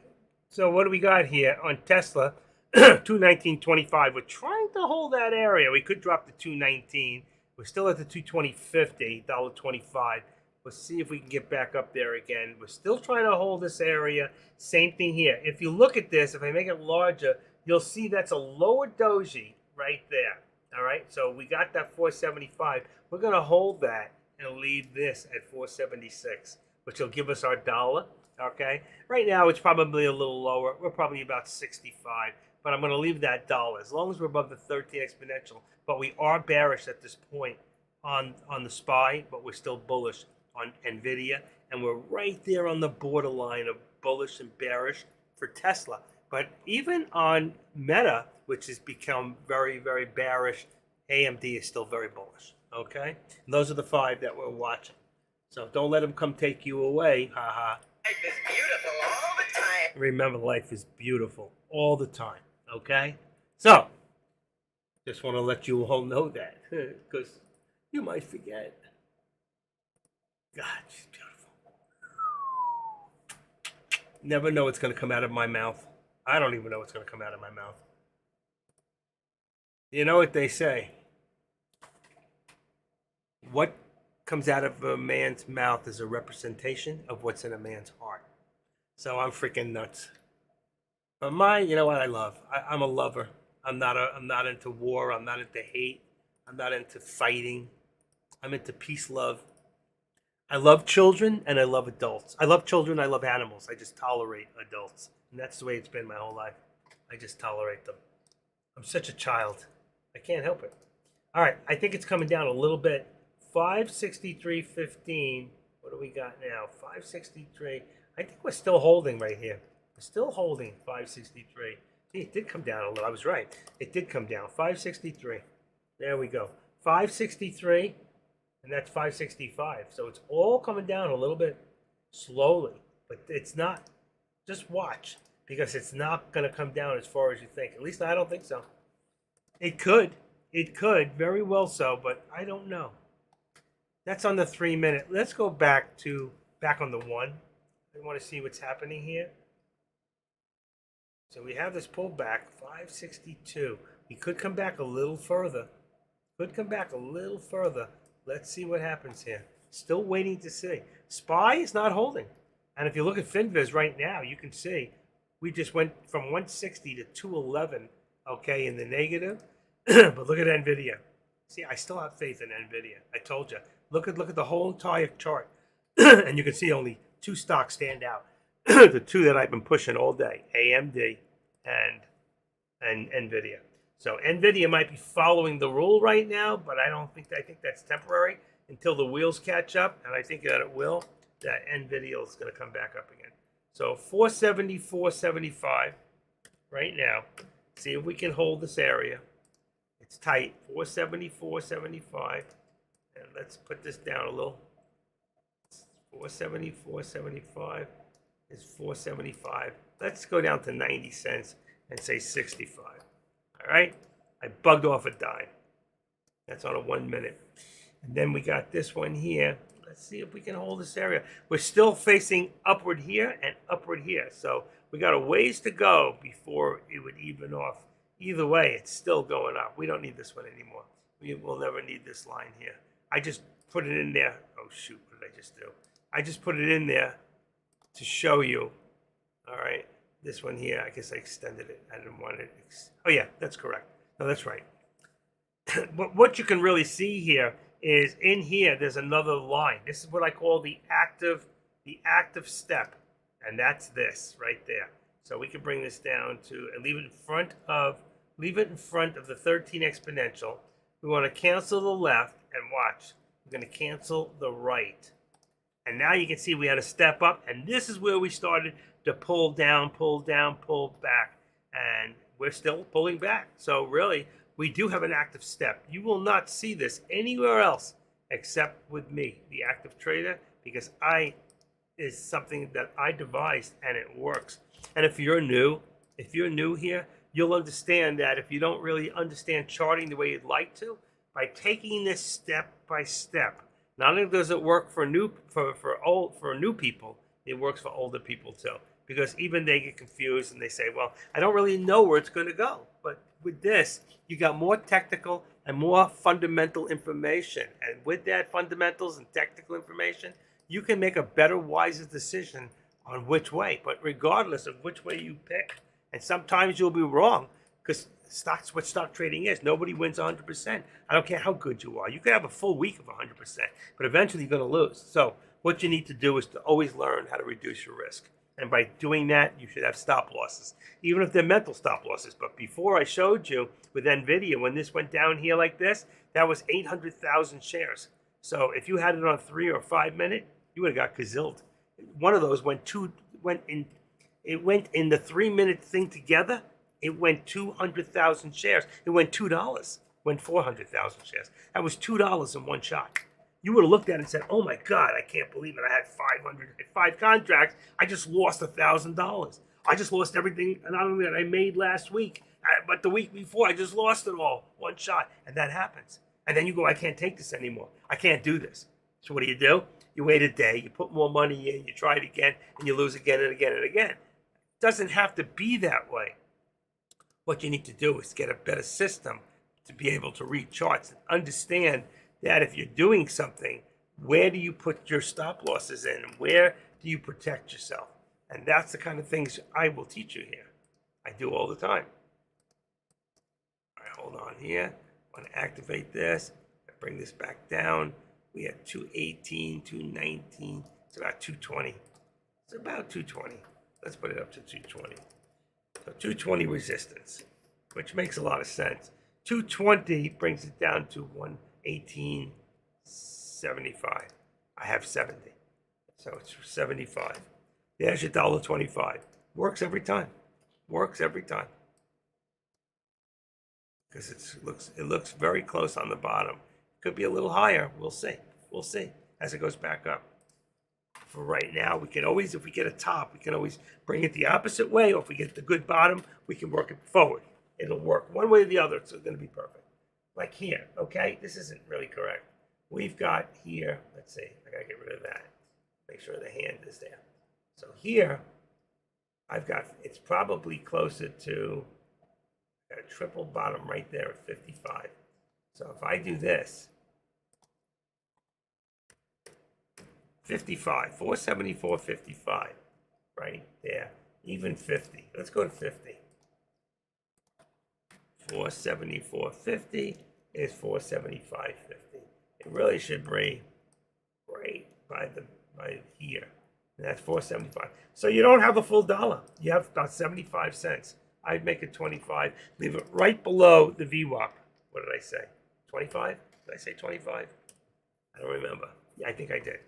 so what do we got here on Tesla? 219.25. We're trying to hold that area. We could drop to 219. We're still at the 220.50, $1.25. We'll see if we can get back up there again. We're still trying to hold this area. Same thing here. If you look at this, if I make it larger, you'll see that's a lower doji right there. All right, so we got that 475. We're going to hold that and leave this at 476, which will give us our dollar. Okay, right now it's probably a little lower. We're probably about 65, but I'm going to leave that dollar as long as we're above the 13 exponential. But we are bearish at this point on the SPY, but we're still bullish on Nvidia, and we're right there on the borderline of bullish and bearish for Tesla. But even on Meta, which has become very, very bearish, AMD is still very bullish. Okay, and those are the five that we're watching. So don't let them come take you away. Haha. Life is beautiful all the time. Remember, life is beautiful all the time. Okay, so just want to let you all know that because you might forget. God, she's beautiful. Never know what's going to come out of my mouth. I don't even know what's going to come out of my mouth. You know what they say? What comes out of a man's mouth is a representation of what's in a man's heart. So I'm freaking nuts. But you know what I love? I'm a lover. I'm not into war. I'm not into hate. I'm not into fighting. I'm into peace, love. I love children and I love adults. I love children. I love animals. I just tolerate adults. And that's the way it's been my whole life. I just tolerate them. I'm such a child. I can't help it. All right. I think it's coming down a little bit. 563.15. What do we got now? 563. I think we're still holding right here. We're still holding 563. See, it did come down a little. I was right. It did come down. 563. There we go. 563. And that's 565. So it's all coming down a little bit slowly. But it's not. Just watch. Because it's not going to come down as far as you think. At least I don't think so. It could. It could. Very well so. But I don't know. That's on the 3 minute. Let's go back on the 1. I want to see what's happening here. So we have this pullback, 562. We could come back a little further. Could come back a little further. Let's see what happens here. Still waiting to see. SPY is not holding. And if you look at FinViz right now, you can see we just went from 160 to 211, okay, in the negative. But look at NVIDIA. See, I still have faith in NVIDIA. I told you. Look at the whole entire chart. And you can see only two stocks stand out. The two that I've been pushing all day, AMD and NVIDIA. So NVIDIA might be following the rule right now, but I think that's temporary until the wheels catch up, and I think that it will, that NVIDIA is going to come back up again. So 470, 475 right now. See if we can hold this area. It's tight, 470, 475. And let's put this down a little. 470, 475 is 475. Let's go down to 90 cents and say 65. All right? I bugged off a dime. That's on a 1 minute. And then we got this one here. Let's see if we can hold this area. We're still facing upward here and upward here. So we got a ways to go before it would even off. Either way, it's still going up. We don't need this one anymore. We will never need this line here. I just put it in there. Oh, shoot. What did I just do? I just put it in there to show you. All right. This one here, I guess I extended it. I didn't want it. Oh, yeah, that's correct. No, that's right. What you can really see here is in here, there's another line. This is what I call the active step. And that's this right there. So we can bring this down to and leave it in front of the 13 exponential. We want to cancel the left and watch. We're going to cancel the right. And now you can see we had a step up, and this is where we started to pull down, pull back, and we're still pulling back. So really, we do have an active step. You will not see this anywhere else except with me, the active trader, because is something that I devised and it works. And if you're new here, you'll understand that if you don't really understand charting the way you'd like to, by taking this step by step, not only does it work for new people, it works for older people too. Because even they get confused and they say, well, I don't really know where it's going to go. But with this, you got more technical and more fundamental information. And with that fundamentals and technical information, you can make a better, wiser decision on which way. But regardless of which way you pick, and sometimes you'll be wrong, because what stock trading is. Nobody wins 100%. I don't care how good you are. You could have a full week of 100%, but eventually you're going to lose. So what you need to do is to always learn how to reduce your risk. And by doing that, you should have stop losses, even if they're mental stop losses. But before I showed you with NVIDIA, when this went down here like this, that was 800,000 shares. So if you had it on 3 or 5 minute, you would have got gazilled. One of those went in the 3 minute thing together. It went 200,000 shares. It went $2. Went 400,000 shares. That was $2 in one shot. You would have looked at it and said, "Oh my God, I can't believe it! I had 5 contracts. I just lost $1,000. I just lost everything, not only that I made last week, but the week before, I just lost it all one shot." And that happens. And then you go, "I can't take this anymore. I can't do this." So what do? You wait a day. You put more money in. You try it again, and you lose again and again and again. It doesn't have to be that way. What you need to do is get a better system to be able to read charts and understand that if you're doing something, where do you put your stop losses in? Where do you protect yourself? And that's the kind of things I will teach you here. I do all the time. All right, hold on here. I want to activate this. I bring this back down. We have 218, 219. It's about 220. It's about 220. Let's put it up to 220. So 220 resistance, which makes a lot of sense. 220 brings it down to 118.75. I have 70. So it's 75. There's your $1.25. Works every time. Works every time. Because it looks very close on the bottom. Could be a little higher. We'll see. We'll see as it goes back up. For right now, we can always, if we get a top, we can always bring it the opposite way, or if we get the good bottom, we can work it forward. It'll work one way or the other. It's going to be perfect. Like here, okay? This isn't really correct. We've got here, let's see, I got to get rid of that. Make sure the hand is there. So here, I've got, it's probably closer to a triple bottom right there at 55. So if I do this, 55, 474.55, right there, even 50. Let's go to 50. 474.50 is 475.50. It really should be right by here. And that's 475. So you don't have a full dollar. You have about 75 cents. I'd make it 25. Leave it right below the VWAP. What did I say? 25? Did I say 25? I don't remember. Yeah, I think I did.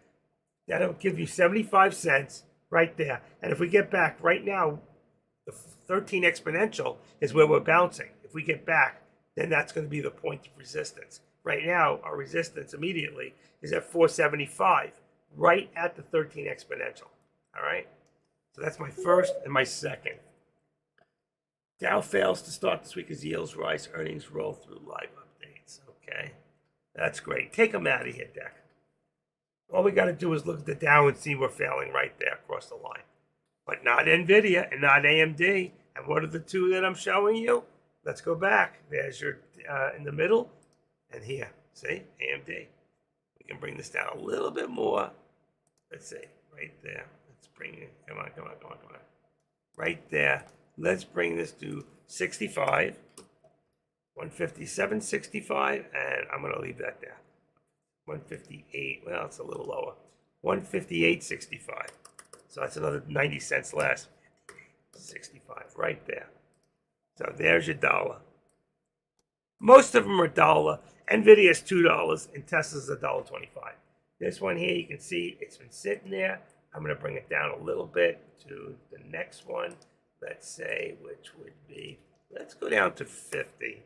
That'll give you 75 cents right there. And if we get back right now, the 13 exponential is where we're bouncing. If we get back, then that's going to be the point of resistance. Right now, our resistance immediately is at 475, right at the 13 exponential. All right? So that's my first and my second. Dow fails to start this week as yields rise, earnings roll through live updates. Okay? That's great. Take them out of here, Deck. All we got to do is look at the Dow and see we're failing right there across the line. But not NVIDIA and not AMD. And what are the two that I'm showing you? Let's go back. There's your in the middle and here. See? AMD. We can bring this down a little bit more. Let's see. Right there. Let's bring it. Come on. Right there. Let's bring this to 65. 157.65. And I'm going to leave that there. 158. Well, it's a little lower. 158.65. So that's another 90 cents less. 65 right there. So there's your dollar. Most of them are $1. NVIDIA's $2 and Tesla's $1.25. This one here, you can see it's been sitting there. I'm going to bring it down a little bit to the next one. Let's say, which would be, let's go down to 50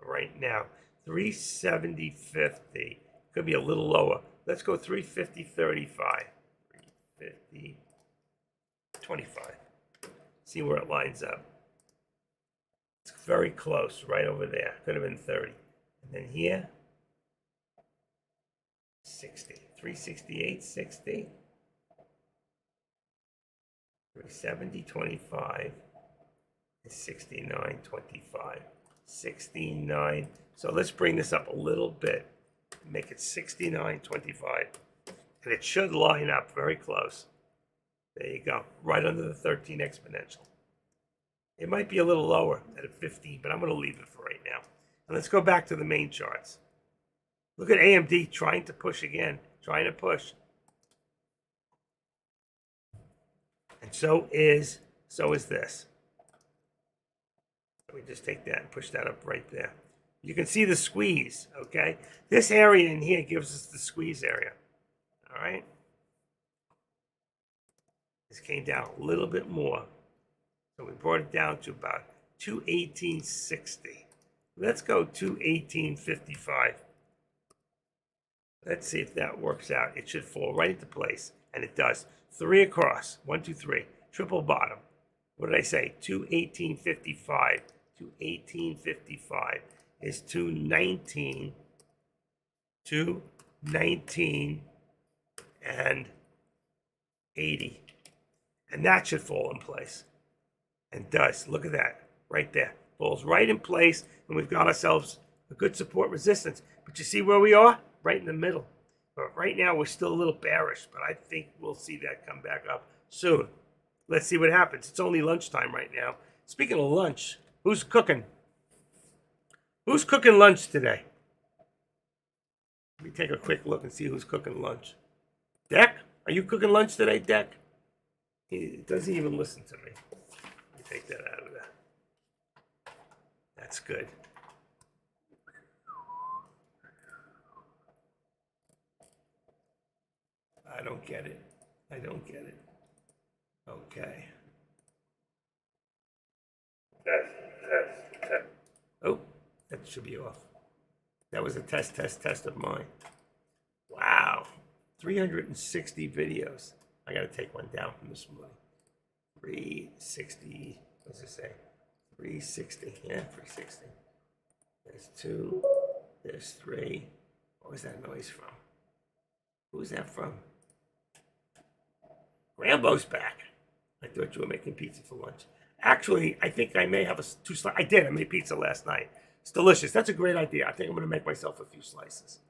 right now. 370.50. Could be a little lower. Let's go 350.35. 350.25. See where it lines up. It's very close, right over there. Could have been 30. And then here, 60. 368.60. 370.25 is 69.25. 69. So let's bring this up a little bit. Make it 69.25. And it should line up very close. There you go. Right under the 13 exponential. It might be a little lower at a 15, but I'm going to leave it for right now. And let's go back to the main charts. Look at AMD trying to push again. Trying to push. And so is this. Let me just take that and push that up right there. You can see the squeeze, okay? This area in here gives us the squeeze area, all right? This came down a little bit more. So we brought it down to about 218.60. Let's go 218.55. Let's see if that works out. It should fall right into place, and it does. 3 across, 1, 2, 3, triple bottom. What did I say? 218.55. 218.55 is 219. 219 and 80. And that should fall in place. And does. Look at that. Right there. Falls right in place. And we've got ourselves a good support resistance. But you see where we are? Right in the middle. But right now we're still a little bearish. But I think we'll see that come back up soon. Let's see what happens. It's only lunchtime right now. Speaking of lunch, who's cooking? Who's cooking lunch today? Let me take a quick look and see who's cooking lunch. Deck? Are you cooking lunch today, Deck? He doesn't even listen to me. Let me take that out of there. That's good. I don't get it. I don't get it. Okay. Test. Oh, that should be off. That was a test of mine. Wow. 360 videos. I got to take one down from this morning. 360. What does it say? 360. Yeah, 360. There's 2. There's 3. What was that noise from? Who's that from? Rambo's back. I thought you were making pizza for lunch. Actually, I think I may have 2 slices. I did. I made pizza last night. It's delicious. That's a great idea. I think I'm going to make myself a few slices.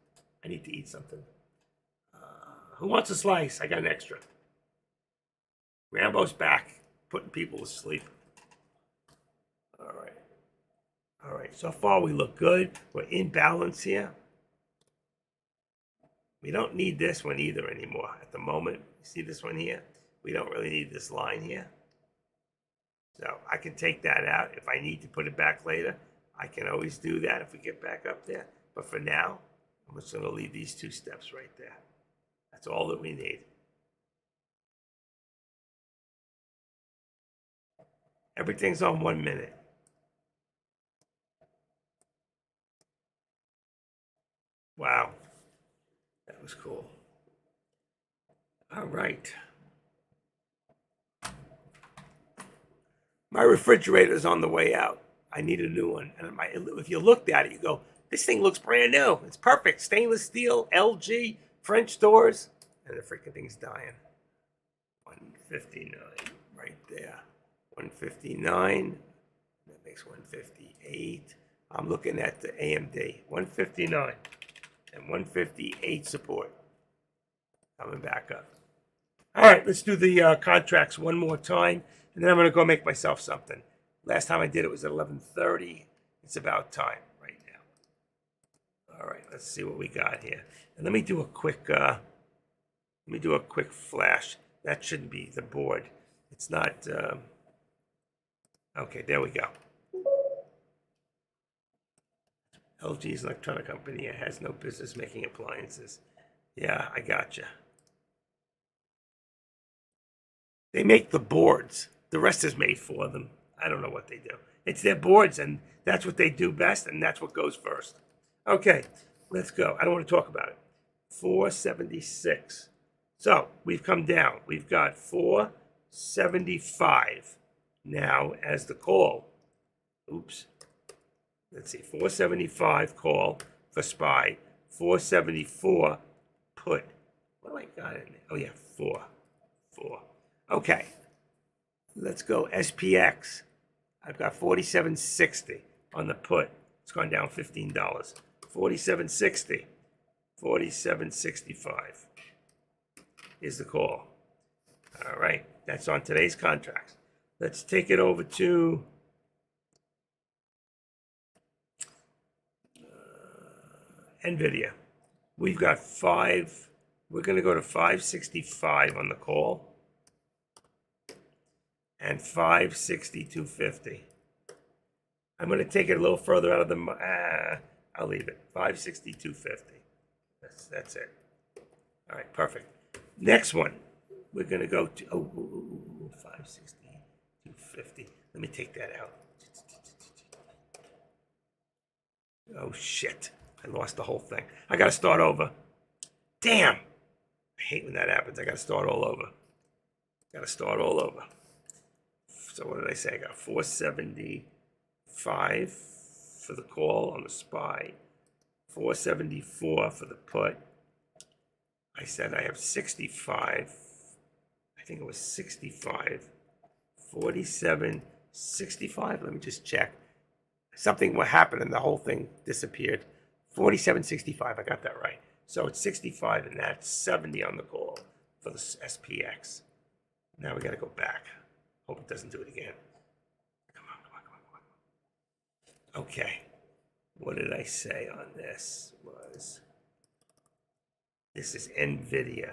I need to eat something. Who wants a slice? I got an extra. Rambo's back, putting people to sleep. All right. All right. So far, we look good. We're in balance here. We don't need this one either anymore at the moment. You see this one here? We don't really need this line here. So I can take that out. If I need to put it back later, I can always do that if we get back up there. But for now, I'm just going to leave these 2 steps right there. That's all that we need. Everything's on 1 minute. Wow. That was cool. All right. My refrigerator's on the way out. I need a new one. And if you looked at it, you go, this thing looks brand new. It's perfect. Stainless steel, LG, French doors. And the freaking thing's dying. 159 right there. 159. That makes 158. I'm looking at the AMD. 159 and 158 support. Coming back up. All right, let's do the contracts one more time. And then I'm going to go make myself something. Last time I did it was at 11:30. It's about time right now. All right, let's see what we got here. And let me do a quick flash. That shouldn't be the board. It's not. Okay, there we go. LG's electronic company has no business making appliances. Yeah, I gotcha. They make the boards. The rest is made for them. I don't know what they do. It's their boards, and that's what they do best, and that's what goes first. Okay, let's go. I don't want to talk about it. 476. So we've come down. We've got 475 now as the call. Oops. Let's see. 475 call for SPY. 474 put. What do I got in there? Oh, yeah, 4. Okay. Let's go SPX. I've got 47.60 on the put. It's gone down $15. 47.60. 47.65 is the call. All right. That's on today's contracts. Let's take it over to NVIDIA. We've got 5. We're going to go to 565 on the call. And 562.50. I'm going to take it a little further out of the. I'll leave it. 562.50. That's it. All right, perfect. Next one, we're going to go to 562.50. Let me take that out. Oh shit! I lost the whole thing. I got to start over. Damn! I hate when that happens. I got to start all over. So what did I say? I got 475 for the call on the SPY, 474 for the put. I said I have 65. I think it was 65, 47, 65. Let me just check. Something what happened and the whole thing disappeared. 47.65. I got that right. So it's 65 and that's 70 on the call for the SPX. Now we got to go back. Hope it doesn't do it again. Come on. Okay. What did I say on this? This is NVIDIA.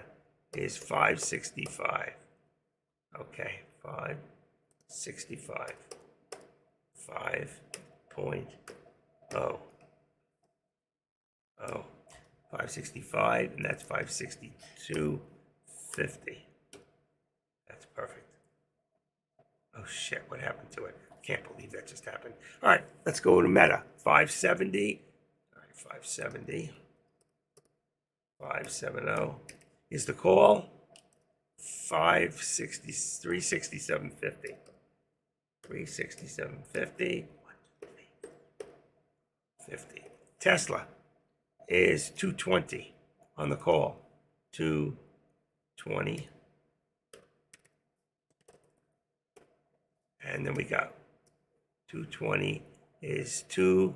Is 565. Okay, 565. 5.0. 565, and that's 562.50. That's perfect. Oh shit, what happened to it? Can't believe that just happened. All right, let's go to Meta. 570. All right, 570. 570 is the call. 560, 367.50. 367.50. 50. Tesla is 220 on the call. 220. And then we got 220 is 2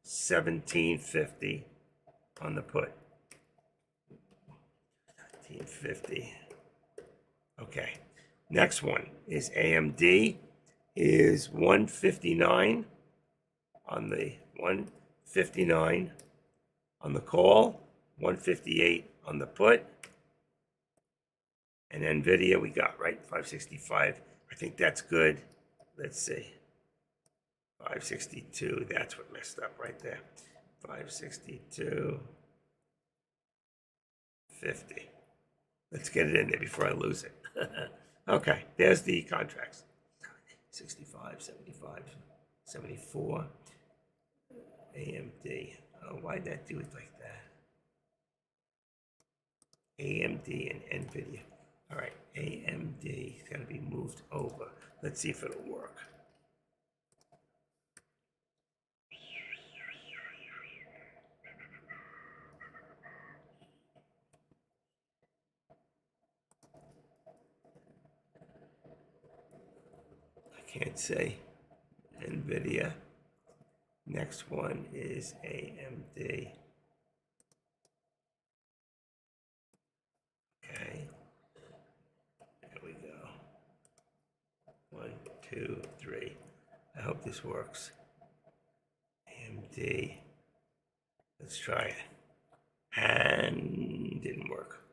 1750 on the put. 1750. Okay. Next one is AMD is 159 on the 159 on the call, 158 on the put. And NVIDIA we got, right? 565. I think that's good. Let's see. 562. That's what messed up right there. 562. 50. Let's get it in there before I lose it. Okay, there's the contracts. 65, 75, 74. AMD. Oh, why'd that do it like that? AMD and NVIDIA. All right, AMD is going to be moved over. Let's see if it'll work. I can't say. NVIDIA. Next one is AMD. Okay. There we go. 1, 2, 3. I hope this works. AMD. Let's try it. And didn't work.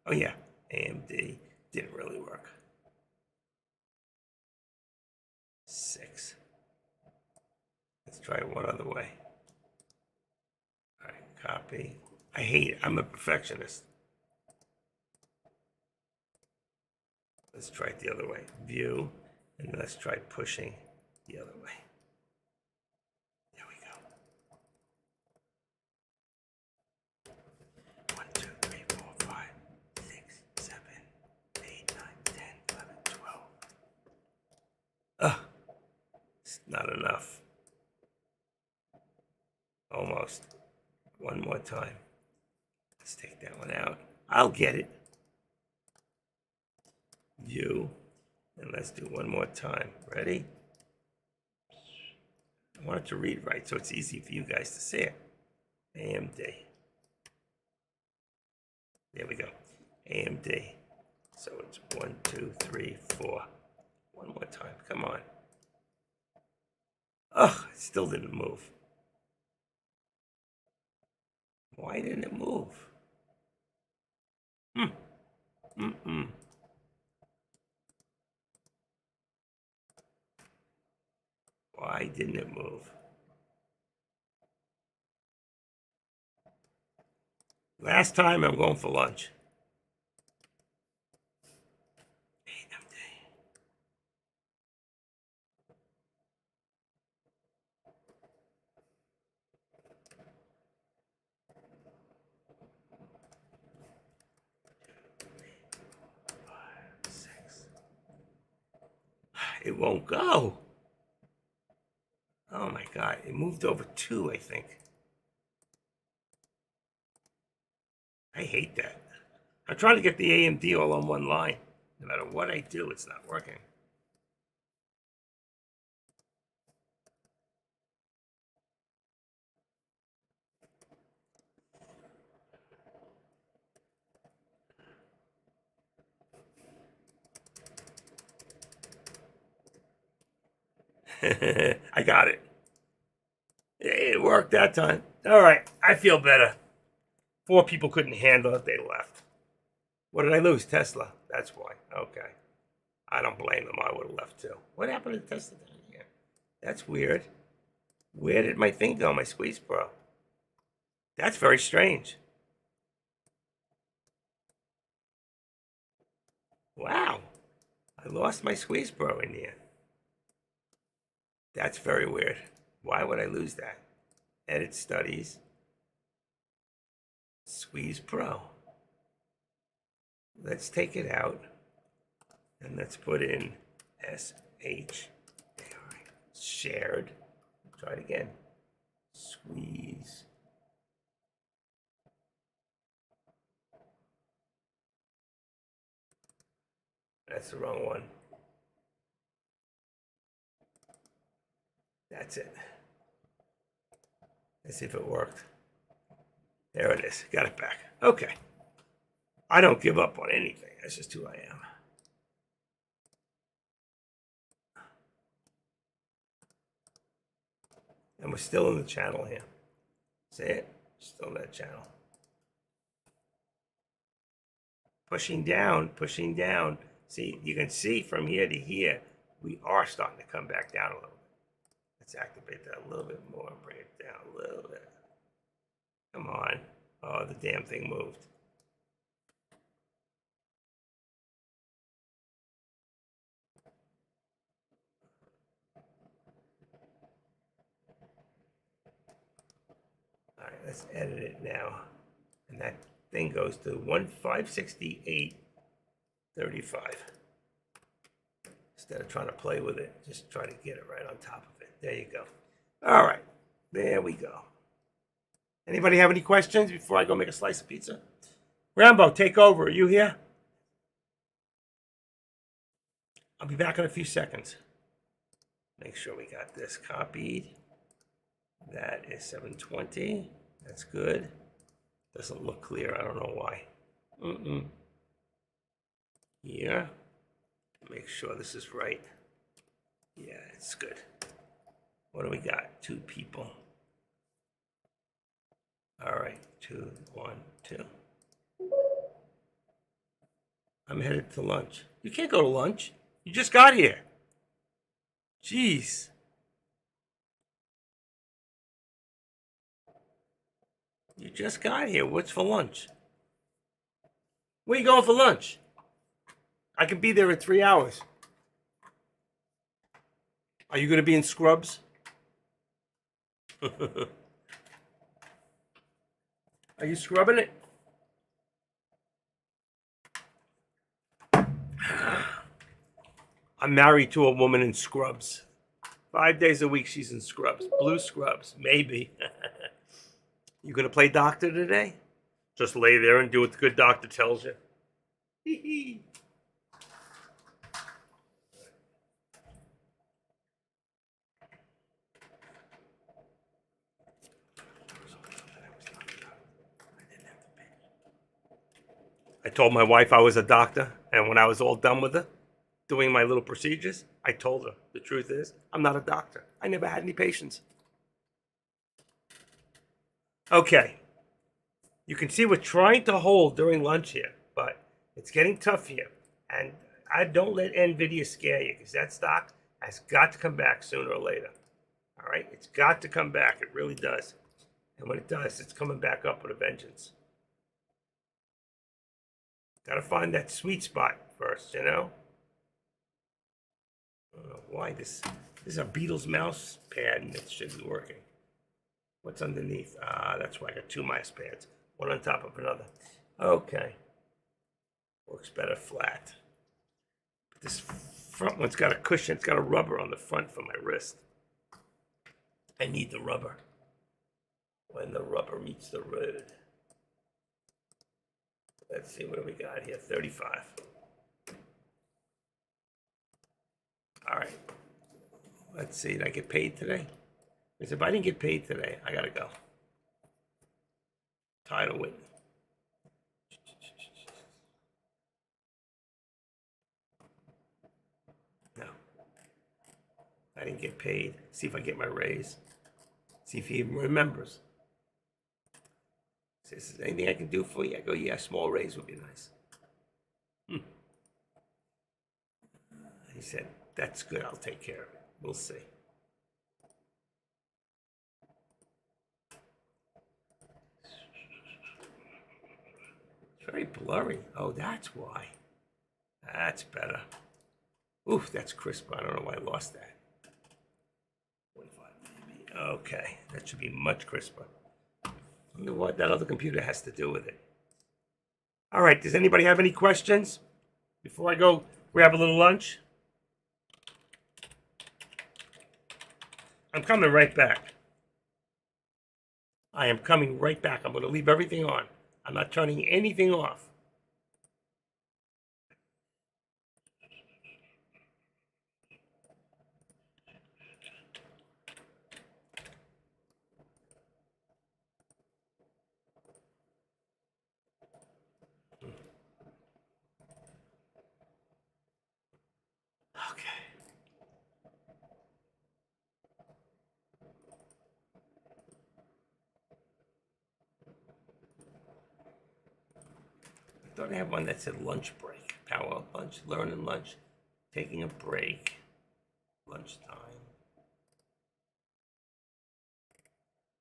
Oh yeah, AMD didn't really work. 6. Let's try it one other way. All right, copy. I hate it. I'm a perfectionist. Let's try it the other way. View, and let's try pushing the other way. There we go. 1, 2, 3, 4, 5, 6, 7, 8, 9, 10, 11, 12. Ugh. It's not enough. Almost. One more time. Let's take that one out. I'll get it. View. And let's do one more time. Ready? I want it to read right so it's easy for you guys to see it. AMD. There we go. AMD. So it's 1, 2, 3, 4. One more time. Come on. Ugh, it still didn't move. Why didn't it move? Why didn't it move? Last time I'm going for lunch. AMD. It won't go. Oh my God, it moved over 2, I think. I hate that. I'm trying to get the AMD all on one line. No matter what I do, it's not working. I got it. It worked that time. All right, I feel better. 4 people couldn't handle it, they left. What did I lose? Tesla. That's why. Okay. I don't blame them. I would have left too. What happened to Tesla down here? That's weird. Where did my thing go? My Squeeze Pro. That's very strange. Wow. I lost my Squeeze Pro in here. That's very weird. Why would I lose that? Edit studies. Squeeze Pro. Let's take it out and let's put in SH. Shared. Try it again. Squeeze. That's the wrong one. That's it. Let's see if it worked. There it is. Got it back. Okay. I don't give up on anything. That's just who I am. And we're still in the channel here. See it? Still in that channel. Pushing down, pushing down. See, you can see from here to here, we are starting to come back down a little bit. Let's activate that a little bit more. Bring it down a little bit. Come on. Oh, the damn thing moved. All right, let's edit it now. And that thing goes to 1568.35. Instead of trying to play with it, just try to get it right on top of it. There you go. All right, there we go. Anybody have any questions before I go make a slice of pizza? Rambo, take over. Are you here? I'll be back in a few seconds. Make sure we got this copied. That is 720. That's good. Doesn't look clear. I don't know why. Here. Make sure this is right. Yeah, it's good. What do we got? 2 people. All right. 2, 1, 2. I'm headed to lunch. You can't go to lunch. You just got here. Jeez. You just got here. What's for lunch? Where you going for lunch? I can be there in 3 hours. Are you going to be in scrubs? Are you scrubbing it? I'm married to a woman in scrubs. 5 days a week she's in scrubs. Blue scrubs, maybe. You gonna play doctor today? Just lay there and do what the good doctor tells you. I told my wife I was a doctor, and when I was all done with her, doing my little procedures, I told her, the truth is, I'm not a doctor. I never had any patients. Okay. You can see we're trying to hold during lunch here, but it's getting tough here. And I don't let NVIDIA scare you, because that stock has got to come back sooner or later. All right? It's got to come back. It really does. And when it does, it's coming back up with a vengeance. Got to find that sweet spot first, you know? I don't know why this is a Beatles mouse pad and it should be working. What's underneath? That's why I got 2 mouse pads, one on top of another. Okay. Works better flat. But this front one's got a cushion. It's got a rubber on the front for my wrist. I need the rubber. When the rubber meets the road. Let's see, what do we got here? 35. All right. Let's see, did I get paid today? Because if I didn't get paid today, I gotta go. Title Whitney. No. I didn't get paid. See if I get my raise. See if he even remembers. Says, is there anything I can do for you? I go, yeah, small raise would be nice. He said, that's good, I'll take care of it. We'll see. It's very blurry. Oh, that's why. That's better. Oof, that's crisp. I don't know why I lost that. 45 maybe. Okay, that should be much crisper. I wonder what that other computer has to do with it. All right, does anybody have any questions before I go grab a little lunch? I'm coming right back. I am coming right back. I'm going to leave everything on. I'm not turning anything off. thought I had one that said lunch break. Power up lunch, learning lunch, taking a break, lunchtime.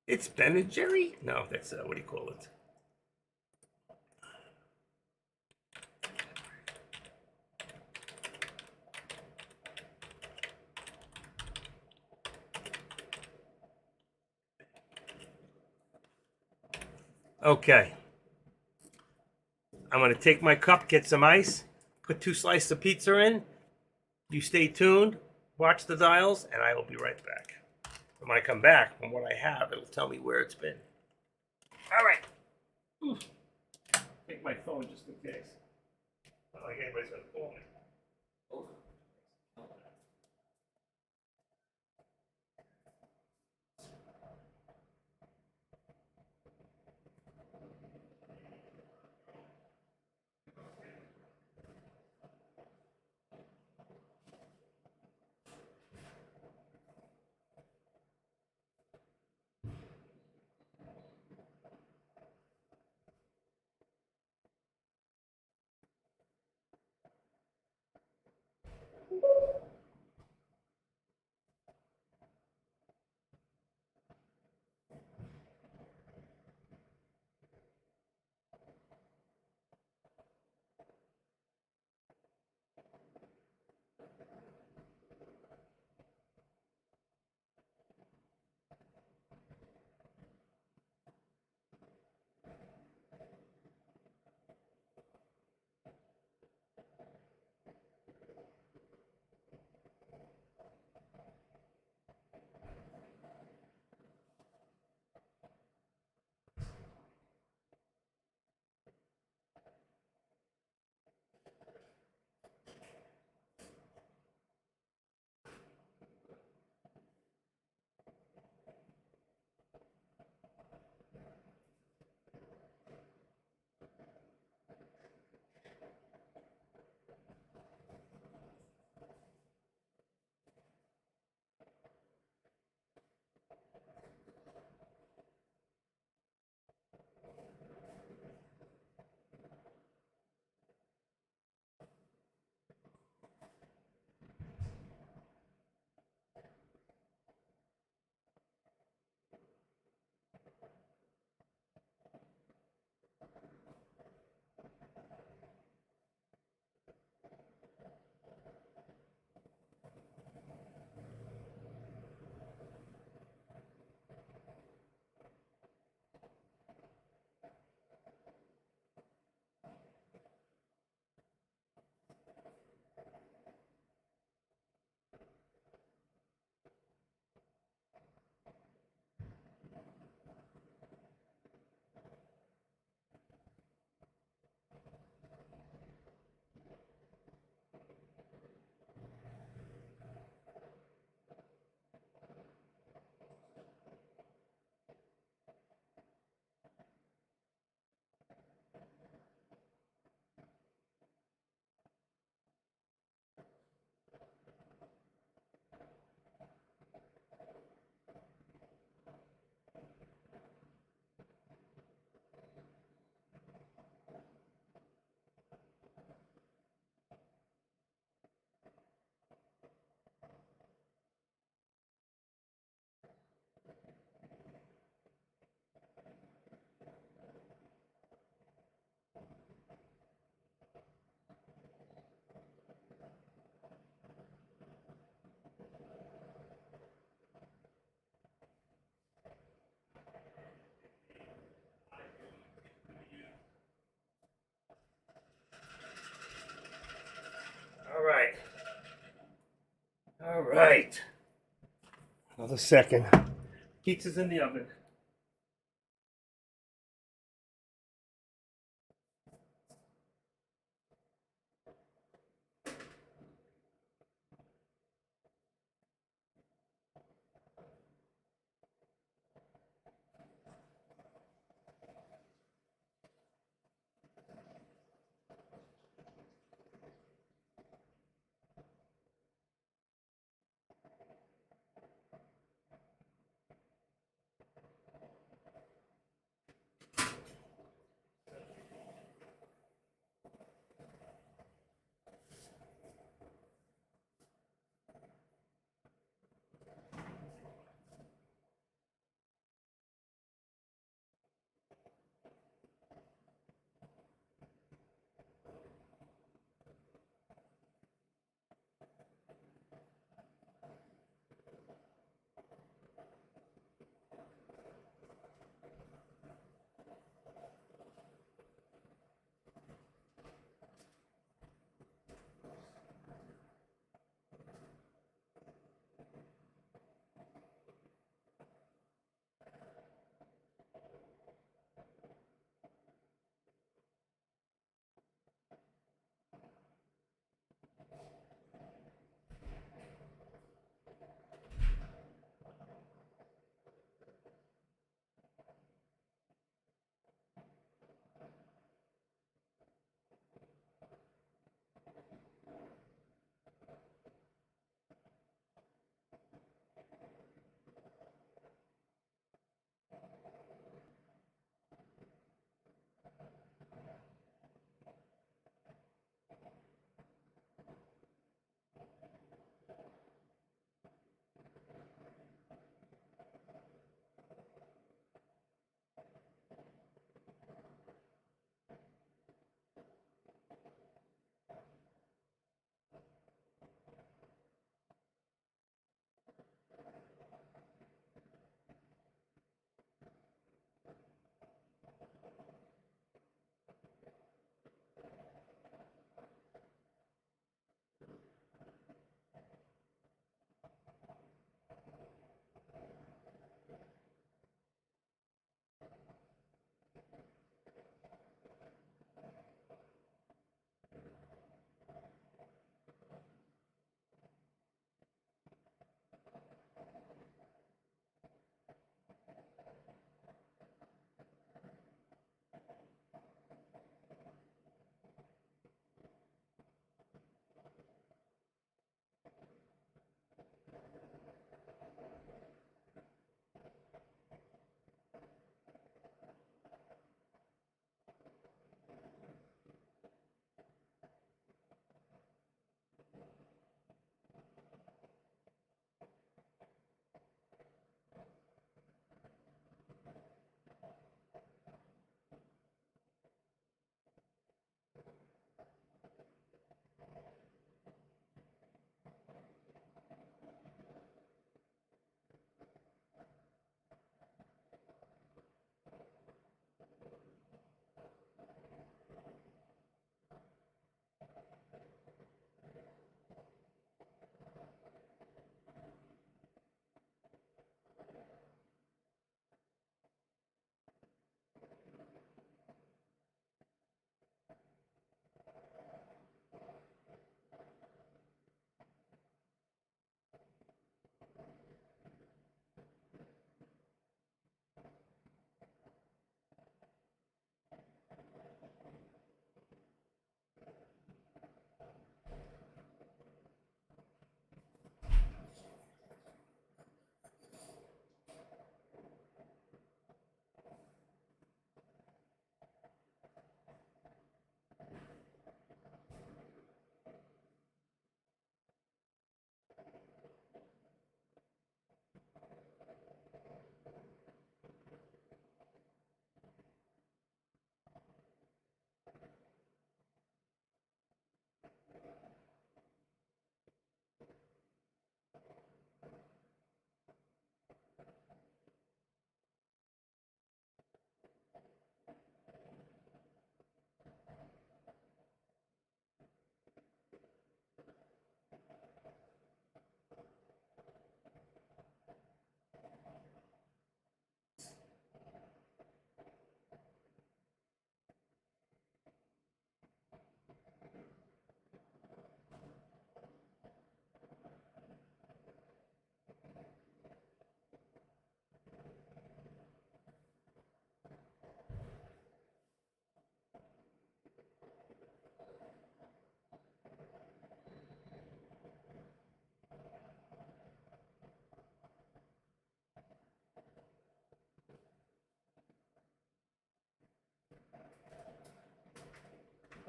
It's Ben and Jerry? No, that's, what do you call it? Okay. I'm going to take my cup, get some ice, put 2 slices of pizza in. You stay tuned, watch the dials, and I will be right back. And when I come back, from what I have, it'll tell me where it's been. All right. Take my phone just in case. Not like anybody's going to call me. All right. All right. Another second. Pizza's in the oven.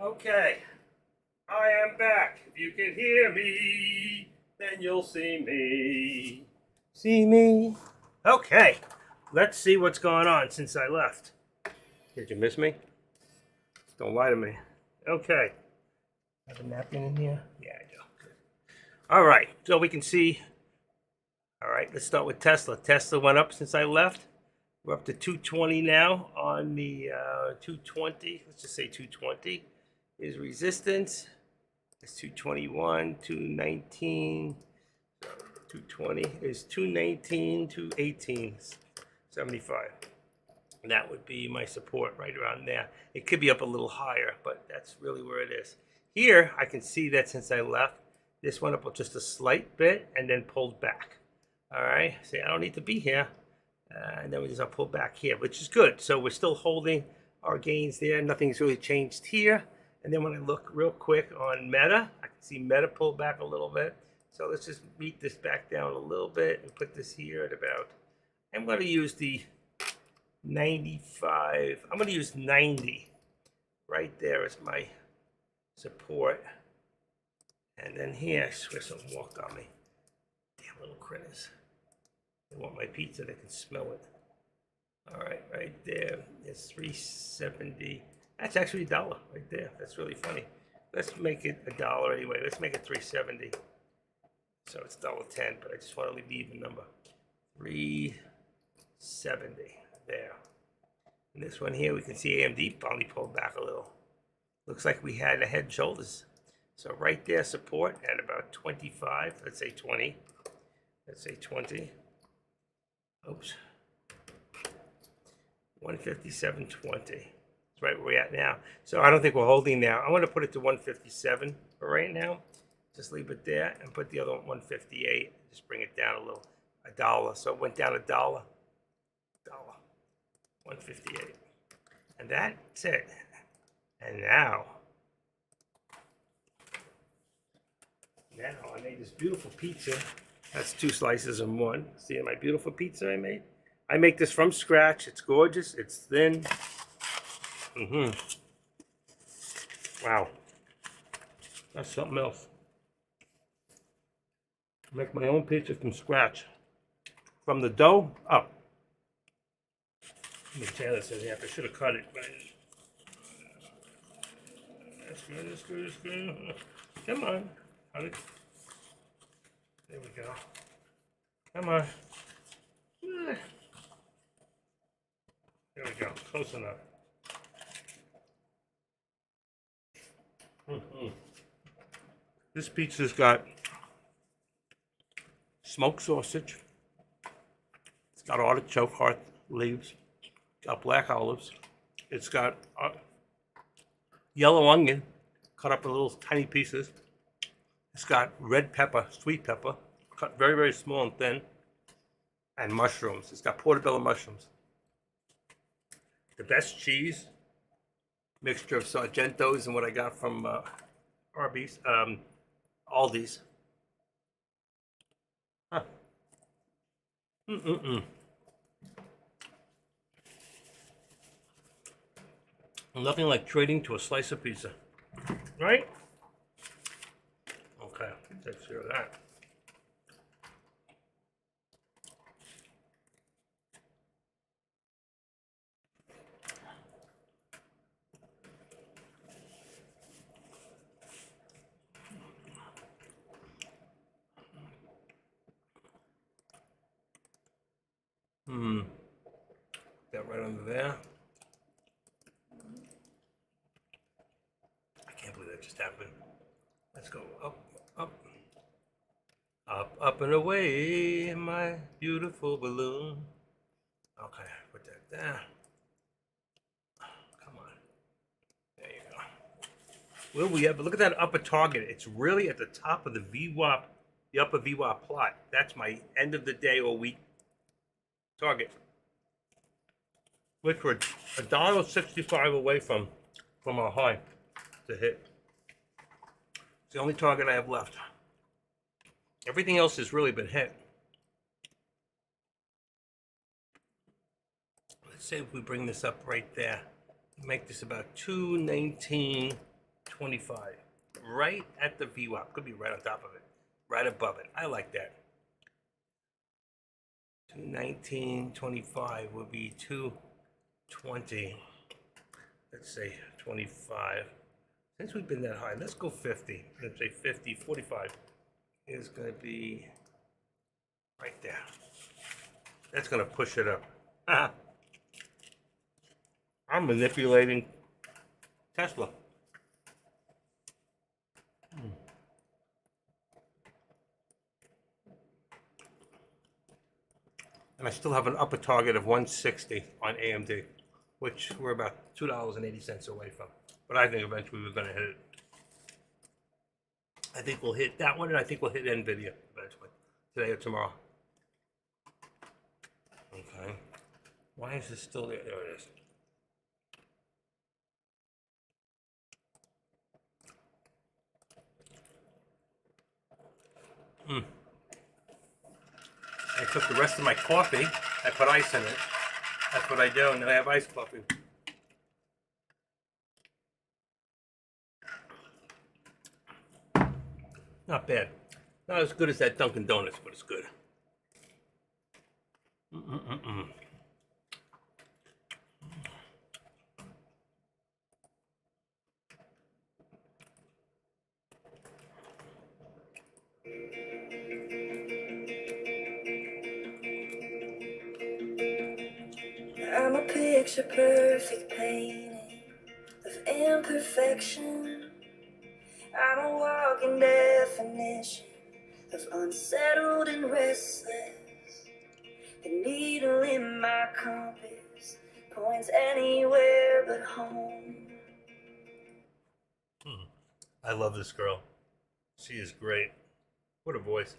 Okay, I am back. If you can hear me, then you'll see me. See me? Okay, let's see what's going on since I left. Did you miss me? Don't lie to me. Okay. Have a napkin in here? Yeah, I do. Good. All right, so we can see. All right, let's start with Tesla. Tesla went up since I left. We're up to 220 now on the 220. Let's just say 220 is resistance. It's 221, 219. So 220 is 219, 218, 75. And that would be my support right around there. It could be up a little higher, but that's really where it is. Here, I can see that since I left, this went up just a slight bit and then pulled back. All right, see, I don't need to be here. And then we just pull back here, which is good. So we're still holding our gains there. Nothing's really changed here. And then when I look real quick on Meta, I can see Meta pull back a little bit. So let's just meet this back down a little bit and put this here at about, I'm going to use the 95. I'm going to use 90 right there as my support. And then here, I swear someone walked on me. Damn little critters. They want my pizza, they can smell it. All right there. It's 370. That's actually $1 right there. That's really funny. Let's make it $1 anyway. Let's make it 370. So it's $1.10, but I just want to leave the even number. 370 there. And this one here, we can see AMD finally pulled back a little. Looks like we had a head and shoulders. So right there, support at about 25. Let's say 20. Let's say 20. Oops. 157.20. That's right where we're at now. So I don't think we're holding now. I'm going to put it to 157 for right now. Just leave it there and put the other one 158. Just bring it down a little. $1. So it went down $1. $1. 158. And that's it. And now I made this beautiful pizza. That's 2 slices in one. See my beautiful pizza I made? I make this from scratch. It's gorgeous. It's thin. Wow. That's something else. I make my own pizza from scratch. From the dough up. Let me tear this in here. I should have cut it, but I didn't. That's good, that's good, that's good. Come on. Cut it. There we go. Come on. There we go. Close enough. This pizza's got smoked sausage. It's got artichoke heart leaves. It's got black olives. It's got yellow onion cut up in little tiny pieces. It's got red pepper, sweet pepper, cut very, very small and thin, and mushrooms. It's got portobello mushrooms. The best cheese, mixture of Sargentos and what I got from Arby's, Aldi's. Huh. Nothing like trading to a slice of pizza, right? Okay, take care of that. That right under there. I can't believe that just happened. Let's go up, up, up, up and away, my beautiful balloon. Okay, put that there. Come on. There you go. Where we at? But look at that upper target. It's really at the top of the VWAP, the upper VWAP plot. That's my end of the day or week target. Which we're $1.65 away from our high to hit. It's the only target I have left. Everything else has really been hit. Let's say if we bring this up right there, make this about 219, 25. Right at the VWAP. Could be right on top of it. Right above it. I like that. 219.25 would be 220. Let's say 25. Since we've been that high, let's go 50. Let's say 50. 45 is going to be right there. That's going to push it up. I'm manipulating Tesla. And I still have an upper target of 160 on AMD, which we're about $2.80 away from. But I think eventually we're going to hit it. I think we'll hit that one, and I think we'll hit NVIDIA eventually, today or tomorrow. Okay. Why is it still there? There it is. I took the rest of my coffee. I put ice in it. That's what I do, and then I have iced coffee. Not bad. Not as good as that Dunkin' Donuts, but it's good. I'm a picture perfect painting of imperfection. I'm a walking definition of unsettled and restless. The needle in my compass points anywhere but home. I love this girl. She is great. What a voice.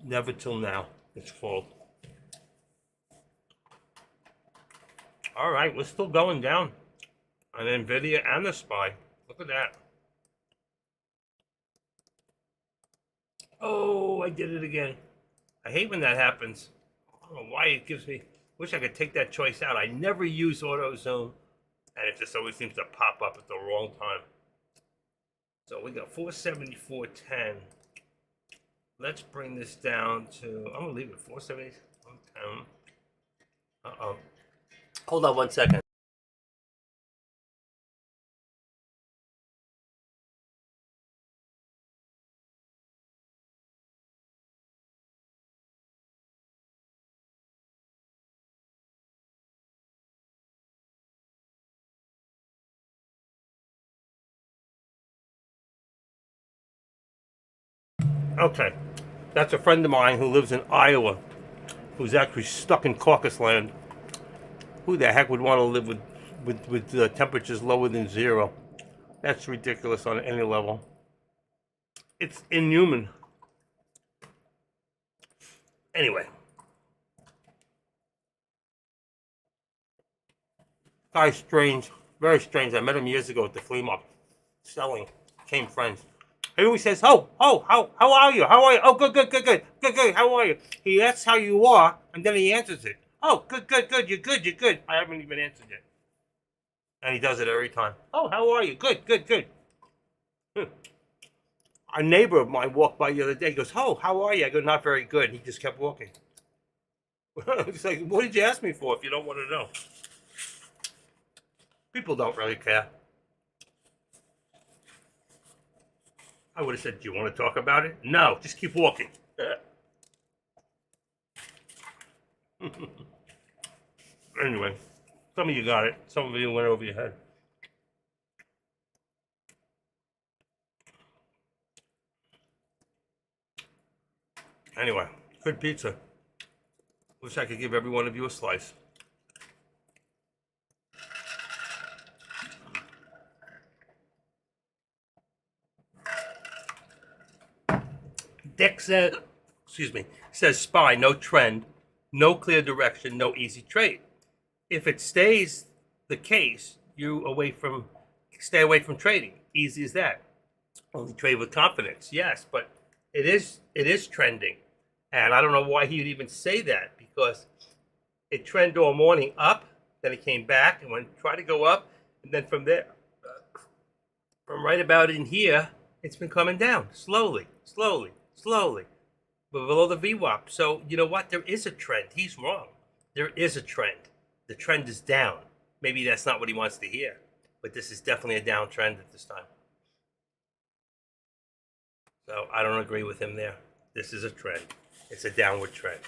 Never Till Now, it's called. All right, we're still going down on NVIDIA and the SPY. Look at that. Oh, I did it again. I hate when that happens. I don't know why it gives me... Wish I could take that choice out. I never use AutoZone, and it just always seems to pop up at the wrong time. So we got 474.10. Let's bring this down to... I'm going to leave it 474.10. Uh-oh. Hold on one second. Okay, that's a friend of mine who lives in Iowa, who's actually stuck in Caucasus land. Who the heck would want to live with temperatures lower than 0? That's ridiculous on any level. It's inhuman. Anyway, guy's strange, very strange. I met him years ago at the flea market, selling. Became friends. He always says, how are you? How are you? Oh, good. How are you? He asks how you are, and then he answers it. Oh, good. You're good. I haven't even answered yet. And he does it every time. Oh, how are you? Good. A neighbor of mine walked by the other day. He goes, oh, how are you? I go, not very good. He just kept walking. It's like, what did you ask me for if you don't want to know? People don't really care. I would have said, do you want to talk about it? No, just keep walking. Anyway, some of you got it. Some of you went over your head. Anyway, good pizza. Wish I could give every one of you a slice. Dick says, says SPY, no trend, no clear direction, no easy trade. If it stays the case, stay away from trading. Easy as that. Only trade with confidence. Yes, but it is trending. And I don't know why he would even say that, because it trended all morning up, then it came back, and when it tried to go up, And then from there, from right about in here, it's been coming down slowly, slowly, slowly, but below the VWAP. So you know what? There is a trend. He's wrong. There is a trend. The trend is down. Maybe that's not what he wants to hear, but this is definitely a downtrend at this time. So I don't agree with him there. This is a trend. It's a downward trend.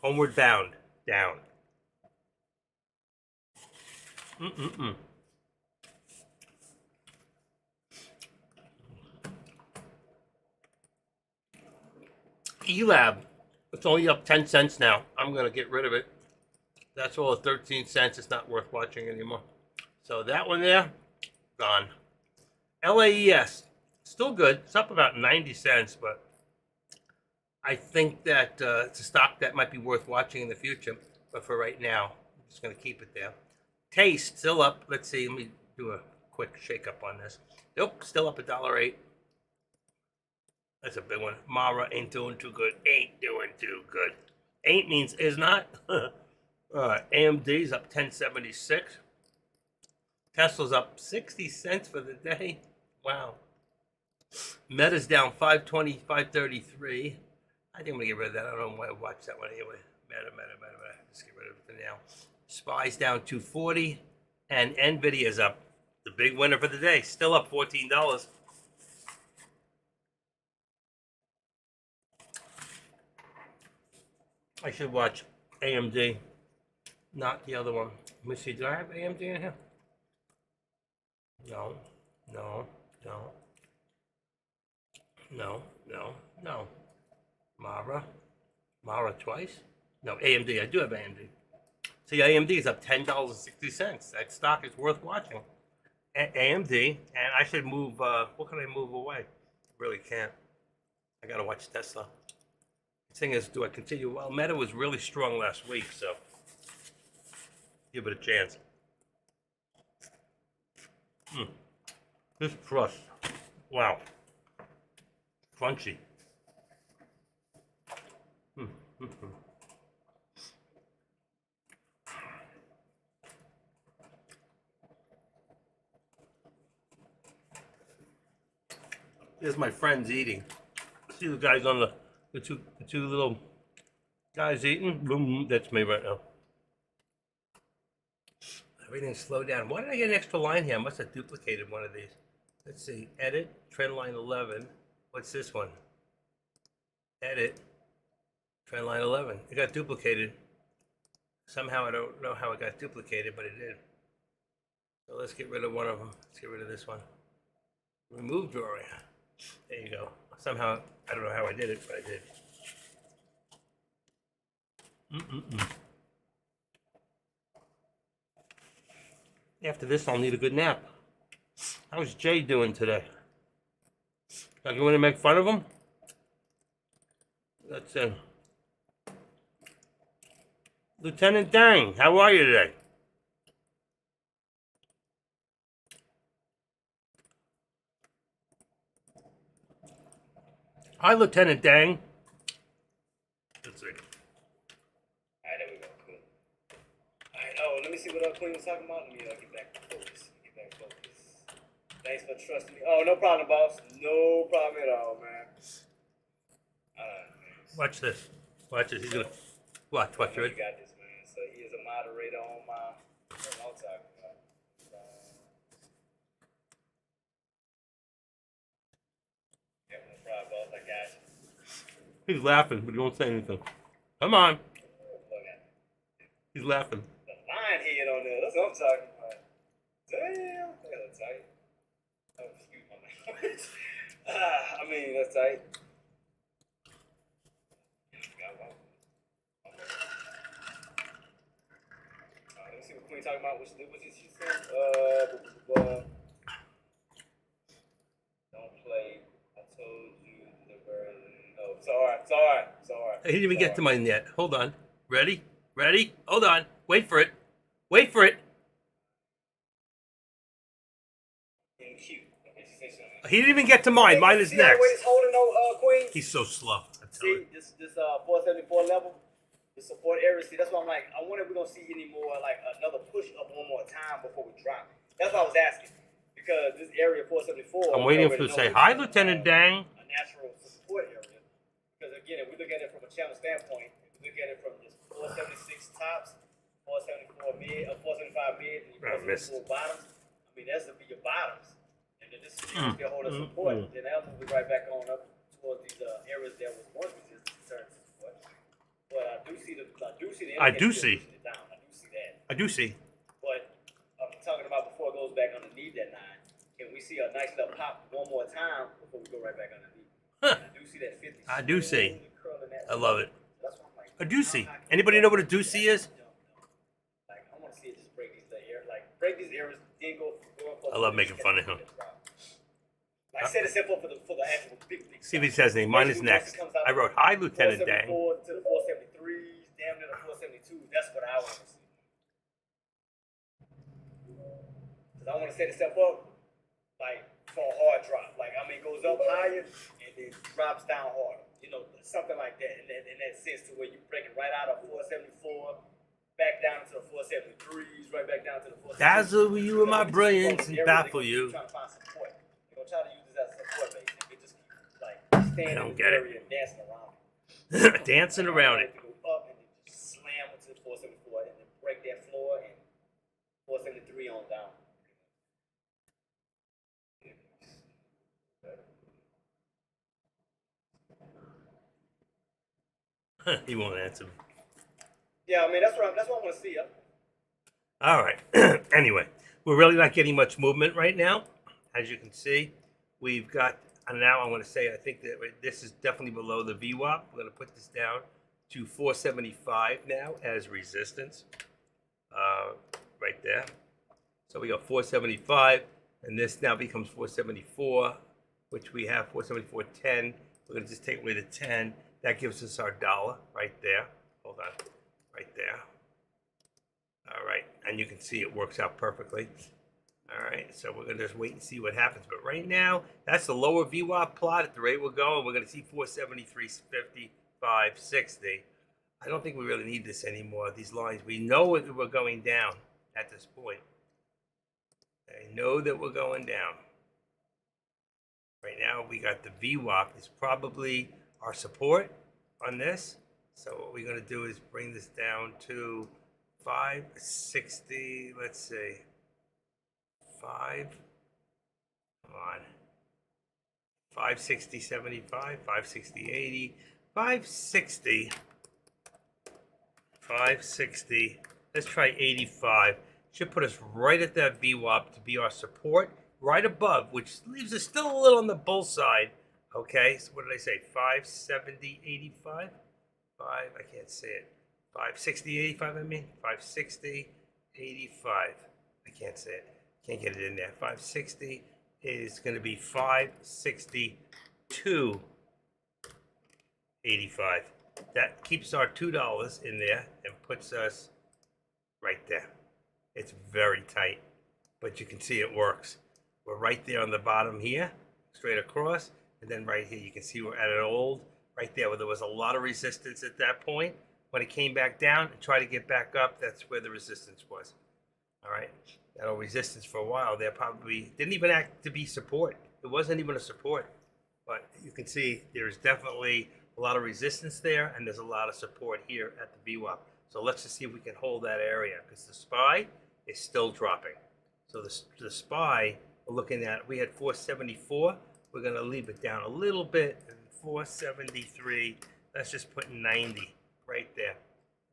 Homeward bound, down. Mm-mm-mm. ELAB, it's only up 10 cents now. I'm going to get rid of it. That's all at 13 cents. It's not worth watching anymore. So that one there, gone. LAES, still good. It's up about 90 cents, but I think that it's a stock that might be worth watching in the future. But for right now, I'm just going to keep it there. Taste, still up. Let's see. Let me do a quick shake-up on this. Nope, still up $1.08. That's a big one. Mara ain't doing too good. Ain't doing too good. Ain't means is not. AMD's up 10.76. Tesla's up 60 cents for the day. Wow. Meta's down 5.20, 5.33. I think I'm gonna get rid of that. I don't know why I watch that one anyway. Meta. Just get rid of it for now. SPY's down 2.40, and Nvidia's up. The big winner for the day. Still up $14. I should watch AMD, not the other one. Let me see, do I have AMD in here? No. Mara twice? No, AMD, I do have AMD. See, AMD is up $10.60. That stock is worth watching. AMD, and I should move, what can I move away? Really can't. I gotta watch Tesla. The thing is, do I continue? Well, Meta was really strong last week, so give it a chance. This crust, wow, crunchy. There's my friends eating. See the guys on the two little guys eating? Boom, that's me right now. Everything's slowed down. Why did I get an extra line here? I must have duplicated one of these. Let's see. Edit, trend line 11. What's this one? Edit, trend line 11. It got duplicated. Somehow I don't know how it got duplicated, but it did. So let's get rid of one of them. Let's get rid of this one. Remove drawing. There you go. Somehow, I don't know how I did it, but I did. After this, I'll need a good nap. How's Jay doing today? Can I go in and make fun of him? That's it. Lieutenant Dang, how are you today? Hi, Lieutenant Dang. Let's see. Alright, there we go. Cool. Alright, oh, let me see what Queen was talking about. Let me get back focused. Thanks for trusting me. Oh, no problem, boss. No problem at all, man. Watch this. Watch this. He's gonna watch. Watch You it. got this, man. So he is a moderator on my. What am I talking about? Yeah, no problem, boss. I got you. He's laughing, but he won't say anything. Come on. Look at He's laughing. the lion head on there. That's what I'm talking about. Damn. That's tight. Oh, excuse my language. I mean, that's tight. Let me see what Queen talking about. What she said? Don't play. I told you the version. No, it's alright. I didn't even get to mine yet. Hold on. Ready? Ready? Hold on. Wait for it. Wait for it. Cute. Okay, she said something. He didn't even get to mine. Mine is See next. the way it's holding though, Queen? He's so slow. I tell See, you. this 474 level, the support area. See, that's why I'm like, I wonder if we're gonna see any more, like another push up one more time before we drop. That's why I was asking. Because this area 474. I'm waiting for you to say, hi, Lieutenant Dang. A natural support area. Because again, if we look at it from a channel standpoint, if we look at it from this 476 tops, 474 mid, 475 mid, and I missed. 474 bottoms, I mean, that's to be your bottoms. And then this is still holding support. Then that'll move it right back on up towards these areas that was once resistance turns to support. But I do see the I do indicator see. pushing it down. I do see that. I do see. But I'm talking about before it goes back underneath that 9. Can we see a nice little pop one more time before we go right back underneath? Huh. I do see that 50. I do see. slowly curling that I love it. That's what I'm like. A doocy. Anybody know what a doocy is? Like, I want to see it just break these areas. Like, break these areas, then go I love making fun of him. Like, set us up for the actual big. See if he says anything. Mine is next. I wrote, hi, Lieutenant Dang. 474 to the 473s, damn near the 472s. That's what I want to see. Because I want to set this up up, like, for a hard drop. Like, I mean, it goes up higher and then drops down harder. You know, something like that. In that sense to where you break it right out of 474, back down to the 473s, right back down to the 473s. Dazzle you with my brilliance and baffle you. Trying to find support. They're going to try to use this as a support base. If they just keep, like, standing don't in get the it. area and dancing around it. Dancing around it. Go up and then just slam into the 474 and then break that floor and 473 on down. He won't answer me. Yeah, I mean that's what I want to see. All right. Anyway, we're really not getting much movement right now. As you can see, we've got, and now I'm going to say, I think that this is definitely below the VWAP. We're going to put this down to 475 now as resistance. Right there. So we got 475, and this now becomes 474, which we have 474.10. We're going to just take away the 10. That gives us our dollar right there. Hold on. Right there. All right. And you can see it works out perfectly. All right. So we're going to just wait and see what happens. But right now, that's the lower VWAP plot at the rate we're going. We're going to see 473.50, 560. I don't think we really need this anymore. These lines, we know we're going down at this point. I know that we're going down. Right now, we got the VWAP is probably our support on this. So what we're going to do is bring this down to 560. Let's see. 5. Come on. 560, 75, 560, 80, 560. 560. Let's try 85. Should put us right at that VWAP to be our support, right above, which leaves us still a little on the bull side. Okay, so what did I say? 570, 85? 5, I can't say it. 560, 85, I mean. 560, 85. I can't say it. Can't get it in there. 560 is going to be 562, 85. That keeps our $2 in there and puts us right there. It's very tight, but you can see it works. We're right there on the bottom here, straight across, and then right here you can see we're at an old, right there where there was a lot of resistance at that point. When it came back down and tried to get back up, that's where the resistance was. All right, that old resistance for a while there probably didn't even act to be support. It wasn't even a support, but you can see there's definitely a lot of resistance there, and there's a lot of support here at the VWAP. So let's just see if we can hold that area, because the SPY is still dropping. So the SPY, we're looking at, we had 474. We're going to leave it down a little bit, and 473. Let's just put 90 right there,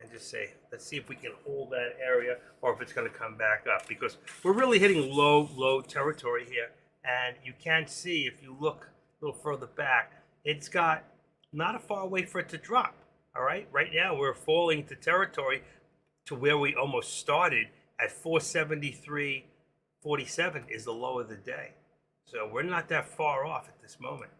and just say, let's see if we can hold that area, or if it's going to come back up, because we're really hitting low territory here. And you can see, if you look a little further back, it's got not a far way for it to drop. All right, right now we're falling to territory to where we almost started at 473.47 is the low of the day. So we're not that far off at this moment.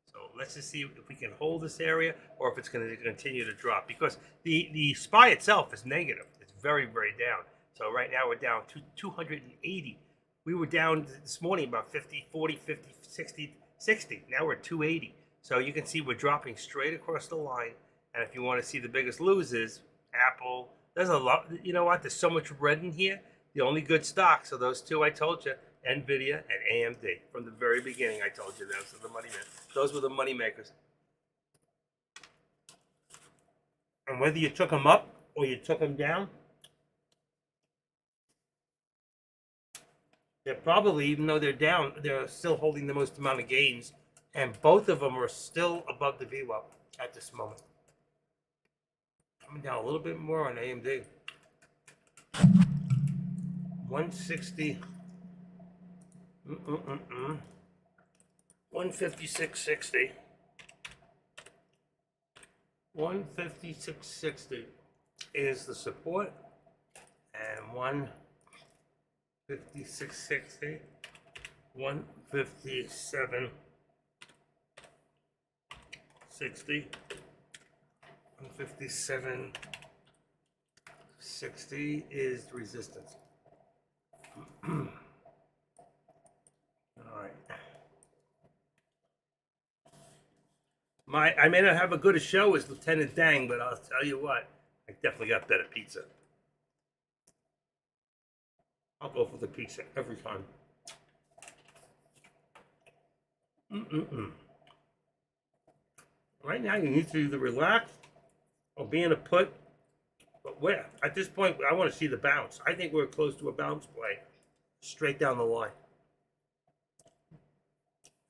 So let's just see if we can hold this area, or if it's going to continue to drop, because the SPY itself is negative. It's very, very down. So right now we're down to 280. We were down this morning about 50, 40, 50, 60, 60. Now we're at 280. So you can see we're dropping straight across the line. And if you want to see the biggest losers, Apple, there's a lot, you know what? There's so much red in here The only good stocks are those two I told you, Nvidia and AMD. From the very beginning, I told you those are the money makers. Those were the money makers. And whether you took them up or you took them down, they're probably, even though they're down, they're still holding the most amount of gains. And both of them are still above the VWAP at this moment. Coming down a little bit more on AMD. 160. 156.60. 156.60 is the support, and 156.60, 157.60, 157.60 is the resistance. All right. I may not have as good a show as Lieutenant Dang, but I'll tell you what, I definitely got better pizza. I'll go for the pizza every time. Right now, you need to either relax or be in a put. But where? At this point, I want to see the bounce. I think we're close to a bounce play, straight down the line.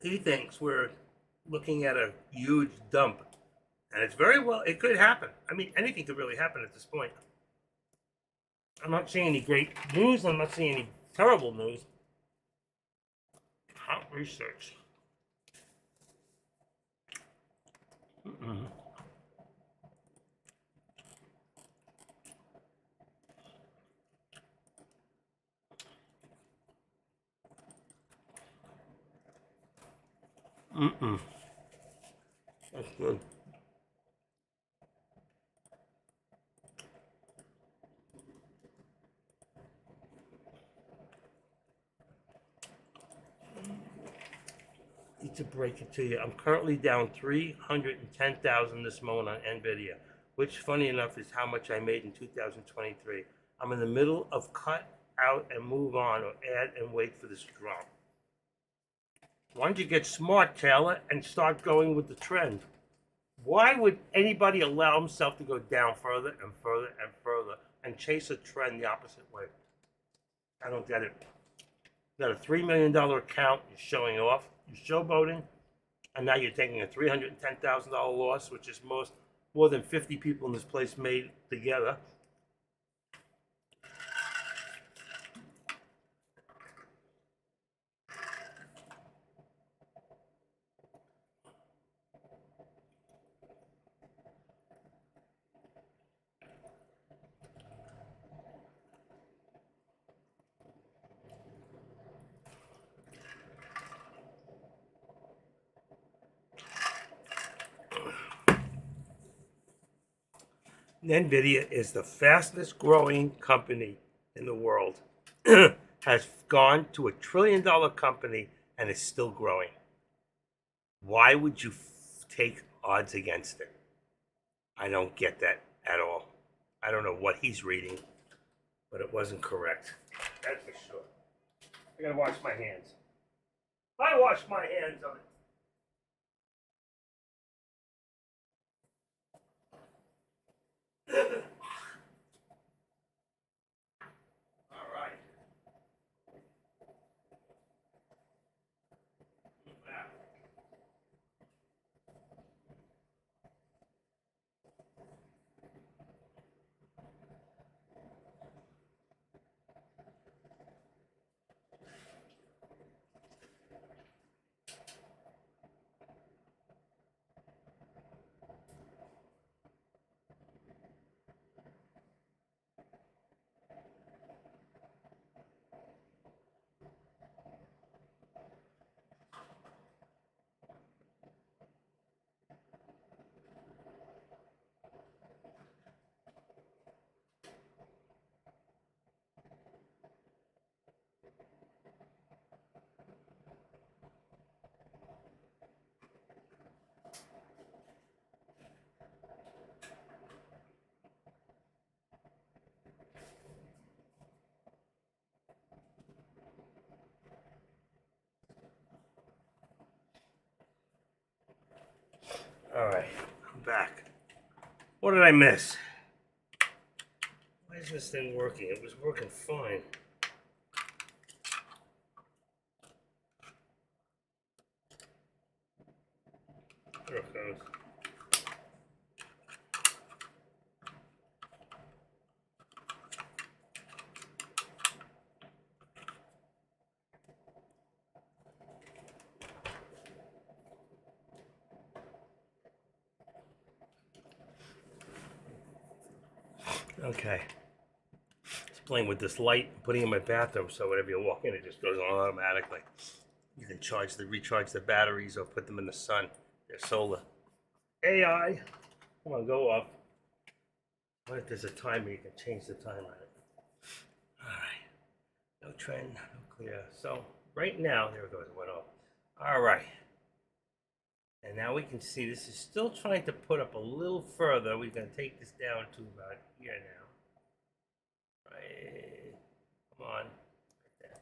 He thinks we're looking at a huge dump, and it's very well, it could happen. I mean, anything could really happen at this point. I'm not seeing any great news. I'm not seeing any terrible news. Hot research. That's good. Need to break it to you. I'm currently down 310,000 this moment on Nvidia, which, funny enough, is how much I made in 2023. I'm in the middle of cut out and move on, or add and wait for this drop. Why don't you get smart, Taylor, and start going with the trend? Why would anybody allow himself to go down further and further and further and chase a trend the opposite way? I don't get it. You got a $3 million account, you're showing off, you're showboating, and now you're taking a $310,000 loss, which is more than 50 people in this place made together. Nvidia is the fastest growing company in the world. Has gone to $1 trillion company and is still growing. Why would you take odds against it? I don't get that at all. I don't know what he's reading, but it wasn't correct. That's for sure. I gotta wash my hands. I wash my hands on it. All right. Wow. What did I miss? Why is this thing working? It was working fine. There it goes. Okay. Just playing with this light, putting it in my bathroom, so whenever you walk in, it just goes on automatically. You can recharge the batteries or put them in the sun. They're solar. AI, come on, go off. What if there's a timer? You can change the time on it. All right. No trend, no clear. So right now, there it goes. It went off. All right. And now we can see this is still trying to put up a little further. We're going to take this down to about here now. Right. Come on. Right there.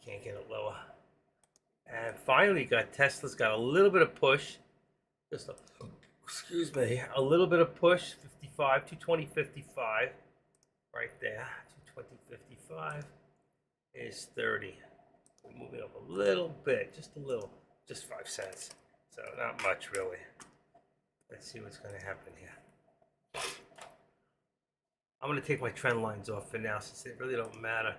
Can't get it lower. And finally, Tesla's got a little bit of push. Just a, excuse me, a little bit of push. 55, 220, 55. Right there. 220, 55 is 30. We're moving up a little bit, just a little. Just 5 cents. So not much really. Let's see what's going to happen here. I'm going to take my trend lines off for now since they really don't matter.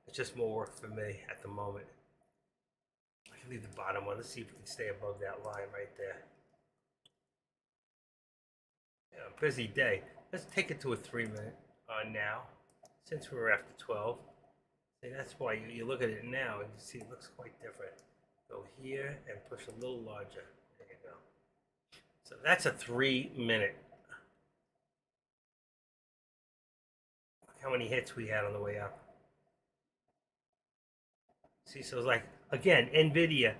It's just more work for me at the moment. I can leave the bottom one. Let's see if we can stay above that line right there. Yeah, busy day. Let's take it to a 3-minute now, since we're after 12. See, that's why you look at it now and you see it looks quite different. Go here and push a little larger. There you go. So that's a 3-minute. Look how many hits we had on the way up. See, so it's like, again, NVIDIA,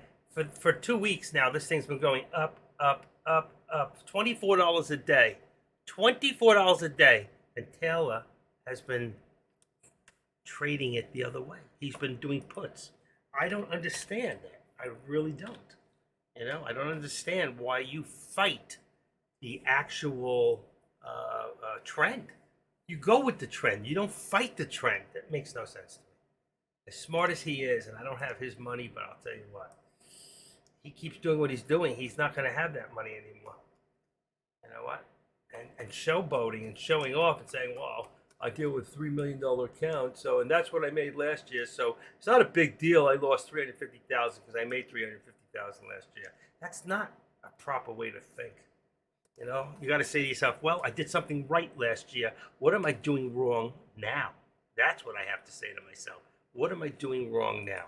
for 2 weeks now, this thing's been going up, up, up, up. $24 a day. $24 a day. And Taylor has been trading it the other way. He's been doing puts. I don't understand that. I really don't. You know, I don't understand why you fight the actual trend. You go with the trend. You don't fight the trend. That makes no sense to me. As smart as he is, and I don't have his money, but I'll tell you what. He keeps doing what he's doing. He's not going to have that money anymore. You know what? And showboating and showing off and saying, well, I deal with $3 million accounts, and that's what I made last year. So it's not a big deal. I lost $350,000 because I made $350,000 last year. That's not a proper way to think. You know, you got to say to yourself, well, I did something right last year. What am I doing wrong now? That's what I have to say to myself. What am I doing wrong now?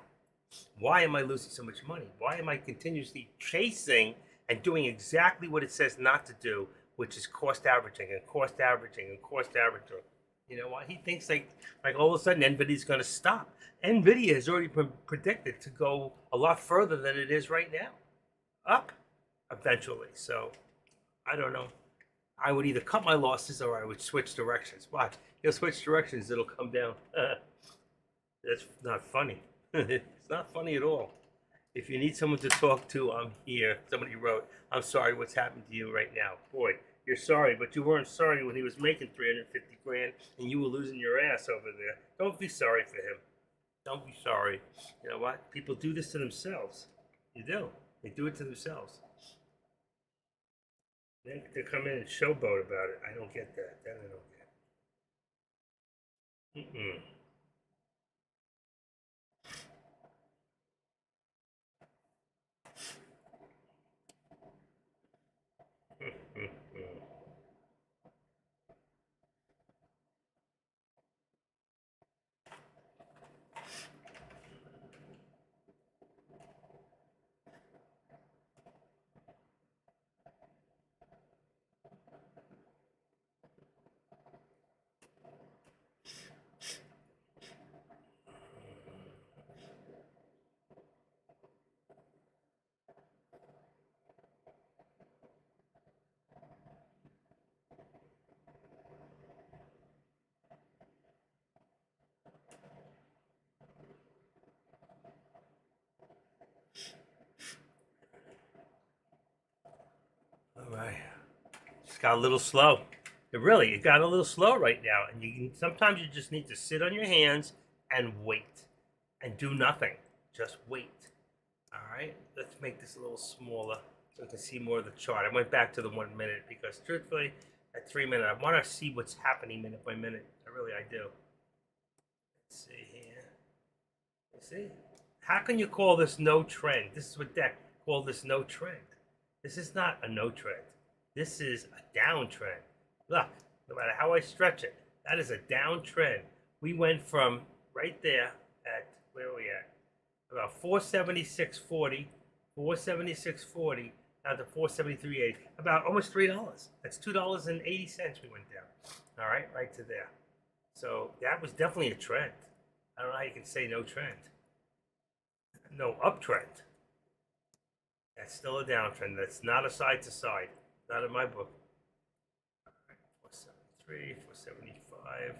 Why am I losing so much money? Why am I continuously chasing and doing exactly what it says not to do, which is cost averaging and cost averaging and cost averaging? You know why? He thinks like all of a sudden NVIDIA's going to stop. NVIDIA has already been predicted to go a lot further than it is right now. Up eventually. So I don't know. I would either cut my losses or I would switch directions. Watch. He'll switch directions. It'll come down. That's not funny. It's not funny at all. If you need someone to talk to, I'm here. Somebody wrote, I'm sorry what's happened to you right now. Boy, you're sorry, but you weren't sorry when he was making 350 grand and you were losing your ass over there. Don't be sorry for him. Don't be sorry. You know what? People do this to themselves. You do. They do it to themselves. Then they come in and showboat about it. I don't get that. That I don't get. Mm-mm. got a little slow. It got a little slow right now. And sometimes you just need to sit on your hands and wait and do nothing. Just wait. All right, let's make this a little smaller so we can see more of the chart. I went back to the 1 minute because truthfully, at 3 minutes, I want to see what's happening minute by minute. I do. Let's see here. You see? How can you call this no trend? This is what Deck called this no trend. This is not a no trend. This is a downtrend. Look, no matter how I stretch it, that is a downtrend. We went from right there at, where are we at? About 476.40, 476.40, down to 473.80. About almost $3. That's $2.80 we went down. All right, right to there. So that was definitely a trend. I don't know how you can say no trend. No uptrend. That's still a downtrend. That's not a side to side. Not in my book. All right, 473, 475,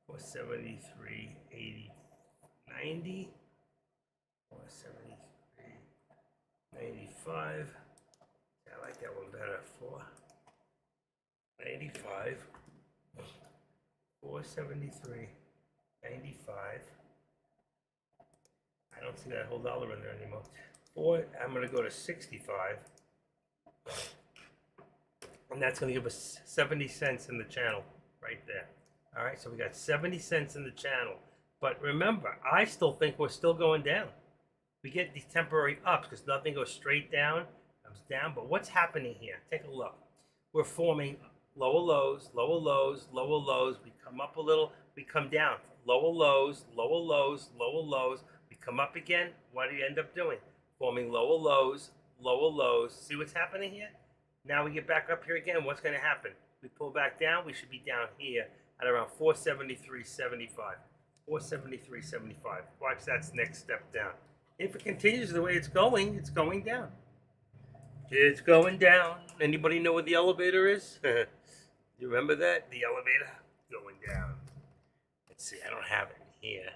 473, 80, 90, 473, 95. I like that one better. 495, 473, 95. I don't see that whole dollar in there anymore. I'm going to go to 65. And that's going to give us 70 cents in the channel right there. All right, so we got 70 cents in the channel. But remember, I still think we're still going down. We get these temporary ups because nothing goes straight down, comes down. But what's happening here? Take a look. We're forming lower lows, lower lows, lower lows. We come up a little, we come down. Lower lows, lower lows, lower lows. We come up again. What do you end up doing? Forming lower lows, lower lows. See what's happening here? Now we get back up here again. What's going to happen? We pull back down. We should be down here at around 473.75. 473.75. Watch that's next step down. If it continues the way it's going down. It's going down. Anybody know where the elevator is? You remember that? The elevator going down. Let's see. I don't have it here.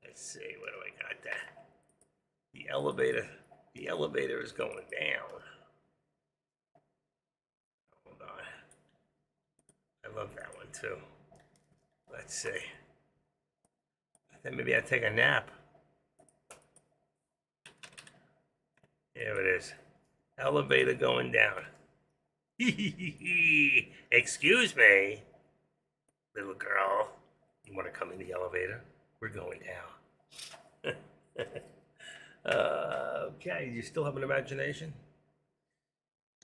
Let's see. Where do I got that? The elevator is going down. Hold on. I love that one too. Let's see. Then maybe I'll take a nap. Here it is. Elevator going down. Excuse me, little girl. You want to come in the elevator? We're going down. Okay, you still have an imagination?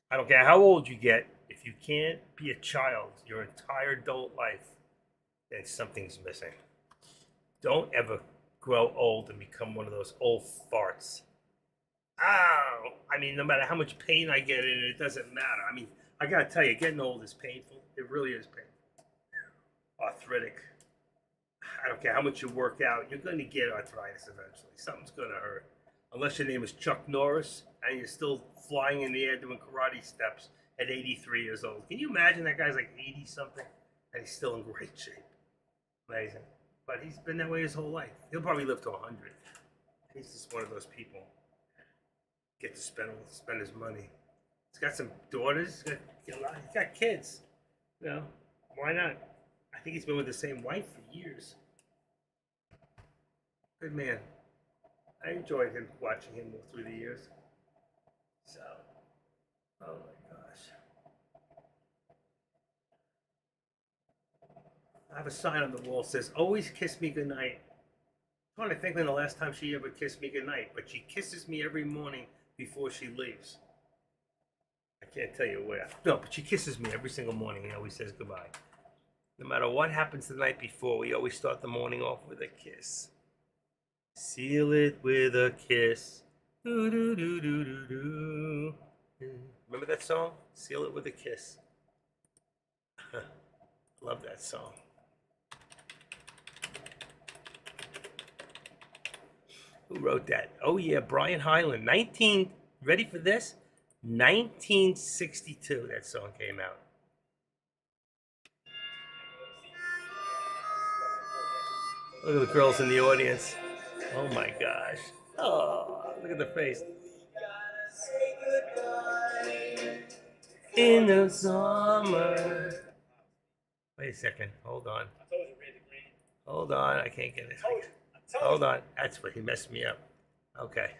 I don't care how old you get. If you can't be a child your entire adult life, then something's missing. Don't ever grow old and become one of those old farts. Ow! I mean, no matter how much pain I get in it, it doesn't matter. I mean, I gotta tell you, getting old is painful. It really is painful. Arthritic. I don't care how much you work out, you're gonna get arthritis eventually. Something's gonna hurt. Unless your name is Chuck Norris and you're still flying in the air doing karate steps at 83 years old. Can you imagine that guy's like 80 something and he's still in great shape? Amazing. But he's been that way his whole life. He'll probably live to 100. He's just one of those people. Get to spend his money. He's got some daughters. He's got kids. You know, why not? I think he's been with the same wife for years. Good man. I enjoyed him, watching him through the years. So, oh my gosh. I have a sign on the wall that says, "Always kiss me goodnight." I'm trying to think when the last time she ever kissed me goodnight, but she kisses me every morning before she leaves. I can't tell you where. No, but she kisses me every single morning and always says goodbye. No matter what happens the night before, we always start the morning off with a kiss. Seal it with a kiss. Doo, doo, doo, doo, doo, doo. Remember that song? Seal it with a kiss. Love that song. Who wrote that? Oh yeah, Brian Hyland. Ready for this? 1962 that song came out. Look at the girls in the audience. Oh my gosh. Oh, look at the face. in the summer. Wait a second. Hold on. I told you, red to green. Hold on. I can't get it. I told you. Hold on. That's what he messed me up. Okay.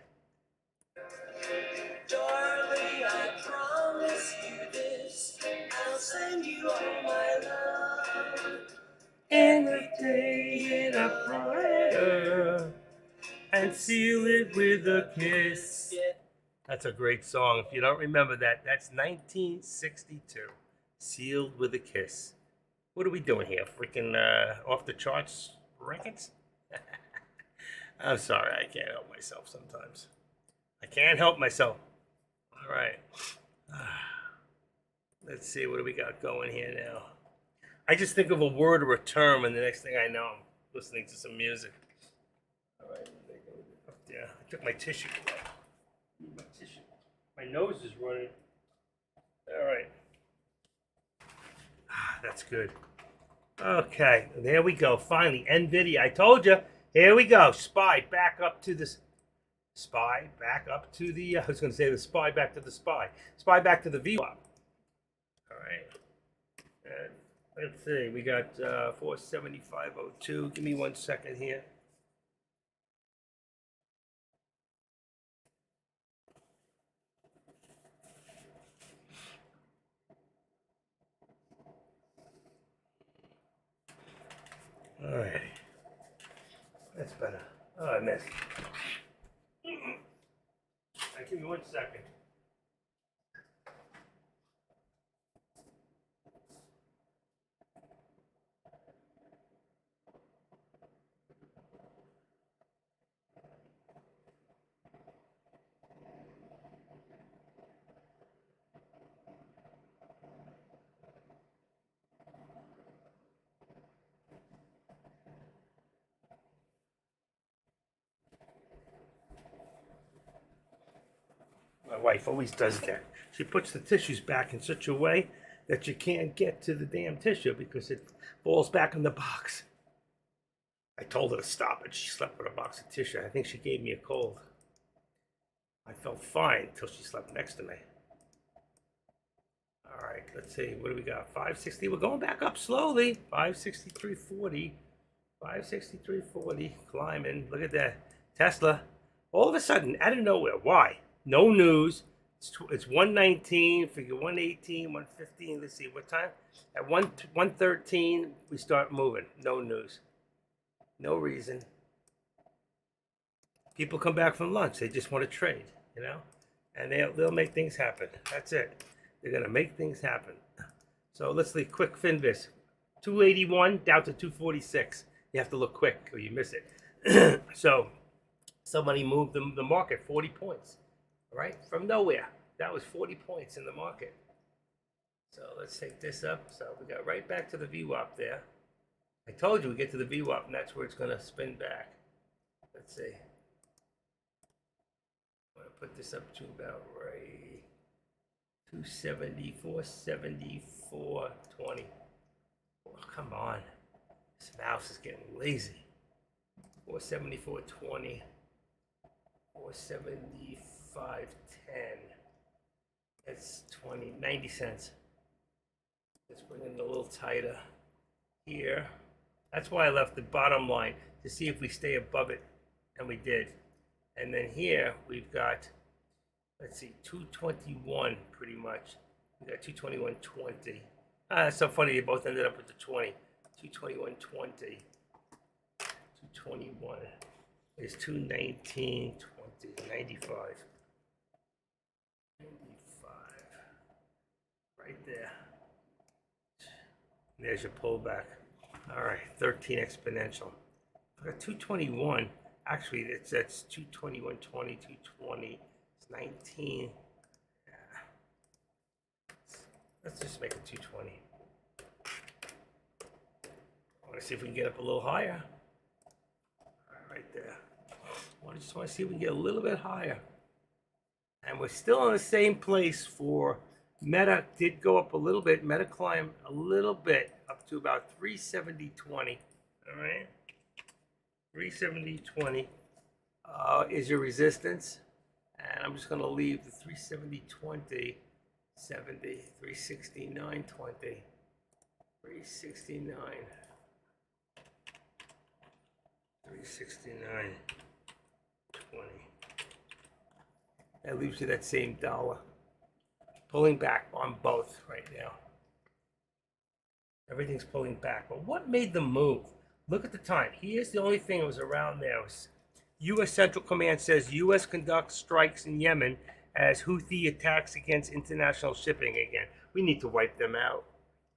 Darling, I promise you this. I'll send you all my love. In a day in a prayer and seal it with a kiss. That's a great song. If you don't remember that, that's 1962. Sealed with a kiss. What are we doing here? Freaking off the charts records? I'm sorry, I can't help myself sometimes. I can't help myself. All right. Let's see, what do we got going here now? I just think of a word or a term, and the next thing I know, I'm listening to some music. All right, up there. I took my tissue away. My tissue. My nose is running. All right. That's good. Okay, there we go. Finally, NVIDIA. I told you. Here we go. SPY back up to this. SPY back up to the. I was going to say the SPY back to the SPY. SPY back to the VWAP. All right. And let's see. We got 475.02. Give me 1 second here. All right. That's better. Oh, I missed. Give me 1 second. My wife always does that. She puts the tissues back in such a way that you can't get to the damn tissue because it falls back in the box. I told her to stop it. She slept with a box of tissue. I think she gave me a cold. I felt fine until she slept next to me. All right, let's see. What do we got? 560. We're going back up slowly. 563.40. 563.40. Climbing. Look at that. Tesla. All of a sudden, out of nowhere. Why? No news. It's 119, figure 118, 115. Let's see, what time? At 113, we start moving. No news. No reason. People come back from lunch. They just want to trade, you know? And they'll make things happen. That's it. They're going to make things happen. So let's leave quick Finvis. 281 down to 246. You have to look quick or you miss it. So somebody moved the market 40 points. Right? From nowhere. That was 40 points in the market. So let's take this up. So we got right back to the VWAP there. I told you we get to the VWAP and that's where it's going to spin back. Let's see. I'm going to put this up to about right 274, 74, 20. Oh, come on. This mouse is getting lazy. 474, 20. 475. 510. That's 90 cents. Let's bring it a little tighter here. That's why I left the bottom line to see if we stay above it, and we did. And then here we've got, let's see, 221 pretty much. We got 221.20. That's so funny. They both ended up with the 20. 221.20. 221 is 219.20. 95. Right there. There's your pullback. All right, 13 exponential. I got 221. Actually, that's 221.20, 220. It's 19. Yeah. Let's just make it 220. I want to see if we can get up a little higher. Right there. I just want to see if we can get a little bit higher. And we're still in the same place for Meta. Did go up a little bit. Meta climbed a little bit up to about 370.20. All right. 370.20 is your resistance. And I'm just going to leave the 370.20 70, 369, 20. 369. 369. 20. That leaves you that same dollar. Pulling back on both right now. Everything's pulling back. But what made them move? Look at the time. Here's the only thing that was around there. U.S. Central Command says U.S. conducts strikes in Yemen as Houthi attacks against international shipping again. We need to wipe them out.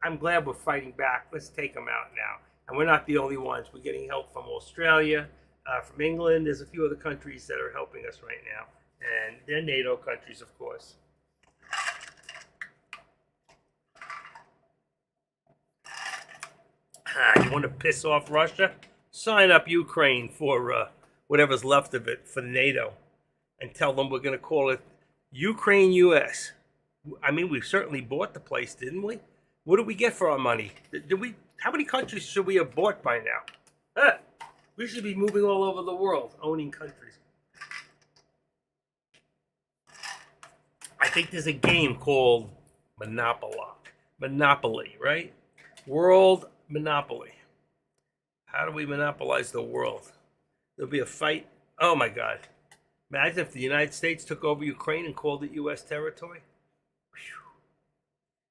I'm glad we're fighting back. Let's take them out now. And we're not the only ones. We're getting help from Australia, from England. There's a few other countries that are helping us right now. And they're NATO countries, of course. You want to piss off Russia? Sign up Ukraine for whatever's left of it for NATO and tell them we're going to call it Ukraine US. I mean, we certainly bought the place, didn't we? What did we get for our money? Did we? How many countries should we have bought by now? We should be moving all over the world, owning countries. I think there's a game called Monopoly, right? World Monopoly. How do we monopolize the world? There'll be a fight. Oh my God. Imagine if the United States took over Ukraine and called it U.S. territory. Whew.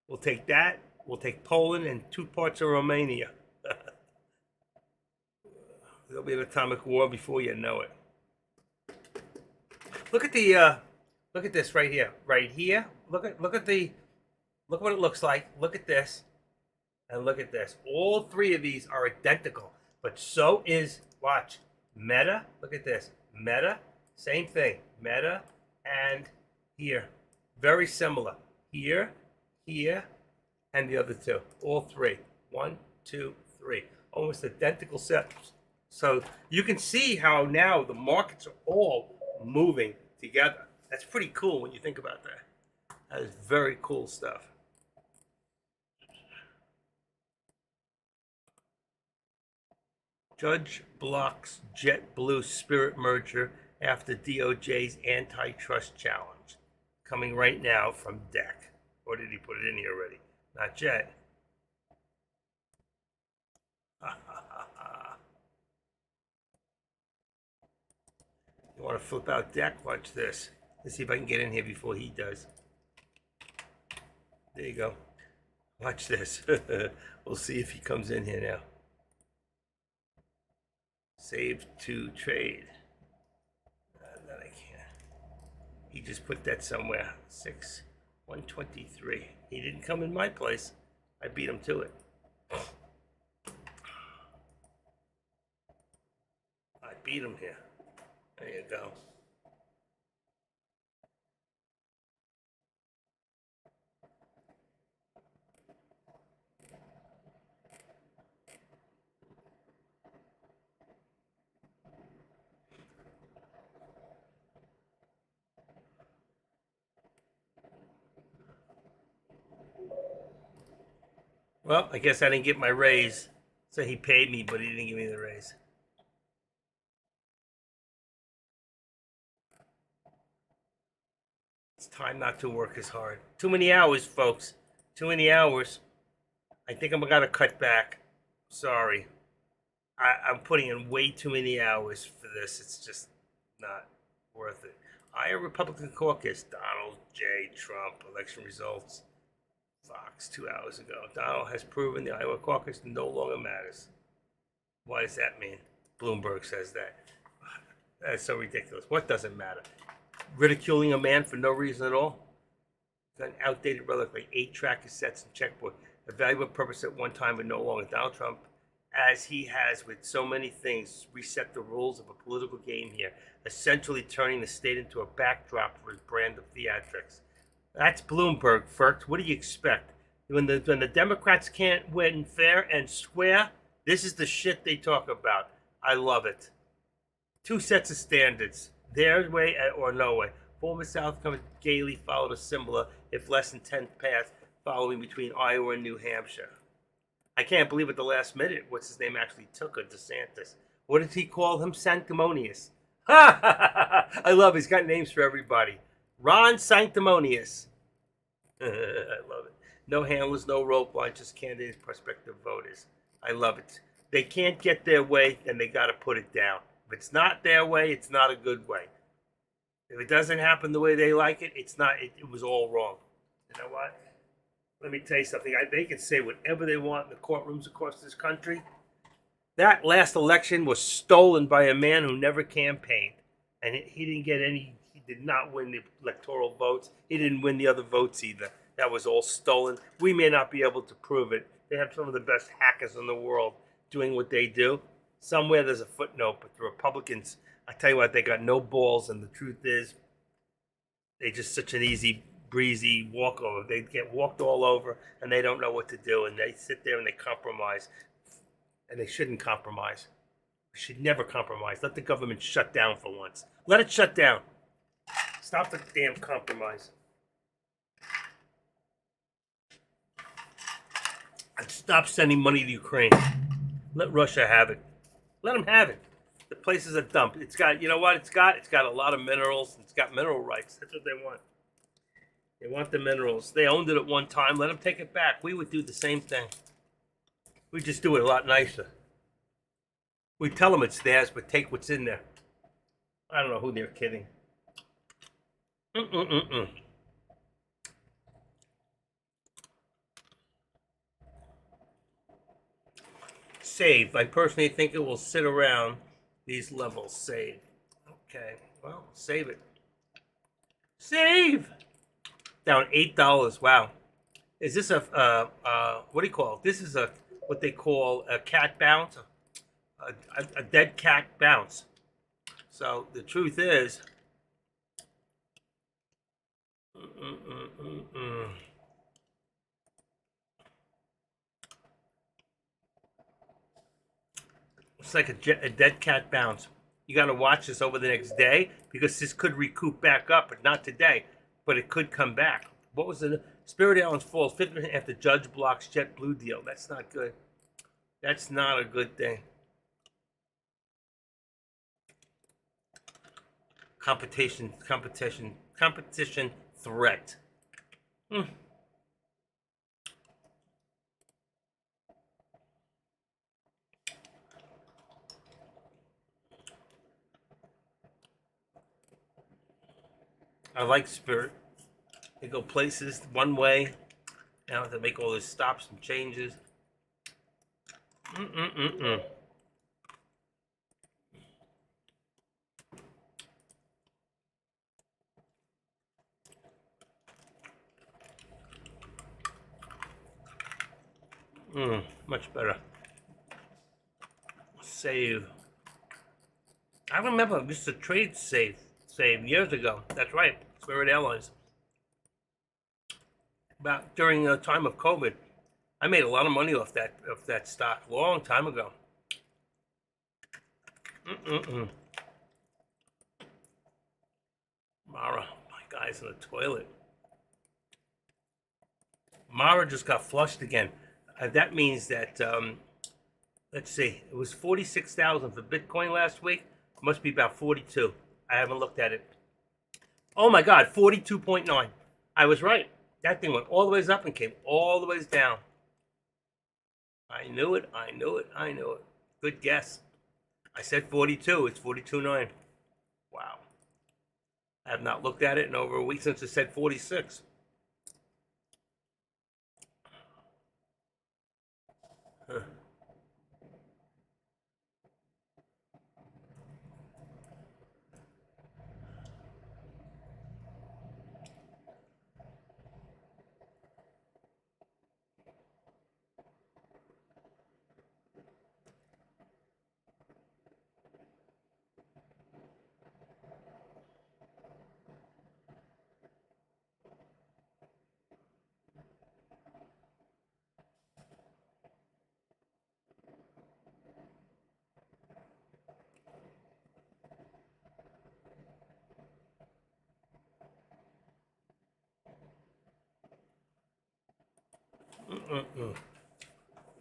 We'll take that. We'll take Poland and 2 parts of Romania. There'll be an atomic war before you know it. Look at the look at this right here. Right here. Look what it looks like. Look at this. And look at this. All 3 of these are identical. But so is, watch, Meta. Look at this. Meta. Same thing. Meta and here. Very similar. Here, here, and the other 2. All 3. 1, 2, 3. Almost identical sets. So you can see how now the markets are all moving together. That's pretty cool when you think about that. That is very cool stuff. Judge blocks JetBlue Spirit merger after DOJ's antitrust challenge. Coming right now from DEC. Or did he put it in here already? Not yet. You want to flip out DEC? Watch this. Let's see if I can get in here before he does. There you go. Watch this. We'll see if he comes in here now. Save to trade. That I can't. He just put that somewhere. 123. He didn't come in my place. I beat him to it. I beat him here. There you go. Well, I guess I didn't get my raise. So he paid me, but he didn't give me the raise. It's time not to work as hard. Too many hours, folks. Too many hours. I think I'm gonna cut back. Sorry. I'm putting in way too many hours for this. It's just not worth it. Iowa Republican Caucus. Donald J. Trump. Election results. Fox 2 hours ago. Donald has proven the Iowa caucus no longer matters. What does that mean? Bloomberg says that. That's so ridiculous. What doesn't matter? Ridiculing a man for no reason at all? An outdated relic like 8-track cassettes and checkbook. A valuable purpose at one time but no longer. Donald Trump, as he has with so many things, reset the rules of a political game here, essentially turning the state into a backdrop for his brand of theatrics. That's Bloomberg, Ferk. What do you expect? When the Democrats can't win fair and square, this is the shit they talk about. I love it. 2 sets of standards. Their way or no way. Former South Carolina gaily followed a similar, if less than 10th path, following between Iowa and New Hampshire. I can't believe at the last minute what's his name actually took a DeSantis. What did he call him? Sanctimonious. I love it. He's got names for everybody. Ron Sanctimonious. I love it. No handlers, no rope line, just candidate prospective voters. I love it. They can't get their way, then they got to put it down. If it's not their way, it's not a good way. If it doesn't happen the way they like it, it's not. It was all wrong. You know what? Let me tell you something. They can say whatever they want in the courtrooms across this country. That last election was stolen by a man who never campaigned, and he didn't get any. He did not win the electoral votes. He didn't win the other votes either. That was all stolen. We may not be able to prove it. They have some of the best hackers in the world doing what they do. Somewhere there's a footnote, but the Republicans, I tell you what, they got no balls, and the truth is, they just such an easy, breezy walkover. They get walked all over, and they don't know what to do, and they sit there and they compromise, and they shouldn't compromise. We should never compromise. Let the government shut down for once. Let it shut down. Stop the damn compromise. And stop sending money to Ukraine. Let Russia have it. Let them have it. The place is a dump. It's got, you know what it's got? It's got a lot of minerals. It's got mineral rights. That's what they want. They want the minerals. They owned it at one time. Let them take it back. We would do the same thing. We just do it a lot nicer. We tell them it's theirs, but take what's in there. I don't know who they're kidding. Save. I personally think it will sit around these levels. Save. Okay. Well, save it. Save. Down $8. Wow. Is this a what do you call it? This is a what they call a cat bounce, a dead cat bounce. So the truth is, it's like a dead cat bounce. You got to watch this over the next day because this could recoup back up, but not today. But it could come back. What was the Spirit Airlines falls 50 minutes after Judge blocks JetBlue deal? That's not good. That's not a good thing. Competition threat. I like Spirit. They go places one way. Now they make all these stops and changes. Much better. Save. I remember this is a trade save years ago. That's right, Spirit Airlines. About during the time of COVID, I made a lot of money off that stock a long time ago. Mara, my guy's in the toilet. Mara just got flushed again. That means that let's see, it was 46,000 for Bitcoin last week. Must be about 42. I haven't looked at it. Oh my God, 42.9. I was right. That thing went all the ways up and came all the ways down. I knew it. Good guess. I said 42. It's 42.9. Wow. I have not looked at it in over a week since it said 46. Huh.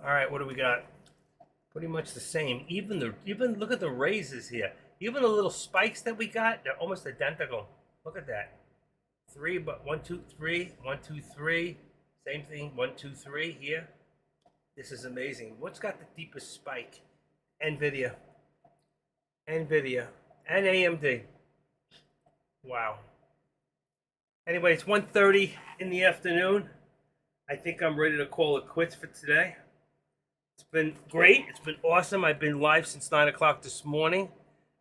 All right, what do we got? Pretty much the same. Even look at the raises here. Even the little spikes that we got, they're almost identical. Look at that. 3, but 1, 2, 3, 1, 2, 3. Same thing, 1, 2, 3 here. This is amazing. What's got the deepest spike? NVIDIA, and AMD. Wow. Anyway, it's 1:30 in the afternoon. I think I'm ready to call it quits for today. It's been great. It's been awesome. I've been live since 9 o'clock this morning.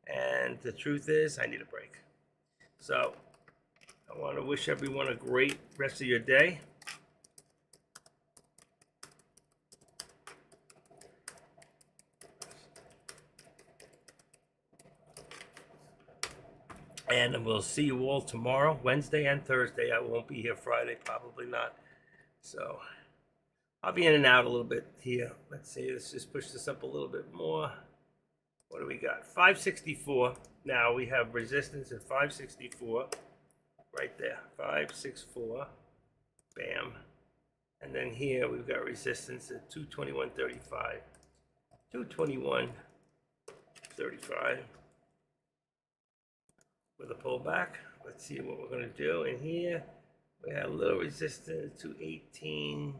And the truth is, I need a break. So, I want to wish everyone a great rest of your day. And we'll see you all tomorrow, Wednesday and Thursday. I won't be here Friday, probably not. So I'll be in and out a little bit here. Let's see, let's just push this up a little bit more. What do we got? 564. Now we have resistance at 564. Right there, 564. Bam. And then here we've got resistance at 221.35. 221.35. With a pullback. Let's see what we're going to do. In here, we have a little resistance to 18.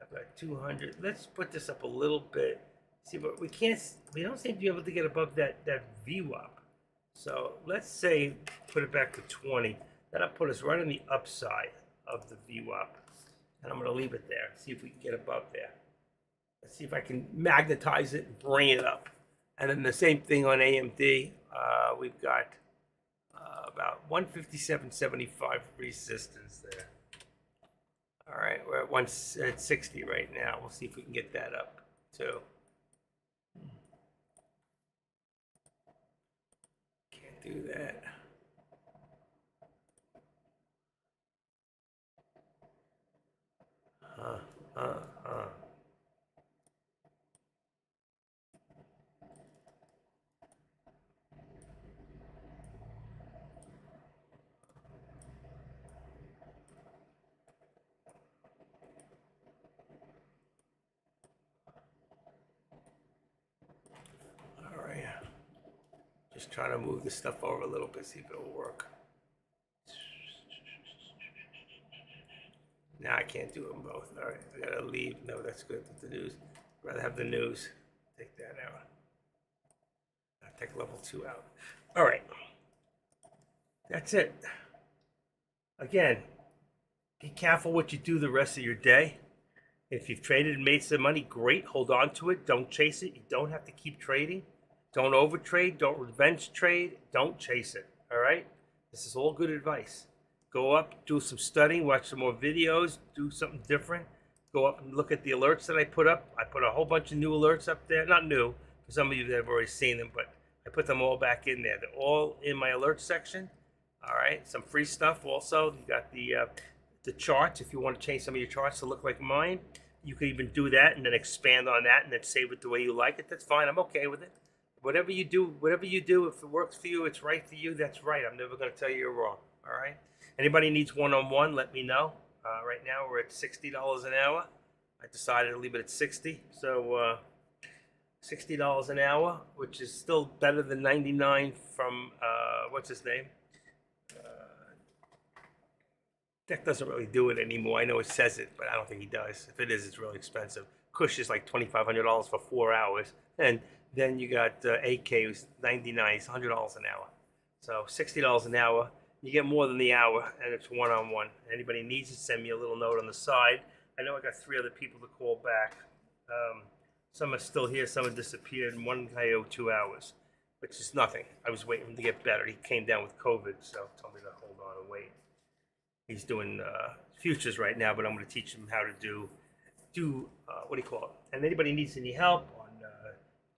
I've got 200. Let's put this up a little bit. See, but we don't seem to be able to get above that VWAP. So let's say, put it back to 20. That'll put us right on the upside of the VWAP. And I'm going to leave it there. See if we can get above there. Let's see if I can magnetize it and bring it up. And then the same thing on AMD. We've got about 157.75 resistance there. All right, we're at 60 right now. We'll see if we can get that up too. Can't do that. Just trying to move this stuff over a little bit, see if it'll work. Now I can't do them both. All right, I gotta leave. No, that's good with the news. I'd rather have the news. Take that out. I'll take level 2 out. All right. That's it. Again, be careful what you do the rest of your day. If you've traded and made some money, great. Hold on to it. Don't chase it. You don't have to keep trading. Don't overtrade. Don't revenge trade. Don't chase it. All right? This is all good advice. Go up, do some studying, watch some more videos, do something different. Go up and look at the alerts that I put up. I put a whole bunch of new alerts up there. Not new, for some of you that have already seen them, but I put them all back in there. They're all in my alert section. All right? Some free stuff also. You got the charts. If you want to change some of your charts to look like mine, you can even do that and then expand on that and then save it the way you like it. That's fine. I'm okay with it. Whatever you do, if it works for you, it's right for you, that's right. I'm never going to tell you you're wrong. All right? Anybody needs one-on-one, let me know. Right now, we're at $60 an hour. I decided to leave it at 60. So $60 an hour, which is still better than 99 from, what's his name? Deck doesn't really do it anymore. I know it says it, but I don't think he does. If it is, it's really expensive. Kush is like $2,500 for 4 hours. And then you got AK, who's 99, it's $100 an hour. So $60 an hour. You get more than the hour, and it's one-on-one. Anybody needs it, send me a little note on the side. I know I got 3 other people to call back. Some are still here, some have disappeared, and one guy owed 2 hours, which is nothing. I was waiting for him to get better. He came down with COVID, so told me to hold on and wait. He's doing futures right now, but I'm going to teach him how to do what do you call it? And anybody needs any help on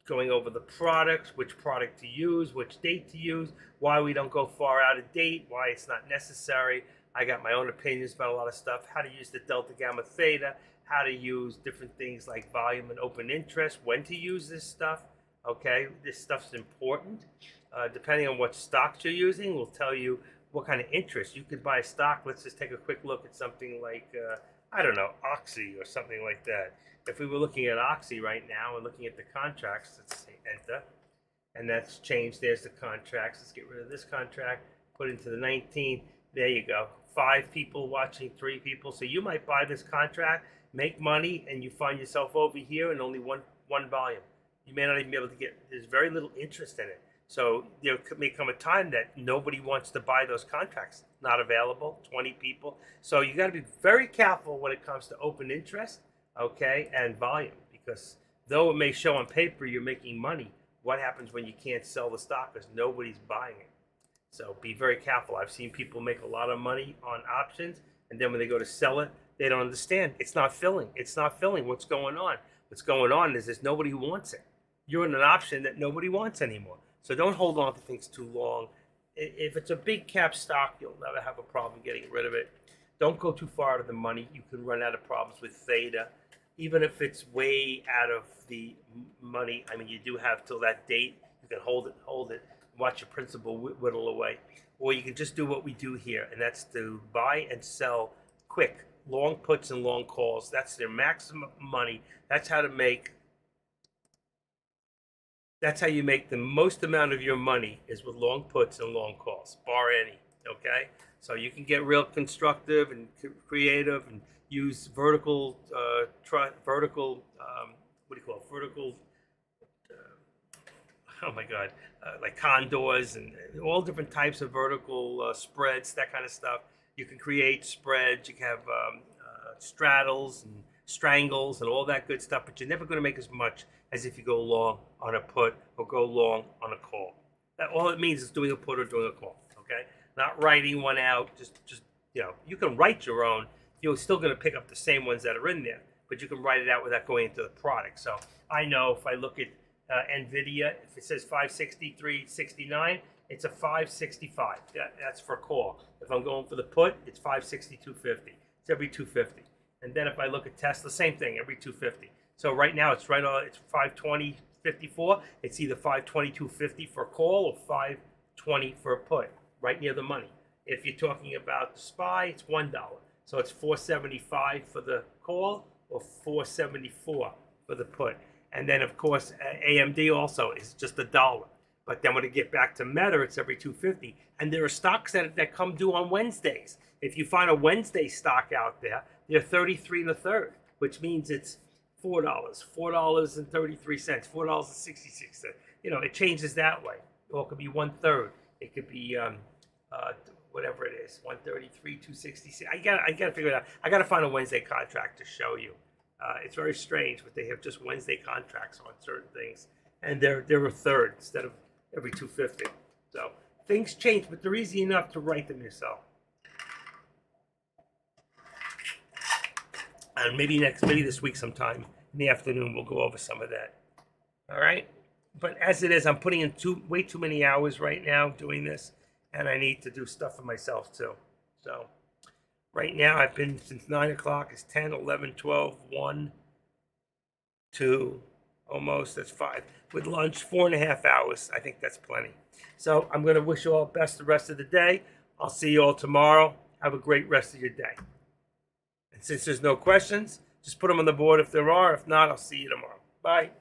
going over the products, which product to use, which date to use, why we don't go far out of date, why it's not necessary. I got my own opinions about a lot of stuff, how to use the delta, gamma, theta, how to use different things like volume and open interest, when to use this stuff. Okay, this stuff's important. Depending on what stocks you're using, will tell you what kind of interest. You could buy a stock. Let's just take a quick look at something like, I don't know, Oxy or something like that. If we were looking at Oxy right now and looking at the contracts, let's say enter, and that's changed. There's the contracts. Let's get rid of this contract, put into the 19. There you go. 5 people watching 3 people. So you might buy this contract, make money, and you find yourself over here in only one volume. You may not even be able to get. There's very little interest in it. So there may come a time that nobody wants to buy those contracts. Not available. 20 people. So you got to be very careful when it comes to open interest, okay, and volume, because though it may show on paper you're making money, what happens when you can't sell the stock because nobody's buying it? So be very careful. I've seen people make a lot of money on options, and then when they go to sell it, they don't understand. It's not filling. It's not filling. What's going on? What's going on is there's nobody who wants it. You're in an option that nobody wants anymore. So don't hold on to things too long. If it's a big cap stock, you'll never have a problem getting rid of it. Don't go too far out of the money. You can run out of problems with theta. Even if it's way out of the money, I mean, you do have till that date. You can hold it, watch your principal whittle away. Or you can just do what we do here, and that's to buy and sell quick, long puts and long calls. That's their maximum money. That's how you make the most amount of your money, is with long puts and long calls, bar any, okay? So you can get real constructive and creative and use vertical, vertical like condors and all different types of vertical spreads, that kind of stuff. You can create spreads, you can have straddles and strangles and all that good stuff, but you're never going to make as much as if you go long on a put or go long on a call. That all it means is doing a put or doing a call, okay? Not writing one out, just you can write your own. You're still going to pick up the same ones that are in there, but you can write it out without going into the product. So I know if I look at NVIDIA, if it says 560, 369, it's a 565. That's for call. If I'm going for the put, it's 560, 250. It's every 250. And then if I look at Tesla, same thing, every 250. So right now it's right on, it's 520, 54. It's either 520, 250 for a call or 520 for a put, right near the money. If you're talking about the SPY, it's $1. So it's 475 for the call or 474 for the put. And then, of course, AMD also is just $1. But then when it get back to Meta, it's every 250. And there are stocks that come due on Wednesdays. If you find a Wednesday stock out there, they're 33 1/3, which means it's $4, $4.33, $4.66. It changes that way. Or it could be 1/3. It could be whatever it is, 133, 266. I gotta figure it out. I gotta find a Wednesday contract to show you. It's very strange, but they have just Wednesday contracts on certain things, and they're 1/3 instead of every 250. So things change, but they're easy enough to write them yourself. And maybe this week sometime in the afternoon, we'll go over some of that. All right. But as it is, I'm putting in way too many hours right now doing this, and I need to do stuff for myself too. So right now I've been since 9 o'clock. It's 10, 11, 12, 1, 2, almost. That's 5. With lunch, 4.5 hours. I think that's plenty. So I'm going to wish you all best the rest of the day. I'll see you all tomorrow. Have a great rest of your day. And since there's no questions, just put them on the board if there are. If not, I'll see you tomorrow. Bye.